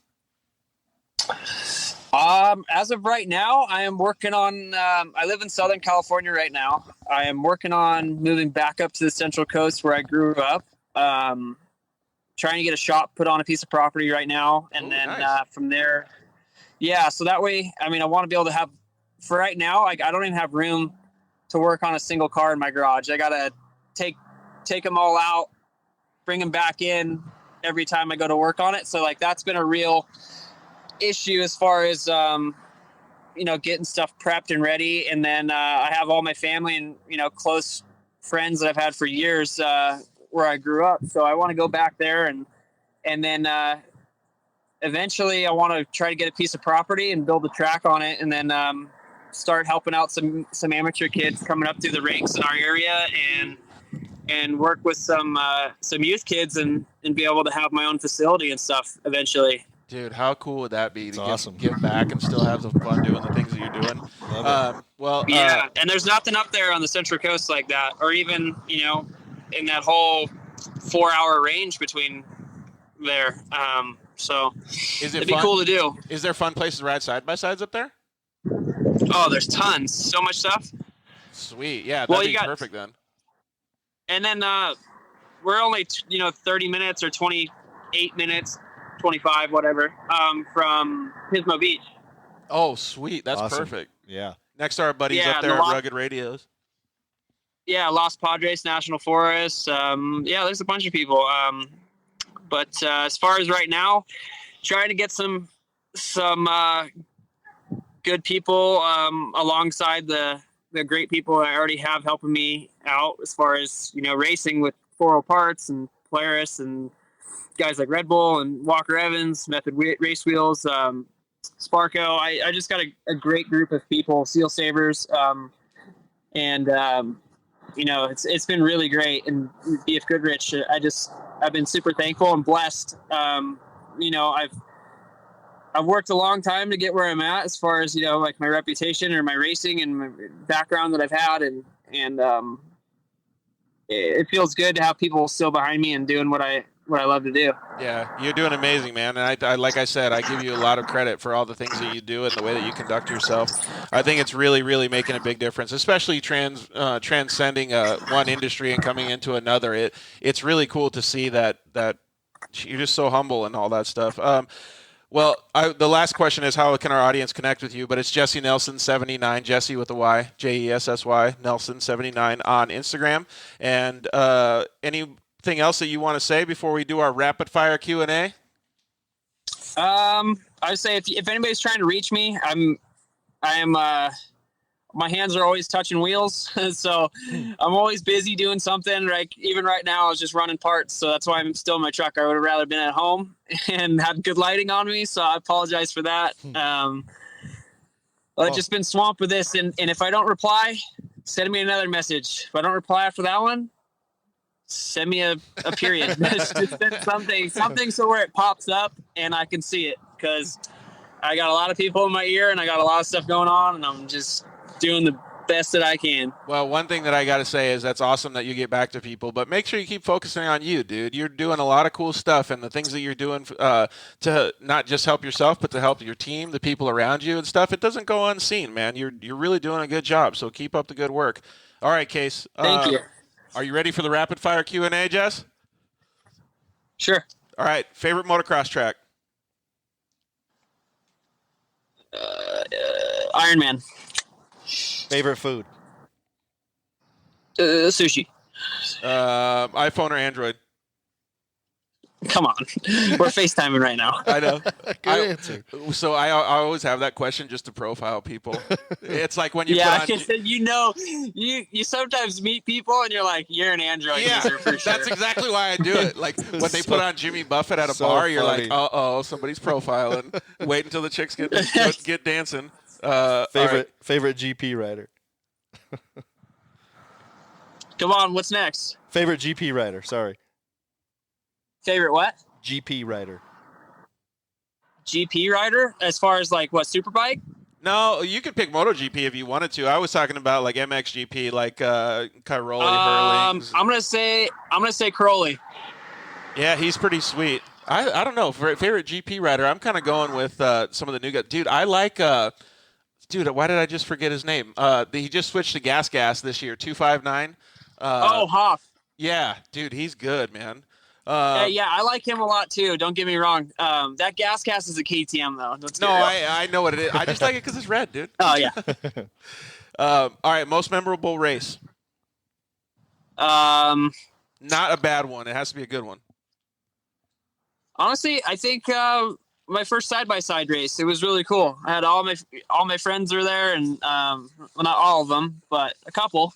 Speaker 7: As of right now, I am working on. I live in Southern California right now. I am working on moving back up to the Central Coast where I grew up. Trying to get a shop put on a piece of property right now, and
Speaker 2: nice.
Speaker 7: From there, yeah. So that way, I mean, I want to be able to have. For right now, I don't even have room to work on a single car in my garage. I gotta take them all out, bring them back in every time I go to work on it. So like that's been a real issue as far as getting stuff prepped and ready. And then I have all my family and close friends that I've had for years where I grew up. So I want to go back there and then eventually I want to try to get a piece of property and build a track on it, and then start helping out some amateur kids coming up through the ranks in our area and work with some youth kids and be able to have my own facility and stuff eventually.
Speaker 2: Dude, how cool would that be to
Speaker 3: awesome.
Speaker 2: give back and still have the fun doing the things that you're doing?
Speaker 7: And there's nothing up there on the Central Coast like that, or even, in that whole 4-hour range between there. So it'd be cool to do.
Speaker 2: Is there fun places to ride side-by-sides up there?
Speaker 7: Oh, there's tons. So much stuff.
Speaker 2: Sweet. Yeah, that'd be perfect then.
Speaker 7: And then we're only, 30 minutes or 28 minutes, 25, whatever, from Pismo Beach.
Speaker 2: Oh, sweet. That's
Speaker 3: awesome.
Speaker 2: Perfect.
Speaker 3: Yeah.
Speaker 2: Next to our buddies up there at Rugged Radios.
Speaker 7: Yeah, Los Padres National Forest. There's a bunch of people. But as far as right now, trying to get some good people alongside the great people I already have helping me out as far as, racing with 4.0 Parts and Polaris and guys like Red Bull and Walker Evans, Method Race Wheels, Sparko. I just got a great group of people, Seal Sabers, it's been really great. And BF Goodrich, I've been super thankful and blessed. I've worked a long time to get where I'm at as far as, like my reputation or my racing and my background that I've had. And it feels good to have people still behind me and doing what I love to do.
Speaker 2: Yeah, you're doing amazing, man. And I like I said, I give you a lot of credit for all the things that you do and the way that you conduct yourself. I think it's really, really making a big difference, especially transcending one industry and coming into another. It's really cool to see that you're just so humble and all that stuff. The last question is how can our audience connect with you? But it's Jessy Nelson 79, Jessy with a Y, Jessy Nelson 79 on Instagram. And anything else that you want to say before we do our rapid fire Q&A?
Speaker 7: I would say if anybody's trying to reach me, I am my hands are always touching wheels, so I'm always busy doing something. Like even right now, I was just running parts, so that's why I'm still in my truck. I would have rather been at home and had good lighting on me, so I apologize for that. I've just been swamped with this, and if I don't reply, send me another message. If I don't reply after that one, send me a period. Just send something so where it pops up and I can see it, because I got a lot of people in my ear and I got a lot of stuff going on, and I'm just doing the best that I can.
Speaker 2: Well, one thing that I got to say is that's awesome that you get back to people, but make sure you keep focusing on you, dude. You're doing a lot of cool stuff, and the things that you're doing to not just help yourself, but to help your team, the people around you and stuff, it doesn't go unseen, man. You're really doing a good job, so keep up the good work. All right, Case.
Speaker 7: Thank you.
Speaker 2: Are you ready for the rapid fire Q&A, Jess?
Speaker 7: Sure.
Speaker 2: All right. Favorite motocross track?
Speaker 7: Ironman.
Speaker 3: Favorite food?
Speaker 7: Sushi.
Speaker 2: iPhone or Android?
Speaker 7: Come on. We're FaceTiming right now.
Speaker 2: I know.
Speaker 3: Good answer.
Speaker 2: So I always have that question just to profile people. It's like when you put on...
Speaker 7: you sometimes meet people and you're like, you're an Android user for sure.
Speaker 2: That's exactly why I do it. Like when they put on Jimmy Buffett at a bar, you're like, uh-oh, somebody's profiling. Wait until the chicks get dancing.
Speaker 3: Favorite GP rider?
Speaker 7: Come on, what's next?
Speaker 3: Favorite GP rider, sorry.
Speaker 7: Favorite what?
Speaker 3: GP rider.
Speaker 7: GP rider? As far as like what, Superbike?
Speaker 2: No, you could pick MotoGP if you wanted to. I was talking about like MXGP, like Cairoli, Hurlings.
Speaker 7: I'm gonna say Cairoli.
Speaker 2: Yeah, he's pretty sweet. I don't know. For favorite GP rider, I'm kind of going with some of the new guys. Dude, I like. Dude, why did I just forget his name? He just switched to gas this year. 259.
Speaker 7: Hoff.
Speaker 2: Yeah, dude, he's good, man.
Speaker 7: Yeah, I like him a lot too. Don't get me wrong. That gas is a KTM though.
Speaker 2: I know what it is. I just like it because it's red, dude.
Speaker 7: Oh yeah.
Speaker 2: All right, most memorable race. Not a bad one. It has to be a good one.
Speaker 7: Honestly, I think my first side-by-side race. It was really cool. I had all my friends were there, and well, not all of them, but a couple.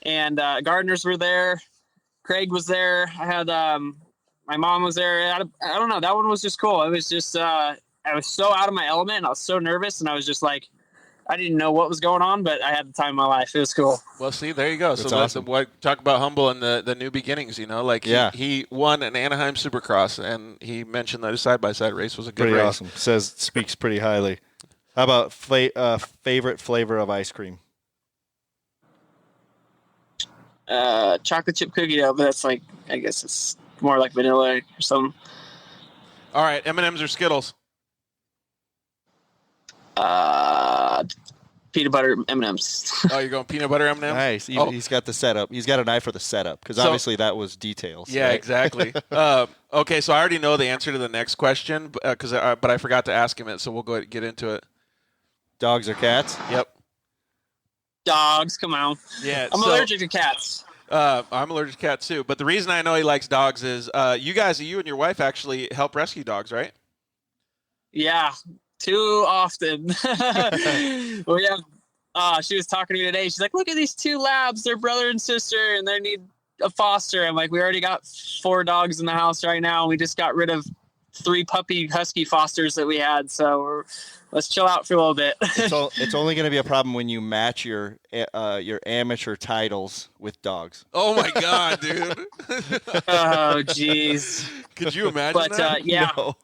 Speaker 7: And gardeners were there. Craig was there. I had my mom was there. I don't know. That one was just cool. It was just I was so out of my element, and I was so nervous, and I was just like, I didn't know what was going on, but I had the time of my life. It was cool.
Speaker 2: Well, see, there you go.
Speaker 3: That's
Speaker 2: so
Speaker 3: awesome.
Speaker 2: Talk about humble and the new beginnings, you know? Like, he won an Anaheim Supercross, and he mentioned that his side-by-side race was a good
Speaker 3: pretty
Speaker 2: race.
Speaker 3: awesome. Speaks pretty highly. How about favorite flavor of ice cream?
Speaker 7: Chocolate chip cookie dough, but that's like, I guess it's more like vanilla or something.
Speaker 2: All right, M&M's or Skittles?
Speaker 7: Peanut butter M&Ms.
Speaker 2: Oh, you're going peanut butter M&Ms?
Speaker 3: Nice. He's got the setup. He's got an eye for the setup because obviously that was details.
Speaker 2: Yeah,
Speaker 3: right?
Speaker 2: exactly. Okay, so I already know the answer to the next question, but I forgot to ask him it, so we'll go ahead and get into it.
Speaker 3: Dogs or cats?
Speaker 2: Yep.
Speaker 7: Dogs, come on.
Speaker 2: Yeah,
Speaker 7: I'm allergic to cats.
Speaker 2: I'm allergic to cats too, but the reason I know he likes dogs is you and your wife actually help rescue dogs, right?
Speaker 7: Yeah, too often. We have. She was talking to me today. She's like, "Look at these two labs. They're brother and sister, and they need a foster." I'm like, "We already got 4 dogs in the house right now. We just got rid of 3 puppy husky fosters that we had. So let's chill out for a little bit."
Speaker 3: It's only going to be a problem when you match your amateur titles with dogs.
Speaker 2: Oh my god, dude!
Speaker 7: Oh jeez.
Speaker 2: Could you imagine that?
Speaker 7: Yeah.
Speaker 3: No.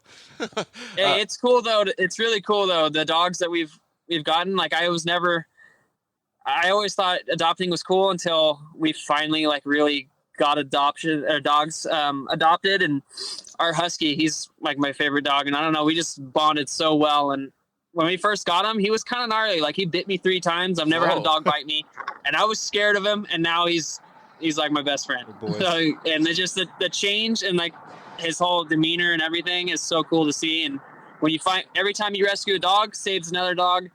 Speaker 7: Hey, it's cool though. It's really cool though. The dogs that we've gotten, like I always thought adopting was cool until we finally like really got dogs adopted, and our husky, he's like my favorite dog, and I don't know, we just bonded so well. And when we first got him, he was kind of gnarly. Like he bit me 3 times. I've never had a dog bite me, and I was scared of him. And now he's like my best friend. So, and it's just the change and like his whole demeanor and everything is so cool to see. And when you find every time you rescue a dog, saves another dog,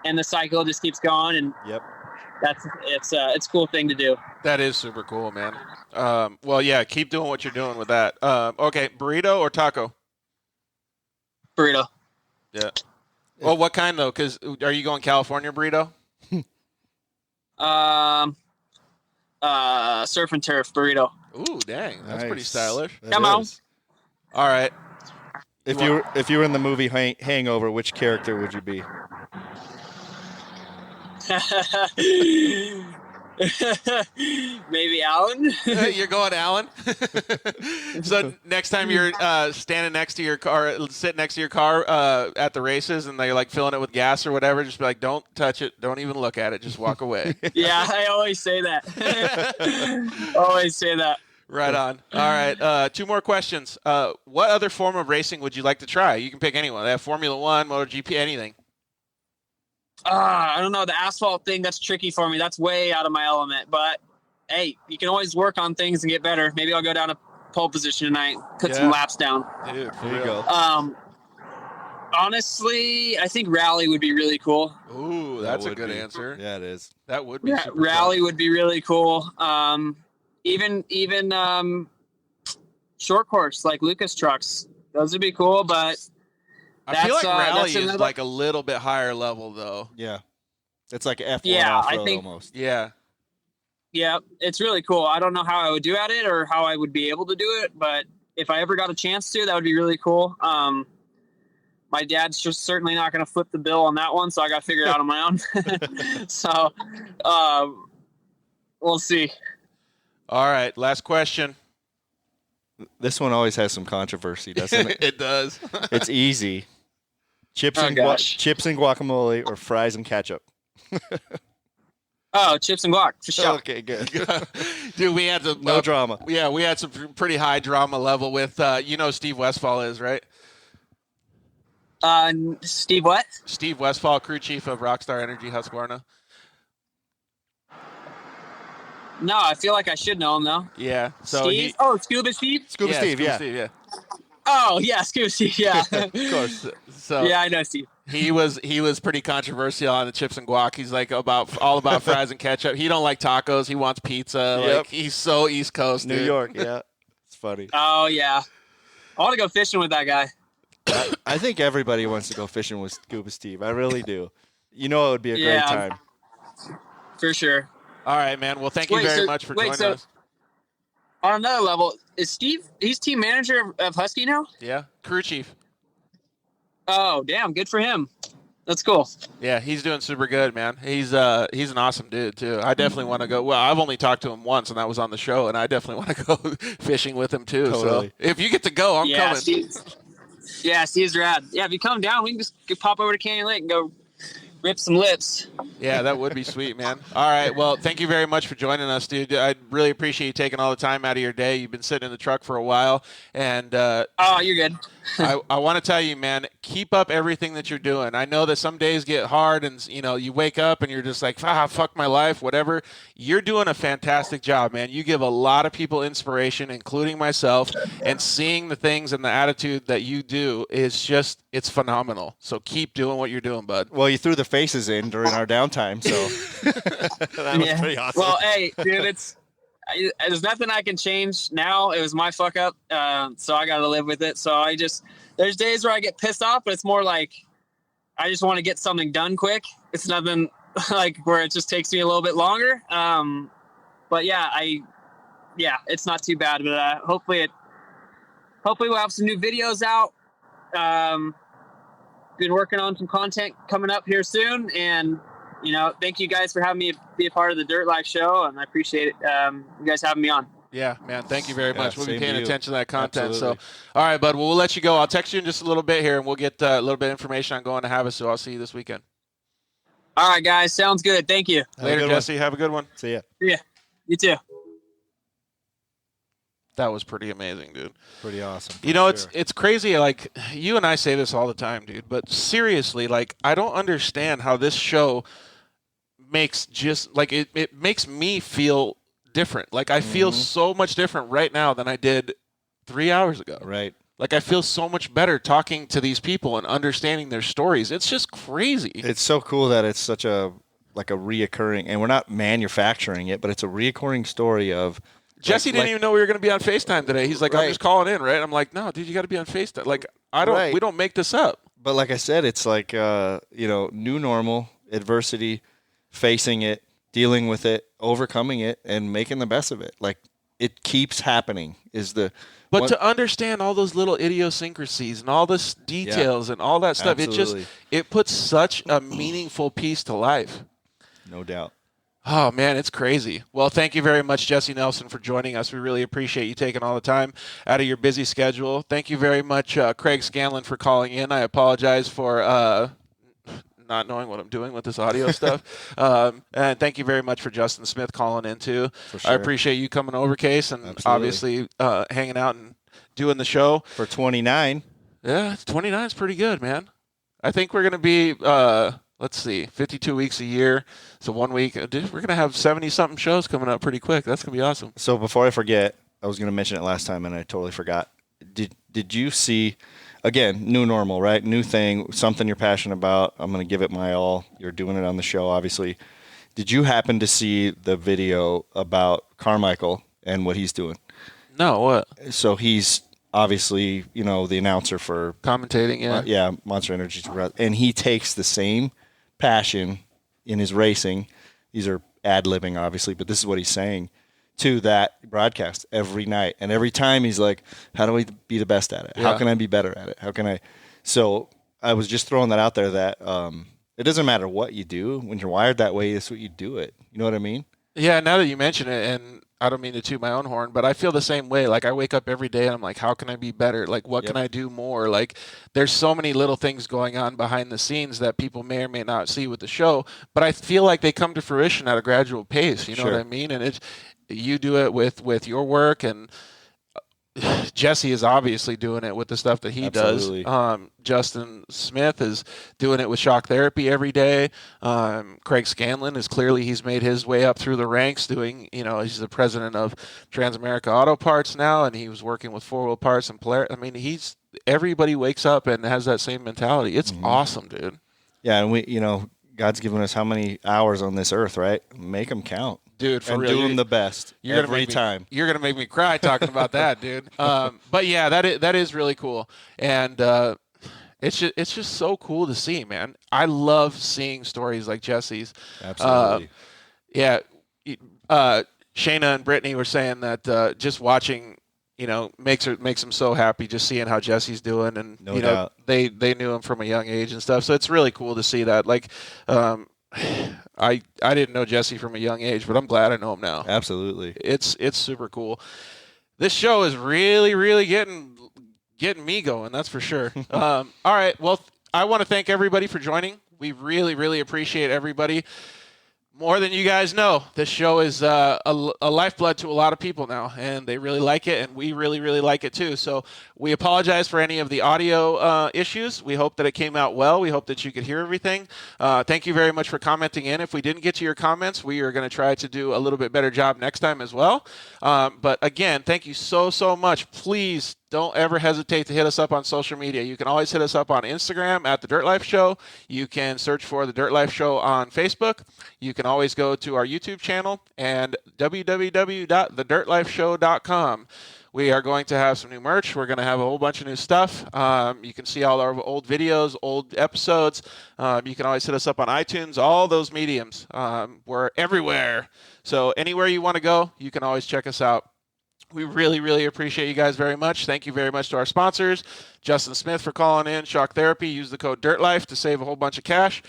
Speaker 7: and the cycle just keeps going. And
Speaker 3: yep,
Speaker 7: it's a cool thing to do.
Speaker 2: That is super cool, man. Well, yeah, keep doing what you're doing with that. Okay, burrito or taco?
Speaker 7: Burrito.
Speaker 2: Yeah. Well, what kind though? Because are you going California burrito?
Speaker 7: Surf and turf burrito.
Speaker 2: Ooh, dang, that's
Speaker 3: nice.
Speaker 2: pretty stylish.
Speaker 7: Come on.
Speaker 2: All right.
Speaker 3: If you were in the movie Hangover, which character would you be?
Speaker 7: Maybe Alan.
Speaker 2: You're going Alan. So next time you're standing next to your car, sitting next to your car at the races, and they're like filling it with gas or whatever, just be like, "Don't touch it. Don't even look at it. Just walk away."
Speaker 7: Yeah, I always say that. Always say that.
Speaker 2: Right on. All right. 2 more questions. What other form of racing would you like to try? You can pick anyone. They have Formula One, MotoGP, anything.
Speaker 7: I don't know. The asphalt thing, that's tricky for me. That's way out of my element. But, hey, you can always work on things and get better. Maybe I'll go down to pole position tonight, put some laps down.
Speaker 2: Dude,
Speaker 3: there you go.
Speaker 7: Honestly, I think rally would be really cool.
Speaker 2: Ooh, that's a good answer.
Speaker 3: Yeah, it is.
Speaker 2: That would be super
Speaker 7: rally
Speaker 2: fun.
Speaker 7: would be really cool. Even short course like Lucas trucks, those would be cool. But
Speaker 2: I feel like rally is like a little bit higher level though.
Speaker 3: Yeah, it's like F1
Speaker 7: Yeah,
Speaker 3: off-road
Speaker 7: I think
Speaker 3: almost.
Speaker 2: Yeah.
Speaker 7: Yeah, it's really cool. I don't know how I would do at it or how I would be able to do it, but if I ever got a chance to, that would be really cool. My dad's just certainly not going to flip the bill on that one, so I got to figure it out on my own. So, we'll see.
Speaker 2: All right, last question.
Speaker 3: This one always has some controversy, doesn't it?
Speaker 2: It does.
Speaker 3: It's easy. Chips and guacamole or fries and ketchup.
Speaker 7: Oh, chips and guac for sure.
Speaker 3: Okay, good.
Speaker 2: Dude, we had some
Speaker 3: No drama.
Speaker 2: Yeah, we had some pretty high drama level with Steve Westfall is, right?
Speaker 7: Steve, what?
Speaker 2: Steve Westfall, crew chief of Rockstar Energy Husqvarna.
Speaker 7: No, I feel like I should know him though.
Speaker 2: Yeah. So
Speaker 7: Steve? Scuba Steve?
Speaker 3: Scuba Steve, yeah.
Speaker 2: Steve, yeah.
Speaker 7: Oh yeah, Scuba Steve, yeah.
Speaker 2: Of course. So
Speaker 7: yeah, I know Steve.
Speaker 2: He was pretty controversial on the chips and guac. He's like all about fries and ketchup. He don't like tacos. He wants pizza.
Speaker 3: Yep.
Speaker 2: Like he's so East Coast,
Speaker 3: New
Speaker 2: dude.
Speaker 3: York, yeah. It's funny.
Speaker 7: Oh yeah. I want to go fishing with that guy.
Speaker 3: I think everybody wants to go fishing with Scuba Steve. I really do. You know, it would be a great time.
Speaker 7: For sure.
Speaker 2: All right, man. Well, thank you very much for joining us.
Speaker 7: On another level, is Steve? He's team manager of Husky now.
Speaker 2: Yeah, crew chief.
Speaker 7: Oh, damn! Good for him. That's cool.
Speaker 2: Yeah, he's doing super good, man. He's an awesome dude too. I definitely want to go. Well, I've only talked to him once, and that was on the show, and I definitely want to go fishing with him too.
Speaker 3: Totally.
Speaker 2: So if you get to go, I'm coming.
Speaker 7: Steve's rad. Yeah, if you come down, we can just pop over to Canyon Lake and go rip some lips.
Speaker 2: Yeah, that would be sweet, man. All right. Well, thank you very much for joining us, dude. I really appreciate you taking all the time out of your day. You've been sitting in the truck for a while. And
Speaker 7: oh, you're good.
Speaker 2: I want to tell you, man, keep up everything that you're doing. I know that some days get hard and, you wake up and you're just like, fuck my life, whatever. You're doing a fantastic job, man. You give a lot of people inspiration, including myself, and seeing the things and the attitude that you do is just, it's phenomenal. So keep doing what you're doing, bud.
Speaker 3: Well, you threw the faces in during our downtime, so that was pretty awesome.
Speaker 7: Well, hey, dude, there's nothing I can change now. It was my fuck up, so I got to live with it. So there's days where I get pissed off, but it's more like I just want to get something done quick. It's nothing like where it just takes me a little bit longer. But yeah, it's not too bad. But hopefully we'll have some new videos out. Been working on some content coming up here soon, and thank you guys for having me be a part of the Dirt Life show, and I appreciate it. You guys having me on.
Speaker 2: Yeah, man. Thank you very much. We'll be paying attention to that content.
Speaker 3: Absolutely.
Speaker 2: So, all right, bud. Well, we'll let you go. I'll text you in just a little bit here, and we'll get a little bit of information on going to Havasu. I'll see you this weekend.
Speaker 7: All right, guys. Sounds good. Thank you.
Speaker 2: Later, Jesse. Have a good one.
Speaker 3: See ya.
Speaker 7: Yeah. You too.
Speaker 2: That was pretty amazing, dude.
Speaker 3: Pretty awesome.
Speaker 2: It's crazy. Like, you and I say this all the time, dude. But seriously, like, I don't understand how this show makes it makes me feel different. Like, I feel so much different right now than I did 3 hours ago.
Speaker 3: Right.
Speaker 2: Like, I feel so much better talking to these people and understanding their stories. It's just crazy.
Speaker 3: It's so cool that it's such a reoccurring, and we're not manufacturing it, but it's a reoccurring story of.
Speaker 2: Jesse didn't even know we were going to be on FaceTime today. He's like, I'm just calling in, right? I'm like, no, dude, you got to be on FaceTime. Like, we don't make this up.
Speaker 3: But like I said, it's like, new normal, adversity, facing it, dealing with it, overcoming it, and making the best of it. Like, it keeps happening
Speaker 2: But to understand all those little idiosyncrasies and all the details and all that stuff,
Speaker 3: absolutely.
Speaker 2: it puts such a meaningful piece to life.
Speaker 3: No doubt.
Speaker 2: Oh, man, it's crazy. Well, thank you very much, Jessy Nelson, for joining us. We really appreciate you taking all the time out of your busy schedule. Thank you very much, Craig Scanlon, for calling in. I apologize for not knowing what I'm doing with this audio stuff. And thank you very much for Justin Smith calling in, too.
Speaker 3: For sure.
Speaker 2: I appreciate you coming over, Case, and
Speaker 3: Absolutely.
Speaker 2: obviously hanging out and doing the show.
Speaker 3: For 29.
Speaker 2: Yeah, 29 is pretty good, man. I think we're going to be... let's see, 52 weeks a year. So 1 week. We're going to have 70-something shows coming up pretty quick. That's going to be awesome.
Speaker 3: So before I forget, I was going to mention it last time, and I totally forgot. Did you see, again, new normal, right? New thing, something you're passionate about. I'm going to give it my all. You're doing it on the show, obviously. Did you happen to see the video about Carmichael and what he's doing?
Speaker 2: No, what?
Speaker 3: So he's obviously, the announcer for...
Speaker 2: Commentating, yeah.
Speaker 3: Monster Energy. And he takes the same passion in his racing. These are ad-libbing, obviously, but this is what he's saying to that broadcast every night. And every time he's like, how do I be the best at it? How can I be better at it? How can I? So I was just throwing that out there that it doesn't matter what you do. When you're wired that way, that's what you do it. You know what I mean?
Speaker 2: Yeah, now that you mention it, and I don't mean to toot my own horn, but I feel the same way. Like, I wake up every day and I'm like, how can I be better? Like, what can I do more? Like, there's so many little things going on behind the scenes that people may or may not see with the show, but I feel like they come to fruition at a gradual pace. You know what I mean? And you do it with your work, and Jesse is obviously doing it with the stuff that he does. Justin Smith is doing it with shock therapy every day. Craig Scanlon is clearly, he's made his way up through the ranks doing, he's the president of Transamerica Auto Parts now, and he was working with 4 Wheel Parts and Polaris. I mean, everybody wakes up and has that same mentality. It's awesome, dude.
Speaker 3: Yeah, and God's given us how many hours on this earth, right? Make them count.
Speaker 2: Dude, for
Speaker 3: and
Speaker 2: real,
Speaker 3: do them the best every time.
Speaker 2: You're gonna make me cry talking about that, dude. But yeah, that is really cool, and it's just so cool to see, man. I love seeing stories like Jesse's.
Speaker 3: Absolutely.
Speaker 2: Shayna and Brittany were saying that just watching, makes them so happy just seeing how Jesse's doing, and
Speaker 3: no doubt.
Speaker 2: They knew him from a young age and stuff. So it's really cool to see that. Like, I didn't know Jesse from a young age, but I'm glad I know him now.
Speaker 3: Absolutely.
Speaker 2: It's super cool. This show is really, really getting me going, that's for sure. All right, well, I want to thank everybody for joining. We really, really appreciate everybody. More than you guys know, this show is a lifeblood to a lot of people now, and they really like it, and we really, really like it too. So we apologize for any of the audio issues. We hope that it came out well. We hope that you could hear everything. Thank you very much for commenting in. If we didn't get to your comments, we are going to try to do a little bit better job next time as well. But again, thank you so much. Please don't ever hesitate to hit us up on social media. You can always hit us up on Instagram at The Dirt Life Show. You can search for The Dirt Life Show on Facebook. You can always go to our YouTube channel and www.thedirtlifeshow.com. We are going to have some new merch. We're going to have a whole bunch of new stuff. You can see all our old videos, old episodes. You can always hit us up on iTunes, all those mediums. We're everywhere. So anywhere you want to go, you can always check us out. We really, really appreciate you guys very much. Thank you very much to our sponsors, Justin Smith for calling in, Shock Therapy. Use the code DIRTLIFE to save a whole bunch of cash.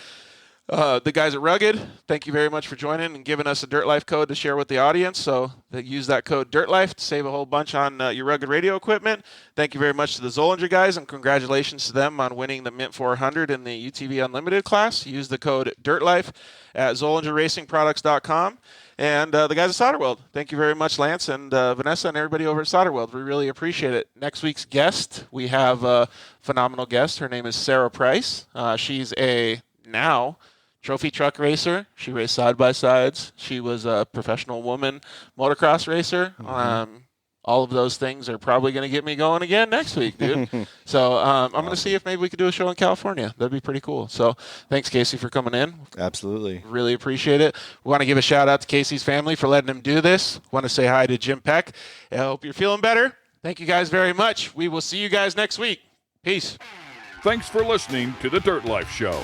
Speaker 2: The guys at Rugged, thank you very much for joining and giving us a Dirt Life code to share with the audience. So use that code DIRTLIFE to save a whole bunch on your Rugged radio equipment. Thank you very much to the Zollinger guys, and congratulations to them on winning the Mint 400 in the UTV Unlimited class. Use the code DIRTLIFE at ZollingerRacingProducts.com. And the guys at Solder World, thank you very much, Lance and Vanessa and everybody over at Solder World. We really appreciate it. Next week's guest, we have a phenomenal guest. Her name is Sarah Price. She's a now trophy truck racer. She raced side-by-sides. She was a professional woman motocross racer. All of those things are probably going to get me going again next week, dude. So I'm going to see if maybe we could do a show in California. That'd be pretty cool. So thanks, Casey, for coming in.
Speaker 3: Absolutely.
Speaker 2: Really appreciate it. We want to give a shout-out to Casey's family for letting him do this. Want to say hi to Jim Peck. I hope you're feeling better. Thank you guys very much. We will see you guys next week. Peace.
Speaker 1: Thanks for listening to The Dirt Life Show.